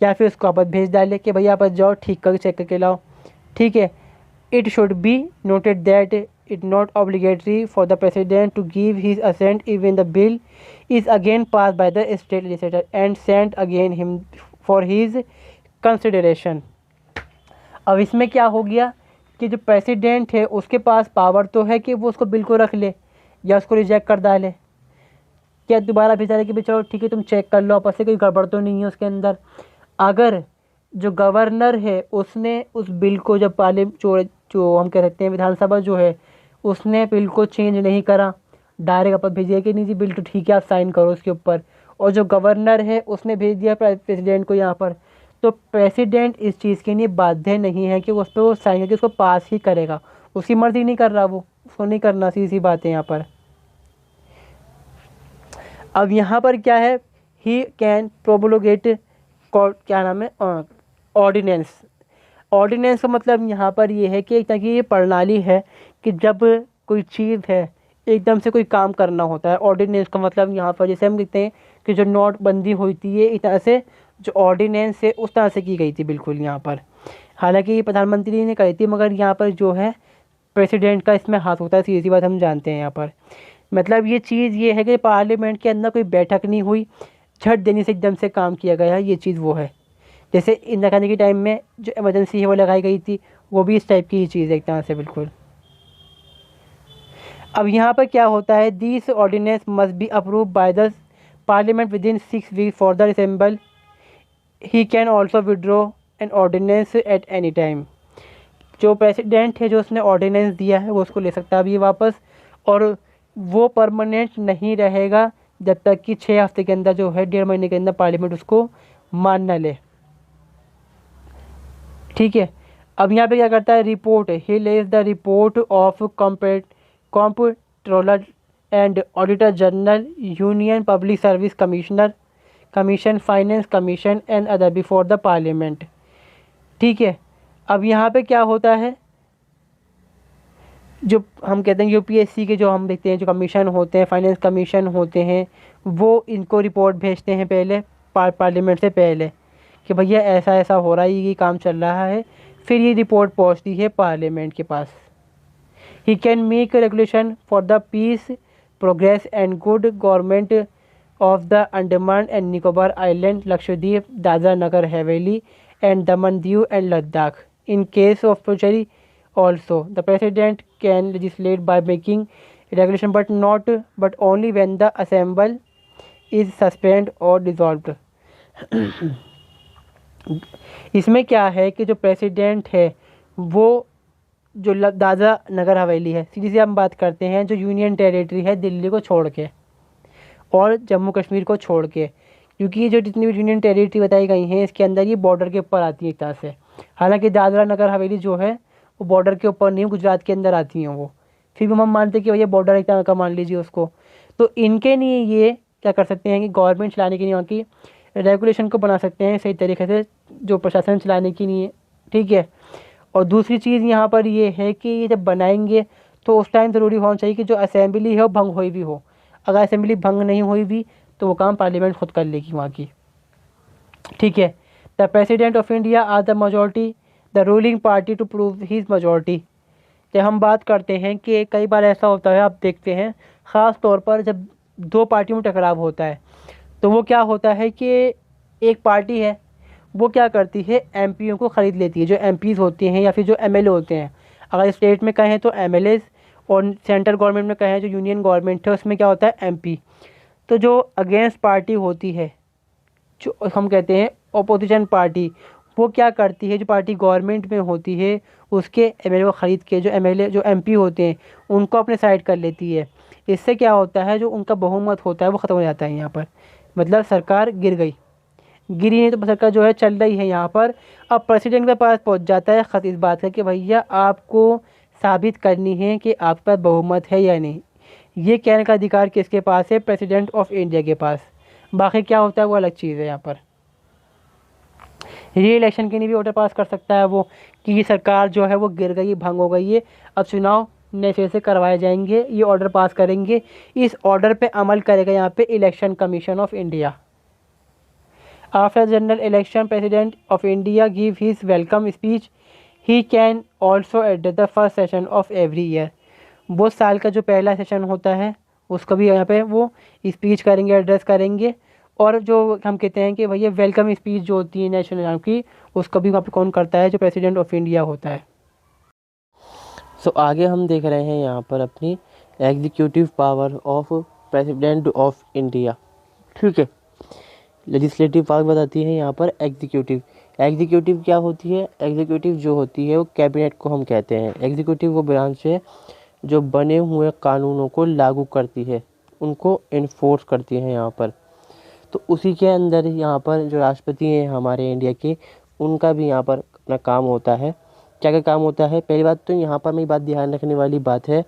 या फिर उसको वापस भेज डाले कि भैया आप जाओ ठीक करके चेक करके लाओ। ठीक है, it should be noted that it not obligatory for the president to give his assent even the bill is again passed by the state legislature and sent again him for his consideration। अब इसमें क्या हो गया कि जो प्रेसिडेंट है उसके पास पावर तो है कि वो उसको बिल को रख ले, या उसको रिजेक्ट कर डाले, क्या दोबारा भेजा कि भाई चलो ठीक है तुम चेक कर लो आपस से कोई गड़बड़ तो नहीं है उसके अंदर। अगर जो गवर्नर है उसने उस बिल को जब जो हम कह सकते हैं विधानसभा जो है उसने बिल को चेंज नहीं करा, डायरेक्ट अपन भेजिए कि नहीं जी बिल तो ठीक है आप साइन करो उसके ऊपर, और जो गवर्नर है उसने भेज दिया प्रेसिडेंट को यहाँ पर, तो प्रेसिडेंट इस चीज़ के लिए बाध्य नहीं है कि उस पर वो साइन करके उसको पास ही करेगा। उसकी मर्जी नहीं कर रहा, वो उसको नहीं करना, सीधी बात है यहाँ पर। अब यहाँ पर क्या है, ही कैन प्रोबोलोगेट, क्या नाम है, ऑर्डिनेंस। ऑर्डिनेंस का मतलब यहाँ पर ये है कि एक तरह की ये प्रणाली है कि जब कोई चीज़ है एकदम से कोई काम करना होता है। ऑर्डिनेंस का मतलब यहाँ पर जैसे हम कहते हैं कि जो नोटबंदी हुई थी ये इस तरह से जो ऑर्डिनेंस है उस तरह से की गई थी बिल्कुल यहाँ पर। हालांकि प्रधानमंत्री ने कही थी मगर यहाँ पर जो है प्रेसिडेंट का इसमें हाथ होता है, सीधी बात हम जानते हैं यहाँ पर। मतलब ये चीज़ ये है कि पार्लियामेंट के अंदर कोई बैठक नहीं हुई, झट देने से एकदम से काम किया गया, ये चीज़ वो है। जैसे इंदिरा गांधी के टाइम में जो इमरजेंसी है वो लगाई गई थी, वो भी इस टाइप की ही चीज़ है एक तरह से बिल्कुल। अब यहाँ पर क्या होता है, this ordinance must be approve by the parliament within 6 week for the assemble. He can also withdraw an ordinance at any time. जो प्रेसिडेंट है जो उसने ऑर्डिनेंस दिया है वो उसको ले सकता है अभी वापस, और वो परमानेंट नहीं रहेगा जब तक कि 6 हफ्ते के अंदर जो है 1.5 महीने के अंदर पार्लियामेंट उसको मान न ले। ठीक है। अब यहाँ पे क्या करता है, report, he Lay's the report of comptroller and auditor general, union public service commissioner, commission, finance commission and other before the parliament. ठीक है। अब यहाँ पे क्या होता है, जो हम कहते हैं यूपीएससी के जो हम देखते हैं जो कमीशन होते हैं, फाइनेंस कमीशन होते हैं, वो इनको रिपोर्ट भेजते हैं पहले पार्लियामेंट से पहले कि भैया ऐसा ऐसा हो रहा है, ये काम चल रहा है, फिर ये रिपोर्ट पहुंचती है पार्लियामेंट के पास। He can make regulation for the peace, progress and good government of the Andaman and Nicobar island, Lakshadweep, Dadra Nagar Haveli and Daman Diu and Ladakh. In case of फ्यूचरी also the president can legislate by making regulation but only when the assembly is suspended or dissolved। इसमें क्या है कि जो प्रेसिडेंट है वो जो दादरा नगर हवेली है, सीधी सी हम बात करते हैं जो यूनियन टेरिटरी है दिल्ली को छोड़ के और जम्मू कश्मीर को छोड़ के, क्योंकि ये जो जितनी भी यूनियन टेरिटरी बताई गई हैं इसके अंदर ये बॉर्डर के ऊपर आती है एक तरह से। हालांकि दादरा नगर हवेली जो है वो बॉर्डर के ऊपर नहीं, गुजरात के अंदर आती हैं वो, फिर भी हम मानते हैं कि भैया बॉर्डर एक तरह का मान लीजिए उसको। तो इनके लिए ये क्या कर सकते हैं कि गवर्नमेंट चलाने के लिए वहाँ की रेगुलेशन को बना सकते हैं सही तरीके से, जो प्रशासन चलाने के लिए। ठीक है। और दूसरी चीज़ यहाँ पर ये है कि ये जब बनाएंगे तो उस टाइम ज़रूरी होना चाहिए कि जो असेंबली है वो भंग हुई भी हो। अगर असेंबली भंग नहीं हुई भी तो वो काम पार्लियामेंट खुद कर लेगी वहाँ की। ठीक है। The president of India are the majority the ruling party to prove his majority. जब हम बात करते हैं कि कई बार ऐसा होता है, आप देखते हैं ख़ास तौर पर जब दो पार्टियों में टकराव होता है तो वो क्या होता है कि एक पार्टी है वो क्या करती है, एमपीओ को ख़रीद लेती है, जो एमपीज़ होते हैं या फिर जो एमएलए होते हैं। अगर स्टेट में कहें तो एमएलएज, और सेंट्रल गवर्नमेंट में कहें जो यूनियन गवर्नमेंट है उसमें क्या होता है, एमपी। तो जो अगेंस्ट पार्टी होती है, जो हम कहते हैं अपोजिशन पार्टी, वो क्या करती है, जो पार्टी गवर्नमेंट में होती है उसके एमएलए को ख़रीद के जो एमएलए जो एमपी होते हैं उनको अपने साइड कर लेती है। इससे क्या होता है, जो उनका बहुमत होता है वो ख़त्म हो जाता है यहाँ पर, मतलब सरकार गिरी नहीं तो सरकार जो है चल रही है यहाँ पर। अब प्रेसिडेंट के पास पहुँच जाता है ख़त इस बात का कि भैया आपको साबित करनी है कि आपके पास बहुमत है या नहीं। ये कहने का अधिकार किसके पास है, प्रेसिडेंट ऑफ इंडिया के पास। बाकी क्या होता है वो अलग चीज़ है यहाँ पर। री इलेक्शन के लिए भी ऑर्डर पास कर सकता है वो कि ये सरकार जो है वो गिर गई, भंग हो गई है, अब चुनाव नए सिरे से करवाए जाएंगे, ये ऑर्डर पास करेंगे। इस ऑर्डर पे अमल करेगा यहाँ पे election commission of India. After general election president of India give his welcome speech, he can also address the first session of every year. वो साल का जो पहला सेशन होता है उसको भी यहाँ पे वो स्पीच करेंगे, एड्रेस करेंगे। और जो हम कहते हैं कि भैया वेलकम स्पीच जो होती है नेशनल एंथम की, उसको भी वहाँ पे कौन करता है, जो प्रेसिडेंट ऑफ इंडिया होता है। सो आगे हम देख रहे हैं यहाँ पर अपनी executive power of president of India. ठीक है, लेजिस्लेटिव पावर बताती है यहाँ पर एग्जीक्यूटिव। एग्जीक्यूटिव क्या होती है? एग्जीक्यूटिव जो होती है वो कैबिनेट को हम कहते हैं। एग्जीक्यूटिव वो ब्रांच है जो बने हुए कानूनों को लागू करती है, उनको इन्फोर्स करती है यहाँ पर। तो उसी के अंदर यहाँ पर जो राष्ट्रपति हैं हमारे इंडिया के, उनका भी यहाँ पर अपना काम होता है। क्या क्या काम होता है? पहली बात तो यहाँ पर मेरी बात ध्यान रखने वाली बात है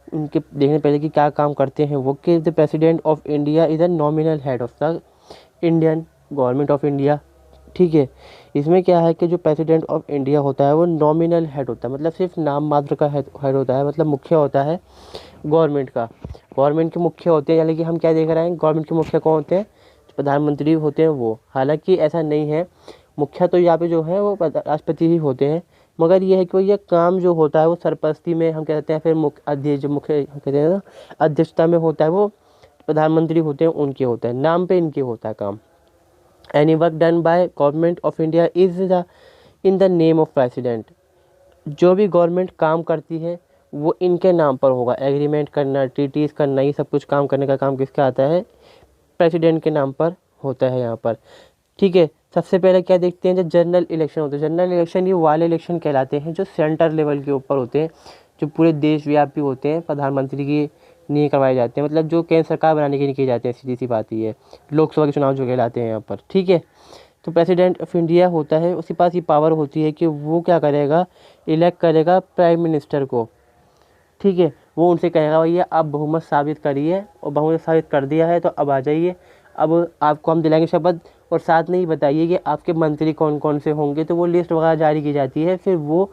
उनके देखने पहले कि क्या काम करते हैं वो, कि the president of India is a nominal head of the Indian government of India. ठीक है, इसमें क्या है कि जो प्रेसिडेंट ऑफ इंडिया होता है वो नॉमिनल हेड होता है, मतलब सिर्फ नाम मात्र का हेड होता है, मतलब मुखिया होता है गवर्नमेंट का। गवर्नमेंट के मुखिया होते हैं, यानी कि हम क्या देख रहे हैं, गवर्नमेंट के मुखिया कौन होते हैं? प्रधानमंत्री होते हैं वो। हालांकि ऐसा नहीं है, मुखिया तो यहाँ पे जो है वो राष्ट्रपति ही होते हैं, मगर ये है कि ये काम जो होता है वो सरपरस्ती में हम कहते हैं, फिर मुख्य अध्यक्ष जो मुख्य हम कहते हैं ना अध्यक्षता में होता है, वो प्रधानमंत्री होते हैं, उनके होता है, नाम पे इनके होता है काम। Any work done by government of India is the in the name of president. जो भी गवर्नमेंट काम करती है वो इनके नाम पर होगा। एग्रीमेंट करना, ट्रीटीज़ करना, ये सब कुछ काम करने का काम किसका आता है? प्रेसिडेंट के नाम पर होता है यहाँ पर। ठीक है, सबसे पहले क्या देखते हैं, जो जनरल इलेक्शन होते हैं। जनरल इलेक्शन ये वाले इलेक्शन कहलाते हैं जो सेंटर लेवल के ऊपर होते हैं, जो पूरे देशव्यापी होते हैं, प्रधानमंत्री की नहीं करवाए जाते हैं, मतलब जो केंद्र सरकार बनाने के लिए किए जाते हैं। सीधी सी बात ये है, लोकसभा के चुनाव जो कहलाते हैं यहाँ पर। ठीक है, तो प्रेसिडेंट ऑफ इंडिया होता है, उसके पास ये पावर होती है कि वो क्या करेगा, इलेक्ट करेगा प्राइम मिनिस्टर को। ठीक है, वो उनसे कहेगा भैया आप बहुमत साबित करिए, और बहुमत साबित कर दिया है तो अब आ जाइए, अब आपको हम दिलाएंगे शपथ, और साथ में ही बताइए कि आपके मंत्री कौन कौन से होंगे। तो वो लिस्ट वगैरह जारी की जाती है, फिर वो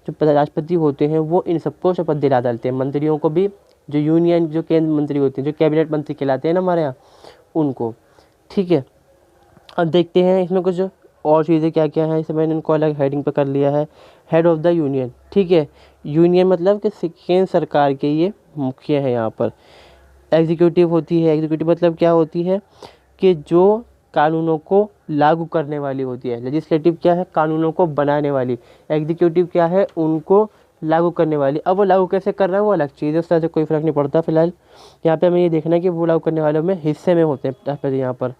जो राष्ट्रपति होते हैं वो इन सबको शपथ दिला डालते हैं, मंत्रियों को भी, जो यूनियन जो केंद्र मंत्री होते हैं, जो कैबिनेट मंत्री कहलाते हैं ना हमारे यहाँ, उनको। ठीक है, अब देखते हैं इसमें कुछ और चीज़ें क्या क्या हैं। इसे मैंने इनको अलग हेडिंग पर कर लिया है, हेड ऑफ द यूनियन। ठीक है, यूनियन मतलब कि केंद्र सरकार के ये मुखिया है यहाँ पर। एग्जीक्यूटिव होती है, एग्जीक्यूटिव मतलब क्या होती है कि जो कानूनों को लागू करने वाली होती है। लेजिस्लेटिव क्या है? कानूनों को बनाने वाली। एग्जीक्यूटिव क्या है? उनको लागू करने वाली। अब वो लागू कैसे कर रहा है वो अलग चीज़ है, उस तरह से कोई फ़र्क नहीं पड़ता। फिलहाल यहाँ पे हमें ये देखना है कि वो लागू करने वालों में हिस्से में होते हैं राष्ट्रपति यहाँ पर।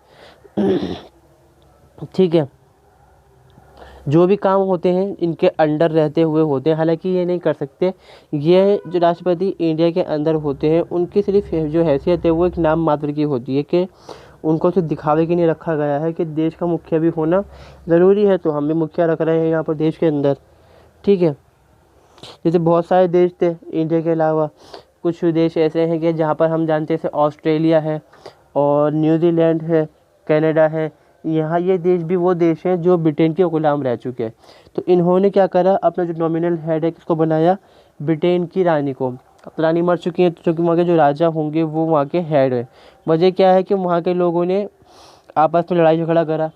ठीक है, जो भी काम होते हैं इनके अंडर रहते हुए होते हैं। हालांकि ये नहीं कर सकते, ये जो राष्ट्रपति इंडिया के अंदर होते हैं उनकी सिर्फ जो हैसियत है वो एक नाम मात्र की होती है, कि उनको सिर्फ दिखावे के लिए रखा गया है कि देश का मुखिया भी होना ज़रूरी है, तो हम भी मुखिया रख रहे हैं यहाँ पर देश के अंदर। ठीक है, जैसे बहुत सारे देश थे इंडिया के अलावा, कुछ देश ऐसे हैं कि जहाँ पर हम जानते हैं, जैसे ऑस्ट्रेलिया है और न्यूजीलैंड है, कनाडा है। यहाँ ये देश भी वो देश हैं जो ब्रिटेन के गुलाम रह चुके हैं। तो इन्होंने क्या करा, अपना जो नॉमिनल हेड है किसको बनाया? ब्रिटेन की रानी को। अब रानी मर चुकी हैं, तो चूँकि वहाँ के जो राजा होंगे वो वहाँ के हेड है। वजह क्या है कि वहाँ के लोगों ने आपस में लड़ाई झगड़ा करा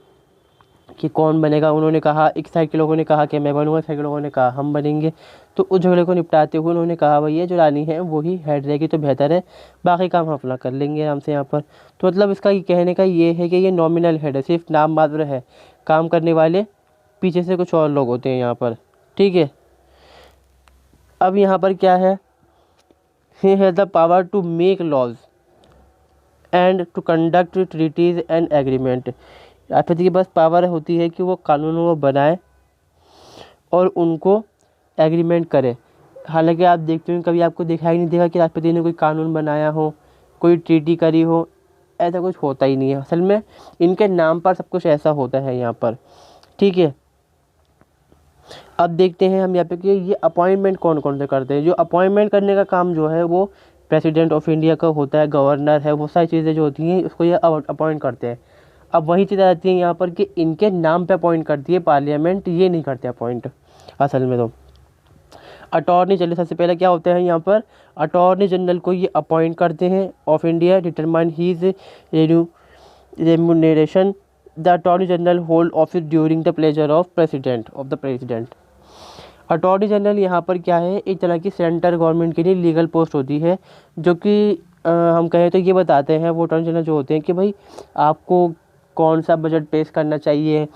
कि कौन बनेगा। उन्होंने कहा, एक साइड के लोगों ने कहा कि मैं बनूंगा, साइड के लोगों ने कहा हम बनेंगे। तो उस झगड़े को निपटाते हुए उन्होंने कहा भैया जो रानी है वही हेड रहेगी तो बेहतर है, बाकी काम हम अपना कर लेंगे आराम से यहाँ पर। तो मतलब इसका कहने का ये है कि ये नॉमिनल हेड है, सिर्फ नाम मात्र है, काम करने वाले पीछे से कुछ और लोग होते हैं यहाँ पर। ठीक है, अब यहाँ पर क्या है, he has the power to make laws and to conduct treaties and agreement. राष्ट्रपति के पास पावर होती है कि वो कानूनों को बनाए और उनको एग्रीमेंट करे। हालांकि आप देखते हैं कभी आपको दिखाई नहीं देगा कि राष्ट्रपति ने कोई कानून बनाया हो, कोई ट्रीटी करी हो, ऐसा कुछ होता ही नहीं है। असल में इनके नाम पर सब कुछ ऐसा होता है यहाँ पर। ठीक है, अब देखते हैं हम यहाँ पे कि ये अपॉइंटमेंट कौन कौन से करते हैं। जो अपॉइंटमेंट करने का काम जो है वो प्रेसिडेंट ऑफ इंडिया का होता है, गवर्नर है, वो सारी चीज़ें जो होती हैं उसको ये अपॉइंट करते हैं। अब वही चीज़ आती है यहाँ पर कि इनके नाम पे अपॉइंट करती है पार्लियामेंट, ये नहीं करते अपॉइंट असल में। तो अटॉर्नी जनरल सबसे पहले क्या होता है यहाँ पर, अटॉर्नी जनरल को ये अपॉइंट करते हैं of India, determine his remuneration. The attorney general hold office during the pleasure of the president. Attorney general यहाँ पर क्या है, एक तरह की सेंट्रल गवर्नमेंट के लिए लीगल पोस्ट होती है, जो कि हम कहें तो ये बताते हैं वो अटॉर्नी जनरल जो होते हैं कि भाई आपको कौन सा बजट पेश करना चाहिए,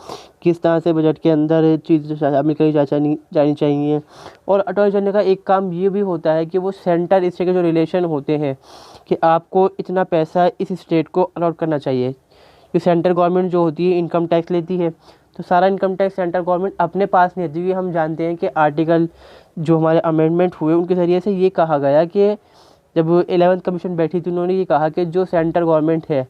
किस तरह से बजट के अंदर चीज़ शामिल करी जानी चाहिए। और अटॉर्नी जनरल का एक काम ये भी होता है कि वो सेंटर स्टेट के जो रिलेशन होते हैं कि आपको इतना पैसा इस स्टेट को अलॉट करना चाहिए, कि सेंट्रल गवर्नमेंट जो होती है इनकम टैक्स लेती है, तो सारा इनकम टैक्स सेंट्रल गवर्नमेंट अपने पास नहीं लेती। हम जानते हैं कि आर्टिकल जो हमारे अमेंडमेंट हुए उनके ज़रिए से ये कहा गया कि जब 11th कमीशन बैठी थी उन्होंने ये कहा कि जो सेंट्रल गवर्नमेंट है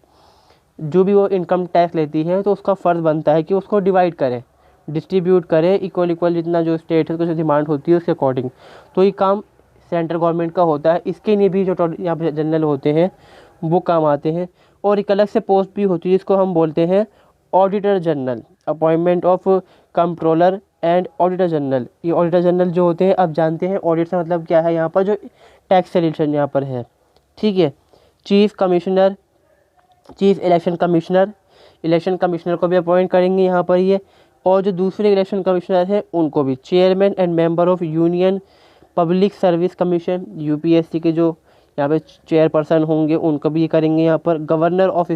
जो भी वो इनकम टैक्स लेती है तो उसका फ़र्ज़ बनता है कि उसको डिवाइड करे, डिस्ट्रीब्यूट करे इक्वल जितना जो स्टेट है उसको डिमांड होती है उसके अकॉर्डिंग। तो ये काम सेंट्रल गवर्नमेंट का होता है। इसके लिए भी जो यहाँ पर जनरल होते हैं वो काम आते हैं। और एक अलग से पोस्ट भी होती है जिसको हम बोलते हैं auditor general, appointment of controller and auditor general. ये ऑडिटर जनरल जो होते हैं, आप जानते हैं ऑडिट से मतलब क्या है, यहाँ पर जो टैक्स सॉल्यूशन यहाँ पर है, ठीक है। Chief commissioner, chief election commissioner को भी अपॉइंट करेंगे यहाँ पर ये। और जो दूसरे इलेक्शन कमिश्नर हैं उनको भी, chairman and member of union public service commission, UPSC के जो यहाँ पे चेयरपर्सन होंगे उनको भी ये करेंगे यहाँ पर। गवर्नर ऑफ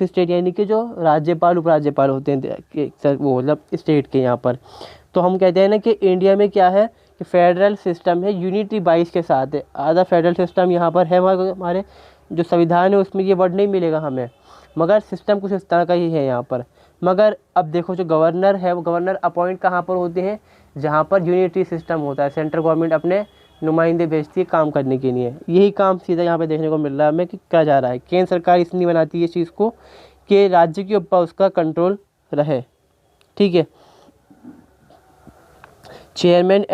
स्टेट यानी कि जो राज्यपाल उपराज्यपाल होते हैं वो मतलब स्टेट के यहाँ पर। तो हम कहते हैं ना कि इंडिया में क्या है कि फेडरल सिस्टम है, यूनिटी 22 के साथ है। आधा फेडरल सिस्टम यहाँ पर है, हमारे जो संविधान है उसमें ये वर्ड नहीं मिलेगा हमें, मगर सिस्टम कुछ इस तरह का ही है यहाँ पर। मगर अब देखो जो गवर्नर है वो गवर्नर अपॉइंट कहाँ पर होते हैं, जहाँ पर यूनिटी सिस्टम होता है, सेंट्रल गवर्नमेंट अपने नुमाइंदे भेजती है काम करने के लिए। यही काम सीधा यहाँ पे देखने को मिल रहा है हमें कि क्या जा रहा है। केंद्र सरकार इसलिए बनाती है इस चीज़ को कि राज्य के ऊपर उसका कंट्रोल रहे, ठीक है। Chairman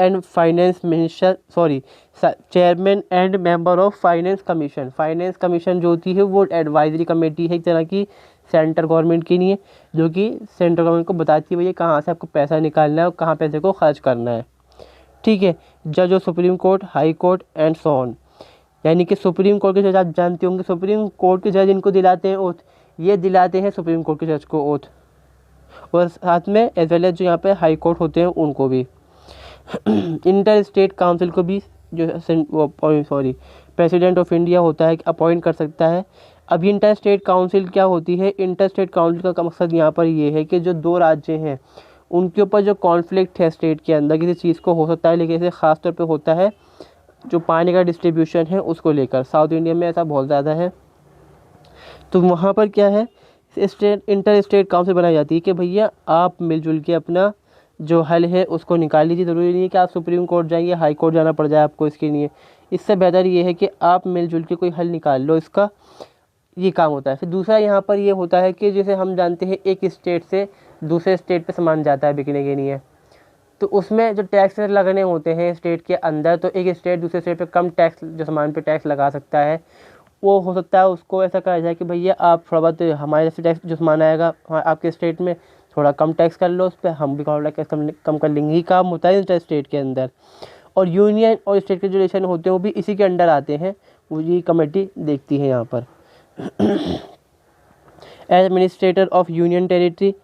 and member of finance commission जो होती है वो एडवाइजरी कमेटी है एक तरह की सेंट्रल गवर्नमेंट के लिए, जो कि सेंट्रल गवर्नमेंट को बताती है भैया कहाँ से आपको पैसा निकालना है और कहाँ पैसे को खर्च करना है, ठीक है। जज of supreme court, high court and so on, यानी कि सुप्रीम कोर्ट के जज आप जानते होंगे, सुप्रीम कोर्ट के जज इनको दिलाते हैं ओथ, ये दिलाते हैं सुप्रीम कोर्ट के जज को ओथ। और साथ में एज वेल एज जो यहाँ पे हाई कोर्ट होते हैं उनको भी। इंटर स्टेट काउंसिल को भी जो प्रेसिडेंट ऑफ इंडिया होता है अपॉइंट कर सकता है। अब इंटर स्टेट काउंसिल क्या होती है, इंटर स्टेट काउंसिल का मकसद यहाँ पर ये है कि जो दो राज्य हैं उनके ऊपर जो कॉन्फ्लिक्ट है स्टेट के अंदर किसी चीज़ को हो सकता है, लेकिन इसे ख़ास तौर पे होता है जो पानी का डिस्ट्रीब्यूशन है उसको लेकर। साउथ इंडिया में ऐसा बहुत ज़्यादा है। तो वहाँ पर क्या है, इंटर स्टेट काउंसिल बनाई जाती है कि भैया आप मिलजुल के अपना जो हल है उसको निकाल लीजिए। ज़रूरी नहीं है कि आप सुप्रीम कोर्ट जाइए, हाई कोर्ट जाना पड़ जाए आपको इसके लिए। इससे बेहतर ये है कि आप मिलजुल के कोई हल निकाल लो, इसका ये काम होता है। फिर दूसरा यहाँ पर ये होता है कि जैसे हम जानते हैं एक स्टेट से दूसरे स्टेट पे सामान जाता है बिकने के लिए, तो उसमें जो टैक्स लगने होते हैं स्टेट के अंदर, तो एक स्टेट दूसरे स्टेट पे कम टैक्स जो सामान पे टैक्स लगा सकता है, वो हो सकता है उसको ऐसा कहा जाए कि भैया आप थोड़ा बहुत हमारे से टैक्स जो सामान आएगा आपके स्टेट में थोड़ा कम टैक्स कर लो उस पर, हम भी थोड़ा टैक्स कम कर लेंगे। ये काम होता है इंटर स्टेट के अंदर। और यूनियन और स्टेट के जो रिलेशन होते हैं वो भी इसी के अंडर आते हैं, वो ये कमेटी देखती है यहाँ पर। एडमिनिस्ट्रेटर ऑफ यूनियन टेरिटरी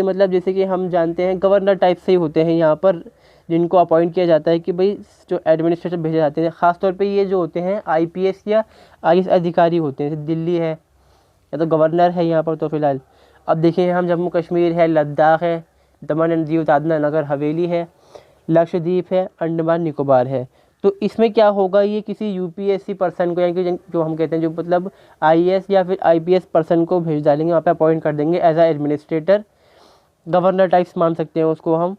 मतलब जैसे कि हम जानते हैं गवर्नर टाइप से ही होते हैं यहाँ पर, जिनको अपॉइंट किया जाता है कि भाई जो एडमिनिस्ट्रेटर भेजे जाते हैं। ख़ासतौर पे ये जो होते हैं आईपीएस या आईएएस अधिकारी होते हैं। जैसे दिल्ली है या तो गवर्नर है यहाँ पर, तो फिलहाल अब देखिए हम जम्मू कश्मीर है, लद्दाख है, दमन एंड दीव दादरा नगर हवेली है, लक्षद्वीप है, अंडमान निकोबार है। तो इसमें क्या होगा, ये किसी यूपीएससी पर्सन को, यानी कि जो हम कहते हैं जो मतलब आईएएस या फिर आईपीएस पर्सन को भेज डालेंगे, वहाँ पे अपॉइंट कर देंगे एज आ एडमिनिस्ट्रेटर, गवर्नर टाइप्स मान सकते हैं उसको हम।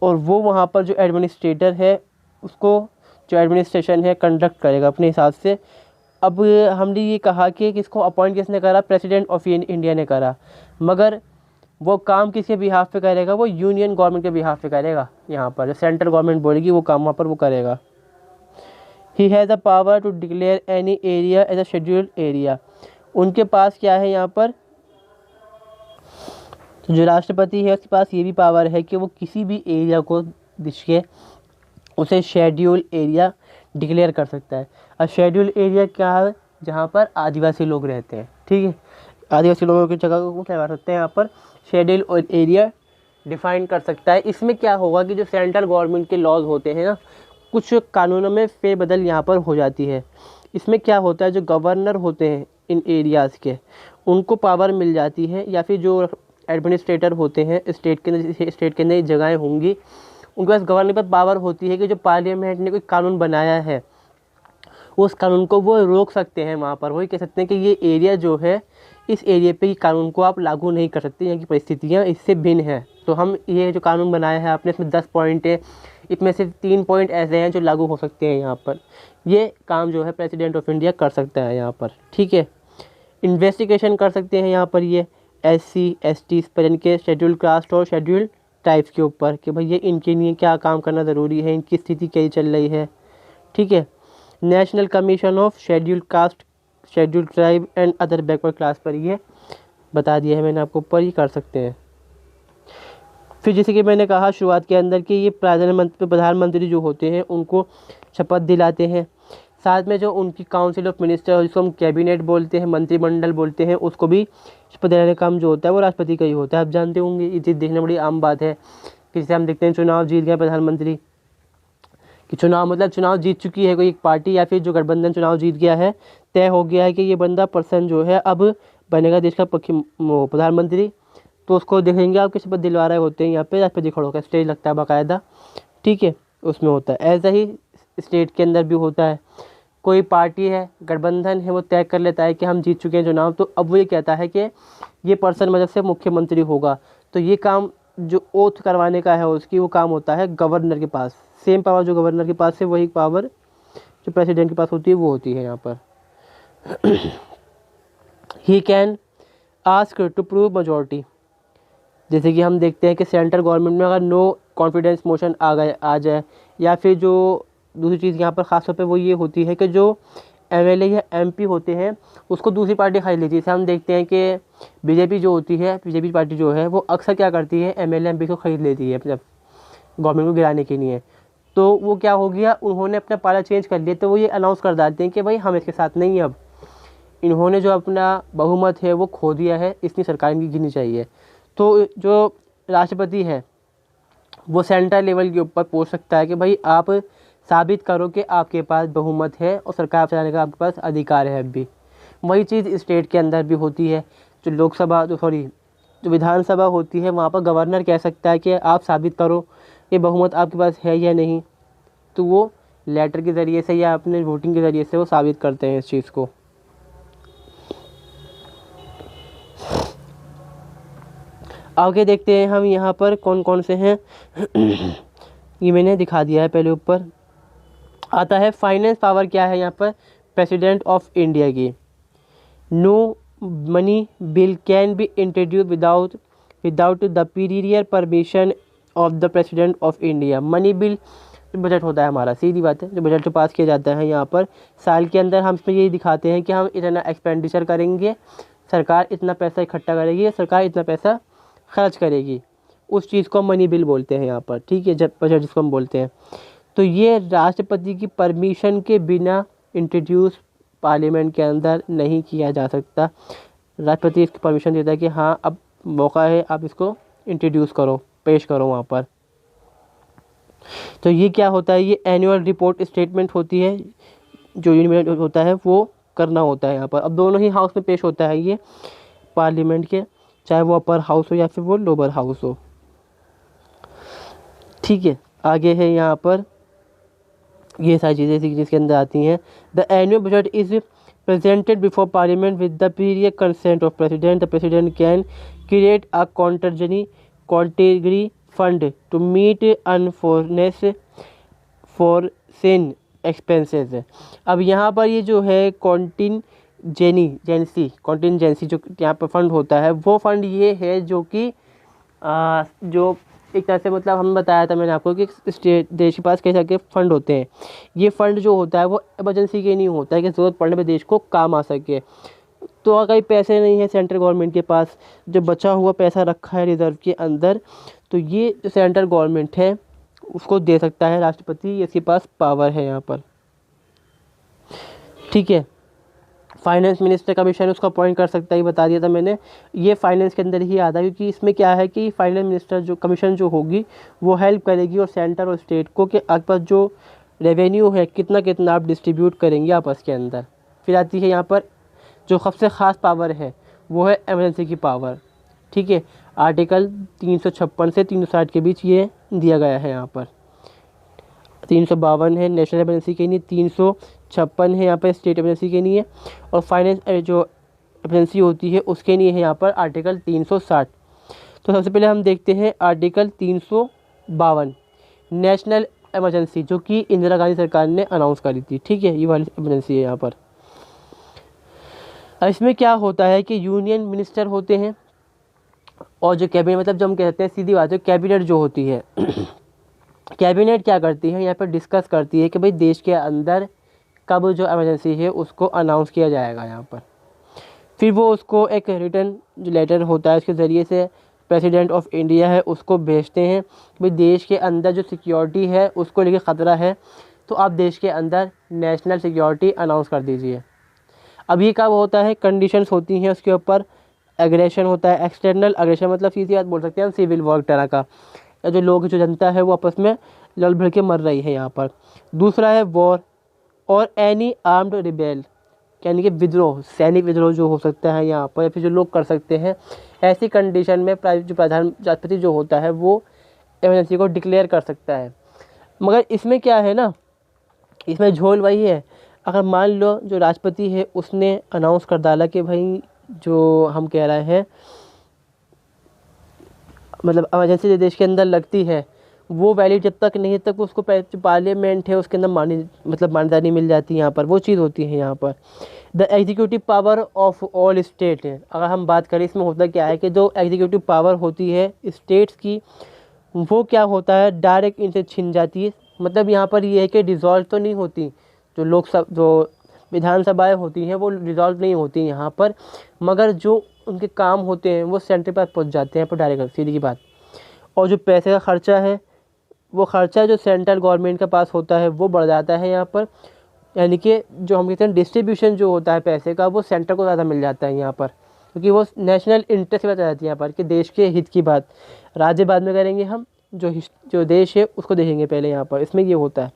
और वो वहाँ पर जो एडमिनिस्ट्रेटर है उसको जो एडमिनिस्ट्रेशन है कंडक्ट करेगा अपने हिसाब से। अब हमने ये कहा कि किसको अपॉइंट किसने करा, प्रेसिडेंट ऑफ इंडिया ने करा, मगर वो काम किसके बिहाफ पे करेगा, वो यूनियन गवर्नमेंट के बिहाफ पे करेगा। यहाँ पर जो सेंट्रल गवर्नमेंट बोलेगी वो काम वहाँ पर वो करेगा। He has the power to declare any area as a scheduled area. उनके पास क्या है यहाँ पर, तो जो राष्ट्रपति है उसके पास ये भी पावर है कि वो किसी भी एरिया को जिसके उसे शेड्यूल एरिया डिक्लेयर कर सकता है। अब शेड्यूल एरिया क्या है, जहाँ पर आदिवासी लोग रहते हैं, ठीक है। आदिवासी लोगों की जगह को क्या कर सकते हैं यहाँ पर शेड्यूल और एरिया डिफाइन कर सकता है। इसमें क्या होगा कि जो सेंट्रल गवर्नमेंट के लॉज होते हैं ना, कुछ कानूनों में फेरबदल यहाँ पर हो जाती है। इसमें क्या होता है, जो गवर्नर होते हैं इन एरियाज़ के, उनको पावर मिल जाती है, या फिर जो एडमिनिस्ट्रेटर होते हैं स्टेट के अंदर जगहें होंगी, उनके पास गवर्नर पर पावर होती है कि जो पार्लियामेंट ने कोई कानून बनाया है उस कानून को वो रोक सकते हैं। वहाँ पर वही कह सकते हैं कि ये एरिया जो है, इस एरिया पे कानून को आप लागू नहीं कर सकते, यहाँ की परिस्थितियाँ इससे भिन्न हैं। तो हम ये जो कानून बनाया है आपने, इसमें 10 पॉइंट है, इसमें से 3 पॉइंट ऐसे हैं जो लागू हो सकते हैं यहाँ पर। ये काम जो है प्रेसिडेंट ऑफ इंडिया कर सकता है यहाँ पर, ठीक है। इन्वेस्टिगेशन कर सकते हैं यहाँ पर ये SC ST पर, इनके शेड्यूल कास्ट और शेड्यूल ट्राइब्स के ऊपर कि भाई ये इनके लिए क्या काम करना ज़रूरी है, इनकी स्थिति क्या चल रही है, ठीक है। National commission of schedule caste, schedule tribe and other backward class पर ये बता दिया है मैंने आपको, ऊपर ही कर सकते हैं। फिर जैसे कि मैंने कहा शुरुआत के अंदर कि ये प्रधानमंत्री जो होते हैं उनको शपथ दिलाते हैं, साथ में जो उनकी काउंसिल ऑफ मिनिस्टर, जिसको हम कैबिनेट बोलते हैं, मंत्रिमंडल बोलते हैं, उसको भी शपथ दिलाने का काम जो होता है वो राष्ट्रपति का ही होता है। आप जानते होंगे, ये चीज़ देखना बड़ी आम बात है कि जैसे हम देखते हैं चुनाव जीत गए प्रधानमंत्री, कि चुनाव मतलब चुनाव जीत चुकी है कोई एक पार्टी या फिर जो गठबंधन चुनाव जीत गया है, तय हो गया है कि ये बंदा पर्सन जो है अब बनेगा देश का प्रधानमंत्री, तो उसको देखेंगे आप किस शपथ दिलवा रहे होते हैं, यहाँ पे राष्ट्रपति खड़ा होकर स्टेज लगता है बाकायदा, ठीक है, उसमें होता है। ऐसा ही स्टेट के अंदर भी होता है, कोई पार्टी है, गठबंधन है, वो तय कर लेता है कि हम जीत चुके हैं चुनाव, तो अब वो ये कहता है कि ये पर्सन मतलब से मुख्यमंत्री होगा, तो ये काम जो ओथ करवाने का है उसकी, वो काम होता है गवर्नर के पास। सेम पावर जो गवर्नर के पास है वही पावर जो प्रेसिडेंट के पास होती है वो होती है यहाँ पर। He can ask to prove majority, जैसे कि हम देखते हैं कि सेंट्रल गवर्नमेंट में अगर नो कॉन्फिडेंस मोशन आ जाए, या फिर जो दूसरी चीज़ यहाँ पर ख़ास तौर पे वो ये होती है कि जो MLA या MP होते हैं उसको दूसरी पार्टी खरीद लेती है। जैसे हम देखते हैं कि बीजेपी जो होती है, बीजेपी पार्टी जो है वो अक्सर क्या करती है, MLA MP को खरीद लेती है मतलब गवर्नमेंट को गिराने के लिए। तो वो क्या हो गया, उन्होंने अपना पाला चेंज कर लिया, तो वो ये अनाउंस कर देते हैं कि भाई हम इसके साथ नहीं हैं, अब इन्होंने जो अपना बहुमत है वो खो दिया है, इसलिए सरकार इनकी गिरनी चाहिए। तो जो राष्ट्रपति है वो सेंट्रल लेवल के ऊपर पूछ सकता है कि भाई आप साबित करो कि आपके पास बहुमत है और सरकार चलाने का आपके पास अधिकार है। अब भी वही चीज़ स्टेट के अंदर भी होती है, जो लोकसभा जो विधानसभा होती है वहाँ पर गवर्नर कह सकता है कि आप साबित करो कि बहुमत आपके पास है या नहीं, तो वो लेटर के ज़रिए से या अपने वोटिंग के ज़रिए से वो साबित करते हैं इस चीज़ को। आगे देखते हैं हम यहाँ पर कौन कौन से हैं। ये मैंने दिखा दिया है पहले, ऊपर आता है फाइनेंस पावर क्या है यहाँ पर प्रेसिडेंट ऑफ इंडिया की। No money bill can be introduce without the prior permission of the president of India. Money bill budget होता है हमारा, सीधी बात है, जो बजट जो पास किया जाता है यहाँ पर साल के अंदर, हम इसमें यही दिखाते हैं कि हम इतना एक्सपेंडिचर करेंगे, सरकार इतना पैसा इकट्ठा करेगी, सरकार इतना पैसा खर्च करेगी, उस चीज़ को मनी बिल बोलते हैं यहाँ पर, ठीक है, जब बजट जिसको हम बोलते हैं। तो ये राष्ट्रपति की परमिशन के बिना इंट्रोड्यूस पार्लियामेंट के अंदर नहीं किया जा सकता। राष्ट्रपति इसकी परमिशन देता है कि हाँ अब मौका है, आप इसको इंट्रोड्यूस करो, पेश करो वहाँ पर। तो ये क्या होता है, ये एनुअल रिपोर्ट स्टेटमेंट होती है, जो यूनियन होता है वो करना होता है यहाँ पर। अब दोनों ही हाउस में पेश होता है ये पार्लियामेंट के, चाहे वो अपर हाउस हो या फिर वो लोअर हाउस हो, ठीक है। आगे है यहाँ पर ये सारी चीज़ें जिसके अंदर आती हैं। The annual budget is presented before parliament with the prior consent of president. The president can create a कॉन्टेगरी fund to meet unforeseen expenses. अब यहाँ पर ये जो है कॉन्टिजेंसी जो यहाँ पर फंड होता है, वो फंड ये है जो कि जो एक तरह से मतलब हम बताया था मैंने आपको कि स्टेट देश के पास कई तरह के फंड होते हैं। ये फंड जो होता है वो इमरजेंसी के नहीं होता है कि ज़रूरत पड़ने पे देश को काम आ सके। तो अगर पैसे नहीं है सेंट्रल गवर्नमेंट के पास, जो बचा हुआ पैसा रखा है रिजर्व के अंदर, तो ये जो सेंट्रल गवर्नमेंट है उसको दे सकता है राष्ट्रपति, इसके पास पावर है यहाँ पर, ठीक है। फाइनेंस मिनिस्टर कमीशन उसको अपॉइंट कर सकता है, ये बता दिया था मैंने, ये फाइनेंस के अंदर ही आता है, क्योंकि इसमें क्या है कि फाइनेंस मिनिस्टर जो कमीशन जो होगी वो हेल्प करेगी और सेंटर और स्टेट को कि आपके पास जो रेवेन्यू है कितना कितना आप डिस्ट्रीब्यूट करेंगे आपस के अंदर। फिर आती है यहाँ पर जो सबसे ख़ास पावर है वो है इमरजेंसी की पावर। ठीक है, आर्टिकल 356 से 360 के बीच ये दिया गया है यहाँ पर। 352 है नेशनल इमरजेंसी के लिए, 356 है यहाँ पर स्टेट इमरजेंसी के लिए, और फाइनेंस जो इमरजेंसी होती है उसके लिए है यहाँ पर आर्टिकल 360। तो सबसे पहले हम देखते हैं आर्टिकल 352 नेशनल इमरजेंसी, जो कि इंदिरा गांधी सरकार ने अनाउंस करी थी। ठीक है, ये वाली इमरजेंसी है यहाँ पर। इसमें क्या होता है कि यूनियन मिनिस्टर होते हैं और जो कैबिनेट, मतलब जो हम कहते हैं सीधी बात है, कैबिनेट जो होती है कैबिनेट क्या करती है यहाँ पर, डिस्कस करती है कि भाई देश के अंदर कब जो इमरजेंसी है उसको अनाउंस किया जाएगा यहाँ पर। फिर वो उसको एक रिटन जो लेटर होता है उसके ज़रिए से प्रेसिडेंट ऑफ इंडिया है उसको भेजते हैं कि भाई देश के अंदर जो सिक्योरिटी है उसको लेके ख़तरा है, तो आप देश के अंदर नेशनल सिक्योरिटी अनाउंस कर दीजिए। अब ये कब होता है, कंडीशंस होती हैं उसके ऊपर। एग्रेशन होता है, एक्सटर्नल एग्रेशन मतलब सीधी बात बोल सकते हैं हम सिविल वॉर तरह का, या जो लोग जो जनता है वो आपस में लड़ भिड़ के मर रही है यहाँ पर। दूसरा है वॉर और एनी आर्म्ड रिबेल, यानी कि विद्रोह, सैनिक विद्रोह जो हो सकता है यहाँ पर, या फिर जो लोग कर सकते हैं। ऐसी कंडीशन में जो प्रधान राष्ट्रपति जो होता है वो इमरजेंसी को डिक्लेयर कर सकता है। मगर इसमें क्या है ना, इसमें झोल वही है, अगर मान लो जो राष्ट्रपति है उसने अनाउंस कर डाला कि भाई जो हम कह रहे हैं मतलब इमरजेंसी जो देश के अंदर लगती है वो वैलिड जब तक नहीं तक उसको जो पार्लियामेंट है उसके अंदर मान्यता नहीं मिल जाती यहाँ पर, वो चीज़ होती है यहाँ पर। The executive power of all state है, अगर हम बात करें इसमें होता क्या है कि जो एग्जीक्यूटिव पावर होती है स्टेट्स की वो क्या होता है डायरेक्ट इनसे छिन जाती है। मतलब यहाँ पर ये है कि डिज़ोल्व तो नहीं होती, जो विधानसभाएँ होती हैं वो डिज़ोल्व नहीं होती यहाँ पर, मगर जो उनके काम होते हैं वो सेंटर पर पहुँच जाते हैं पर डायरेक्ट, सीधी की बात। और जो पैसे का खर्चा है वो खर्चा जो सेंट्रल गवर्नमेंट के पास होता है वो बढ़ जाता है यहाँ पर, यानी कि जो हम कहते हैं डिस्ट्रीब्यूशन जो होता है पैसे का वो सेंटर को ज़्यादा मिल जाता है यहाँ पर, क्योंकि वो नेशनल इंटरेस्ट की बात आ जाती है यहाँ पर कि देश के हित की बात। राज्य बाद में करेंगे हम, जो देश है उसको देखेंगे पहले यहाँ पर, इसमें ये होता है।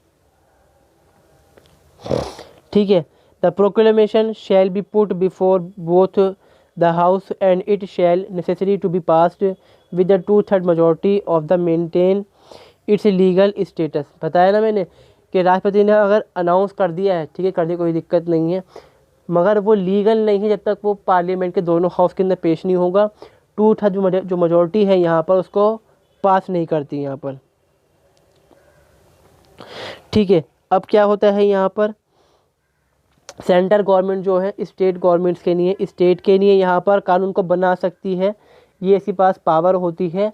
ठीक है, the proclamation shall be put before both the house and it shall necessary to be passed with the 2/3 majority of the maintain its legal status. बताया ना मैंने कि राष्ट्रपति ने अगर अनाउंस कर दिया है, ठीक है, कर दिया कोई दिक्कत नहीं है, मगर वो लीगल नहीं है जब तक वो पार्लियामेंट के दोनों हाउस के अंदर पेश नहीं होगा। 2/3 जो मेजोरिटी है यहाँ पर उसको पास नहीं करती यहाँ पर। ठीक है, अब क्या होता है यहाँ पर, सेंट्रल गवर्नमेंट जो है स्टेट गवर्नमेंट्स के लिए, स्टेट के लिए यहाँ पर कानून को बना सकती है, ये इसके पास पावर होती है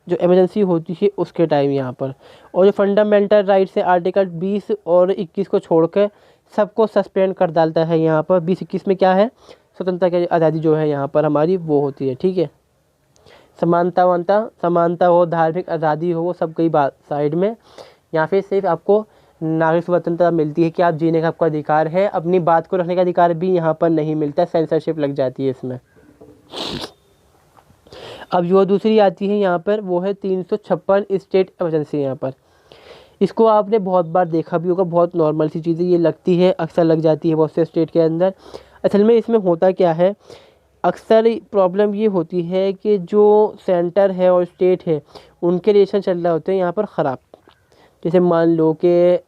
जो इमरजेंसी होती है उसके टाइम यहाँ पर। और जो फंडामेंटल राइट्स है आर्टिकल 20 और 21 को छोड़कर सबको सस्पेंड कर डालता है यहाँ पर। 20-21 में क्या है, स्वतंत्रता की आज़ादी जो है यहाँ पर हमारी वो होती है। ठीक है, समानता हो, धार्मिक आज़ादी हो, वो सब कई बात साइड में। यहाँ पे सिर्फ आपको नागरिक स्वतंत्रता मिलती है कि आप जीने का आपका अधिकार है, अपनी बात को रखने का अधिकार भी यहाँ पर नहीं मिलता, सेंसरशिप लग जाती है इसमें। अब जो दूसरी आती है यहाँ पर वो है 356 स्टेट इमरजेंसी। यहाँ पर इसको आपने बहुत बार देखा भी होगा, बहुत नॉर्मल सी चीज़ें ये लगती है, अक्सर लग जाती है बहुत से स्टेट के अंदर। असल में इसमें होता क्या है, अक्सर प्रॉब्लम ये होती है कि जो सेंटर है और स्टेट है उनके रिलेशन चल रहे होते हैं यहाँ पर ख़राब। जैसे मान लो कि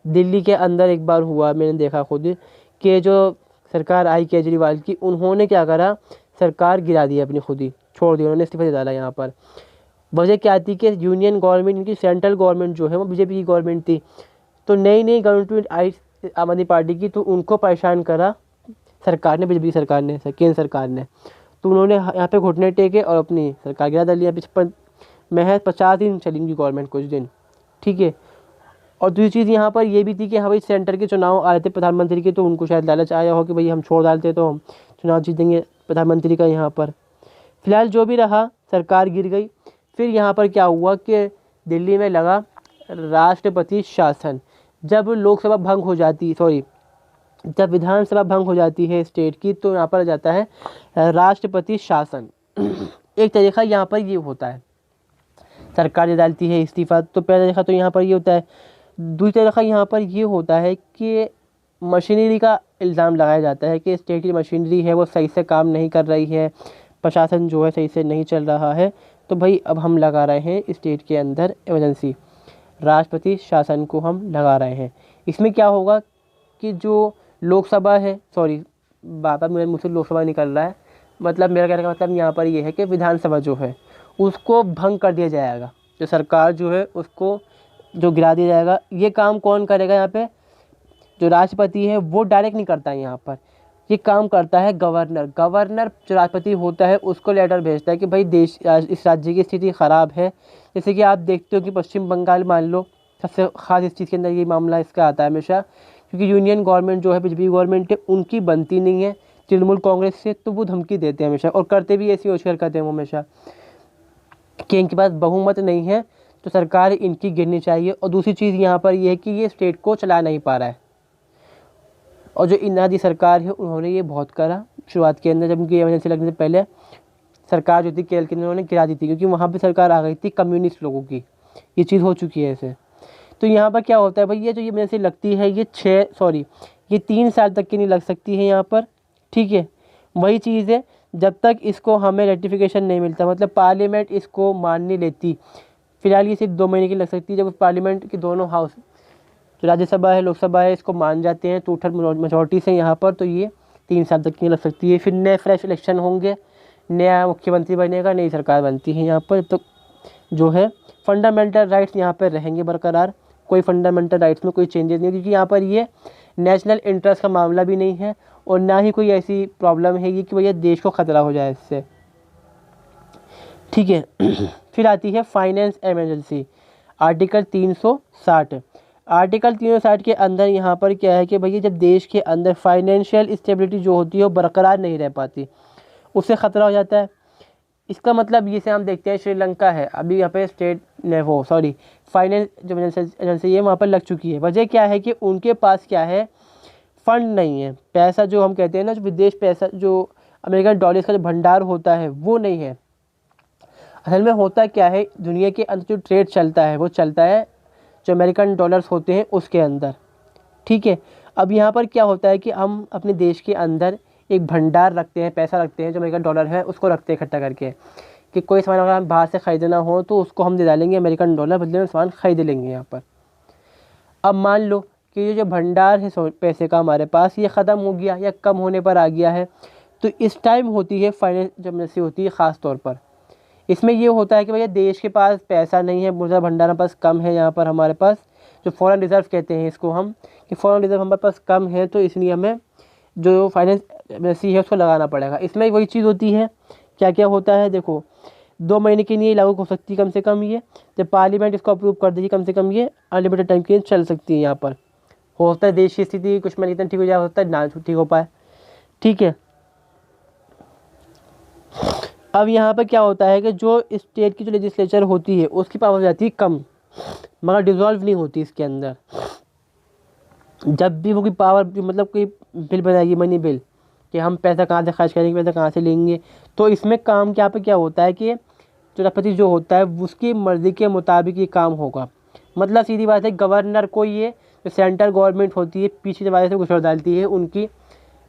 दिल्ली के अंदर एक बार हुआ, मैंने देखा खुद कि जो सरकार आई केजरीवाल की, उन्होंने क्या करा, सरकार गिरा दी अपनी खुद ही, छोड़ दिया, उन्होंने इस्तीफा दे डाला यहाँ पर। वजह क्या थी कि यूनियन गवर्नमेंट, इनकी सेंट्रल गवर्नमेंट जो है वो बीजेपी की गवर्नमेंट थी, तो नई गवर्नमेंट आई आम आदमी पार्टी की, तो उनको परेशान करा सरकार ने, बीजेपी सरकार ने, केंद्र सरकार ने, तो उन्होंने यहाँ पे घुटने टेके और अपनी सरकार गिरा डाली। 50 दिन चली उनकी गवर्नमेंट, कुछ दिन। ठीक है, और दूसरी चीज़ यहाँ पर ये भी थी कि हाँ भाई सेंटर के चुनाव आ रहे थे प्रधानमंत्री के, तो उनको शायद लालच आया हो कि भाई हम छोड़ डालते तो हम चुनाव जीत देंगे प्रधानमंत्री का यहाँ पर। फिलहाल जो भी रहा, सरकार गिर गई। फिर यहाँ पर क्या हुआ कि दिल्ली में लगा राष्ट्रपति शासन। जब लोकसभा भंग हो जाती, जब विधानसभा भंग हो जाती है स्टेट की, तो यहाँ पर जाता है राष्ट्रपति शासन। एक तरीका यहाँ पर ये होता है, सरकार दे डालती है इस्तीफा, तो पहला तरीका तो यहाँ पर ये होता है। दूसरा तरीका यहाँ पर ये होता है कि मशीनरी का इल्ज़ाम लगाया जाता है कि स्टेट की मशीनरी है वो सही से काम नहीं कर रही है, प्रशासन जो है सही से नहीं चल रहा है, तो भाई अब हम लगा रहे हैं स्टेट के अंदर इमरजेंसी, राष्ट्रपति शासन को हम लगा रहे हैं। इसमें क्या होगा कि जो लोकसभा है, सॉरी बाबा मेरे मुझसे लोकसभा निकल रहा है, मतलब मेरा कहने का मतलब यहाँ पर ये है कि विधानसभा जो है उसको भंग कर दिया जाएगा, जो सरकार जो है उसको जो गिरा दिया जाएगा। ये काम कौन करेगा यहाँ पे? जो राष्ट्रपति है वो डायरेक्ट नहीं करता है, यहाँ पर ये काम करता है गवर्नर। गवर्नर जो राष्ट्रपति होता है उसको लेटर भेजता है कि भाई देश इस राज्य की स्थिति ख़राब है। जैसे कि आप देखते हो कि पश्चिम बंगाल मान लो, सबसे ख़ास इस चीज़ के अंदर ये मामला इसका आता है हमेशा, क्योंकि यूनियन गवर्नमेंट जो है, बीजेपी गवर्नमेंट है, उनकी बनती नहीं है तृणमूल कांग्रेस से, तो वो धमकी देते हैं हमेशा, और करते भी ऐसी होशियार करते हैं वो हमेशा कि इनके पास बहुमत नहीं है तो सरकार इनकी गिरनी चाहिए। और दूसरी चीज़ यहाँ पर ये है कि ये स्टेट को चला नहीं पा रहा है, और जो इंदिरा गांधी सरकार है उन्होंने ये बहुत करा शुरुआत के अंदर, जब उनकी इमरजेंसी लगने से पहले सरकार जो थी केरल की, उन्होंने गिरा दी थी, क्योंकि वहाँ पे सरकार आ गई थी कम्युनिस्ट लोगों की। ये चीज़ हो चुकी है ऐसे। तो यहाँ पर क्या होता है भाई, ये जो इमरजेंसी लगती है ये 3 साल तक की नहीं लग सकती है यहाँ पर, ठीक है। वही चीज़ है, जब तक इसको हमें रेटिफिकेशन नहीं मिलता, मतलब पार्लियामेंट इसको मान नहीं लेती, फिलहाल ये सिर्फ 2 महीने की लग सकती है। जब पार्लियामेंट की दोनों हाउस, जो राज्यसभा है लोकसभा है, इसको मान जाते हैं 2/3 मेजॉरिटी से यहाँ पर, तो ये 3 साल तक की लग सकती है। फिर नए फ्रेश इलेक्शन होंगे, नया मुख्यमंत्री बनेगा, नई सरकार बनती है यहाँ पर, तो जो है फंडामेंटल राइट्स यहाँ पर रहेंगे बरकरार, कोई फंडामेंटल राइट्स में कोई चेंजेस नहीं, क्योंकि यहाँ पर ये नेशनल इंटरेस्ट का मामला भी नहीं है, और ना ही कोई ऐसी प्रॉब्लम है कि भैया देश को खतरा हो जाए इससे, ठीक है। फिर आती है फाइनेंस इमरजेंसी, आर्टिकल 360। आर्टिकल 360 के अंदर यहाँ पर क्या है कि भैया जब देश के अंदर फाइनेंशियल स्टेबिलिटी जो होती है वो बरकरार नहीं रह पाती, उससे ख़तरा हो जाता है। इसका मतलब ये से हम देखते हैं श्रीलंका है, अभी यहाँ पे स्टेट ने वो फाइनेंस जो एजेंसी है वहाँ पर लग चुकी है। वजह क्या है कि उनके पास क्या है, फंड नहीं है, पैसा जो हम कहते हैं ना, जो विदेश पैसा, जो अमेरिकन डॉलर्स का जो भंडार होता है वो नहीं है। असल में होता क्या है, दुनिया के अंदर जो ट्रेड चलता है वो चलता है जो अमेरिकन डॉलर्स होते हैं उसके अंदर, ठीक है। अब यहाँ पर क्या होता है कि हम अपने देश के अंदर एक भंडार रखते हैं, पैसा रखते हैं, जो अमेरिकन डॉलर है उसको रखते हैं इकट्ठा करके, कि कोई सामान अगर हम बाहर से ख़रीदना हो तो उसको हम दे डालेंगे अमेरिकन डॉलर, बदले में सामान खरीद लेंगे यहाँ पर। अब मान लो कि ये जो भंडार है पैसे का हमारे पास, ये ख़त्म हो गया या कम होने पर आ गया है, तो इस टाइम होती है फाइनेंस इमरजेंसी होती है ख़ास तौर पर। इसमें ये होता है कि भैया देश के पास पैसा नहीं है, मुद्रा भंडार हमारे पास कम है, यहाँ पर हमारे पास जो फॉरेन रिजर्व कहते हैं इसको हम, कि फॉरेन रिजर्व हमारे पास कम है, तो इसलिए हमें जो फाइनेंस इमरजेंसी है उसको लगाना पड़ेगा। इसमें वही चीज़ होती है, क्या क्या होता है देखो, 2 महीने के लिए लागू हो सकती है कम से कम ये, जब पार्लियामेंट इसको अप्रूव कर देगी, कम से कम ये अनलिमिटेड टाइम के लिए चल सकती है। यहाँ पर होता है देश की स्थिति कुछ महीने तक ठीक हो जाए, होता है ना ठीक हो पाए, ठीक है। अब यहाँ पर क्या होता है कि जो स्टेट की जो लेजिस्लेचर होती है उसकी पावर हो जाती है कम, मगर डिज़ोल्व नहीं होती इसके अंदर। जब भी वो की पावर, मतलब कोई बिल बनाएगी, मनी बिल, कि हम पैसा कहाँ से खर्च करेंगे, पैसा कहाँ से लेंगे, तो इसमें काम क्या पे क्या होता है कि जो राष्ट्रपति जो होता है उसकी मर्ज़ी के मुताबिक ये काम होगा। मतलब सीधी बात है, गवर्नर को ये जो सेंट्रल गवर्नमेंट होती है पीछे दरवाजे से घुसड़ डालती है, उनकी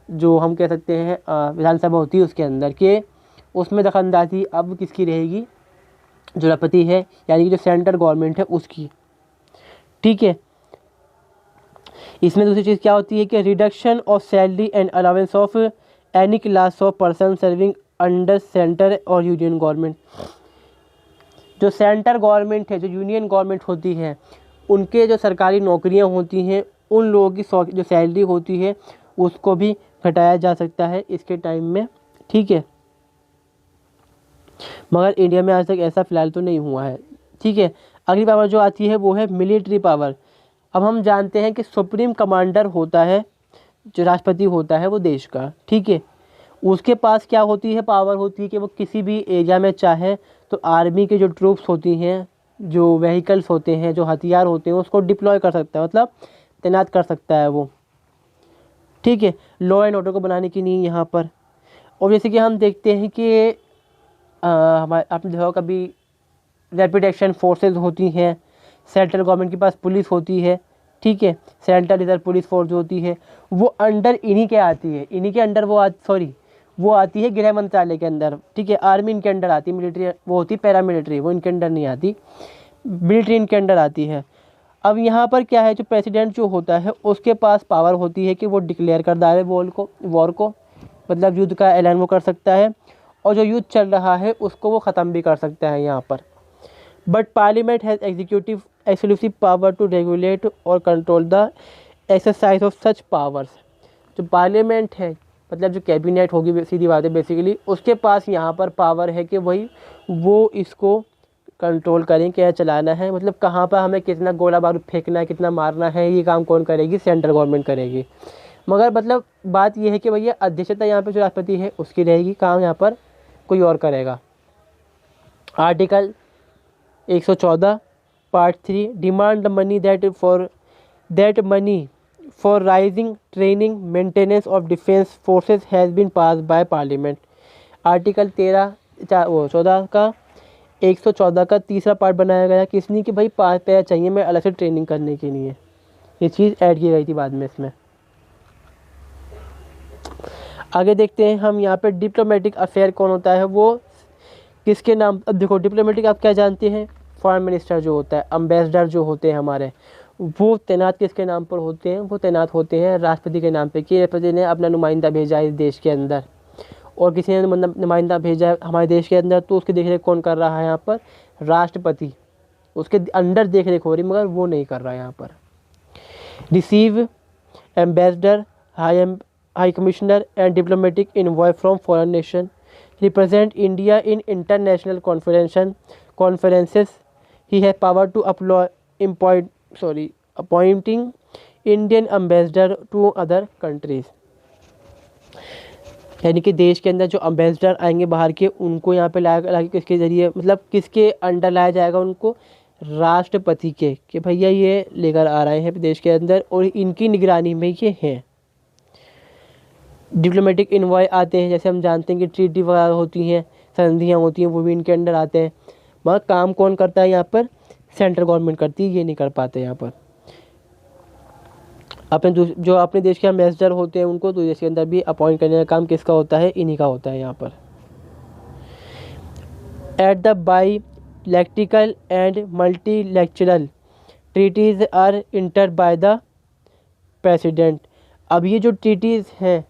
जो हम कह सकते हैं विधानसभा होती है उसके अंदर, के उसमें दखलंदाजी अब किसकी रहेगी, जो राष्ट्रपति है यानी कि जो सेंट्रल गवर्नमेंट है उसकी, ठीक है। इसमें दूसरी चीज़ क्या होती है कि reduction of salary and allowance of any class of person serving under centre और यूनियन गवर्नमेंट। जो सेंट्रल गवर्नमेंट है, जो यूनियन गवर्नमेंट होती है, उनके जो सरकारी नौकरियां होती हैं, उन लोगों की जो सैलरी होती है उसको भी घटाया जा सकता है इसके टाइम में, ठीक है। मगर इंडिया में आज तक ऐसा फ़िलहाल तो नहीं हुआ है, ठीक है। अगली पावर जो आती है वो है मिलिट्री पावर। अब हम जानते हैं कि सुप्रीम कमांडर होता है, जो राष्ट्रपति होता है वो देश का, ठीक है। उसके पास क्या होती है, पावर होती है कि वो किसी भी एरिया में चाहे तो आर्मी के जो ट्रूप्स होती हैं, जो व्हीकल्स होते हैं, जो हथियार होते हैं, उसको डिप्लॉय कर सकता है, मतलब तैनात कर सकता है वो, ठीक है, लॉ एंड ऑर्डर को बनाने के लिए यहाँ पर। और जैसे कि हम देखते हैं कि हमारे आपने देखा कभी रैपिड एक्शन फोर्सेस होती हैं, सेंट्रल गवर्नमेंट के पास पुलिस होती है, ठीक है। सेंट्रल रिजर्व पुलिस फोर्स जो होती है वो अंडर इन्हीं के आती है, इन्हीं के अंडर वो आती है गृह मंत्रालय के अंदर, ठीक है। आर्मी इनके अंडर आती है, मिलिट्री वो होती है पैरामिलिट्री, वो इनके अंडर नहीं आती, मिलिट्री इनके अंडर आती है। अब यहाँ पर क्या है, जो प्रेसिडेंट जो होता है उसके पास पावर होती है कि वो डिक्लेयर कर डाले वॉर को, मतलब युद्ध का ऐलान वो कर सकता है, और जो युद्ध चल रहा है उसको वो ख़त्म भी कर सकता है यहाँ पर। But parliament has executive exclusive power to regulate और control the exercise of such powers. जो पार्लियामेंट है, मतलब जो कैबिनेट होगी, सीधी बात है बेसिकली, उसके पास यहाँ पर पावर है कि वो इसको कंट्रोल करें, क्या चलाना है, मतलब कहाँ पर हमें कितना गोला बारूद फेंकना है, कितना मारना है, ये काम कौन करेगी, सेंट्रल गवर्नमेंट करेगी। मगर मतलब बात ये है कि भैया अध्यक्षता यहाँ पे जो राष्ट्रपति है उसकी रहेगी, काम यहाँ पर कोई और करेगा। Article 114 part 3 demand the money that for raising training maintenance of defence forces has been pass by parliament. Article 114 का तीसरा पार्ट बनाया गया किसने कि भाई 5 पैसा चाहिए मैं अलग से ट्रेनिंग करने के लिए, ये चीज़ ऐड की गई थी बाद में इसमें। आगे देखते हैं हम यहाँ पे डिप्लोमेटिक अफेयर कौन होता है, वो किसके नाम। अब देखो डिप्लोमेटिक आप क्या जानते हैं, फॉरेन मिनिस्टर जो होता है, अम्बेसडर जो होते हैं हमारे, वो तैनात किसके नाम पर होते हैं, वो तैनात होते हैं राष्ट्रपति के नाम पे, कि राष्ट्रपति ने अपना नुमाइंदा भेजा है इस देश के अंदर, और किसी ने नुमाइंदा भेजा है हमारे देश के अंदर, तो उसकी देखरेख कौन कर रहा है यहाँ पर, राष्ट्रपति, उसके अंडर देखरेख हो रही, मगर वो नहीं कर रहा है यहाँ पर। Receive ambassador, high commissioner and diplomatic envoy from foreign nation, represent India in international conferences, he have power to appointing Indian ambassador to other countries. यानी कि देश के अंदर जो अम्बेसडर आएंगे बाहर के, उनको यहाँ पे लाया किसके ज़रिए, मतलब किसके अंडर लाया जाएगा उनको, राष्ट्रपति के, कि भैया ये लेकर आ रहे हैं देश के अंदर और इनकी निगरानी में ये हैं। डिप्लोमेटिक इनवॉय आते हैं, जैसे हम जानते हैं कि ट्रीटी वगैरह होती हैं, संधियाँ होती हैं, वो भी इनके अंडर आते हैं, मगर काम कौन करता है यहाँ पर, सेंट्रल गवर्नमेंट करती है, ये नहीं कर पाते यहाँ पर। जो अपने देश के एम्बेसडर होते हैं उनको तो देश के अंदर भी अपॉइंट करने का काम किसका होता है, इन्हीं का होता है यहाँ पर। At the bilateral and multilateral treaties are enter by the president. अब ये जो ट्रीटीज़ हैं,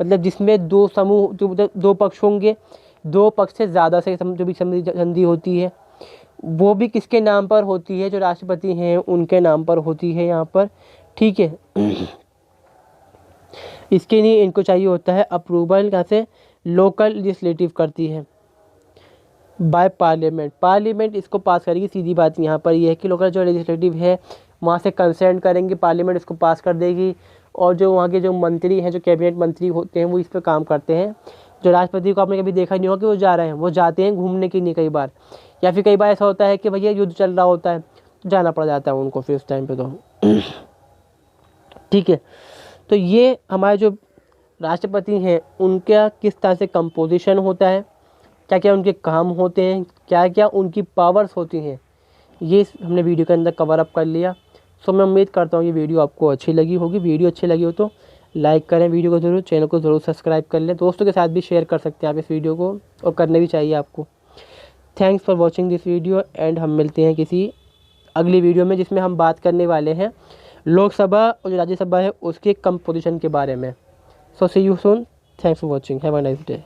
मतलब जिसमें दो समूह, जो दो पक्ष होंगे, दो पक्ष से ज़्यादा से जो भी संधि होती है, वो भी किसके नाम पर होती है, जो राष्ट्रपति हैं उनके नाम पर होती है यहाँ पर, ठीक है। इसके लिए इनको चाहिए होता है अप्रूवल, कहाँ से, लोकल लेजिस्लेटिव करती है बाय पार्लियामेंट इसको पास करेगी। सीधी बात यहाँ पर यह है कि लोकल जो लेजिस्लेटिव है वहाँ से कंसेंट करेंगे, पार्लियामेंट इसको पास कर देगी, और जो वहाँ के जो मंत्री हैं, जो कैबिनेट मंत्री होते हैं, वो इस पर काम करते हैं। जो राष्ट्रपति को आपने कभी देखा नहीं होगा कि वो जा रहे हैं, वो जाते हैं घूमने के लिए कई बार, या फिर कई बार ऐसा होता है कि भैया युद्ध चल रहा होता है तो जाना पड़ जाता है उनको फिर उस टाइम पे, तो ठीक है। तो ये हमारे जो राष्ट्रपति हैं उनका किस तरह से कंपोजिशन होता है, क्या क्या उनके काम होते हैं, क्या क्या उनकी पावर्स होती हैं, ये हमने वीडियो के अंदर कवर अप कर लिया। सो मैं उम्मीद करता हूँ ये वीडियो आपको अच्छी लगी होगी। वीडियो अच्छी लगी हो तो लाइक करें वीडियो को ज़रूर, चैनल को ज़रूर सब्सक्राइब कर लें, दोस्तों के साथ भी शेयर कर सकते हैं आप इस वीडियो को, और करने भी चाहिए आपको। Thanks for watching this video and हम मिलते हैं किसी अगली वीडियो में, जिसमें हम बात करने वाले हैं लोकसभा और जो राज्यसभा है उसके कंपोजिशन के बारे में। So see you soon, thanks for watching, have a nice day.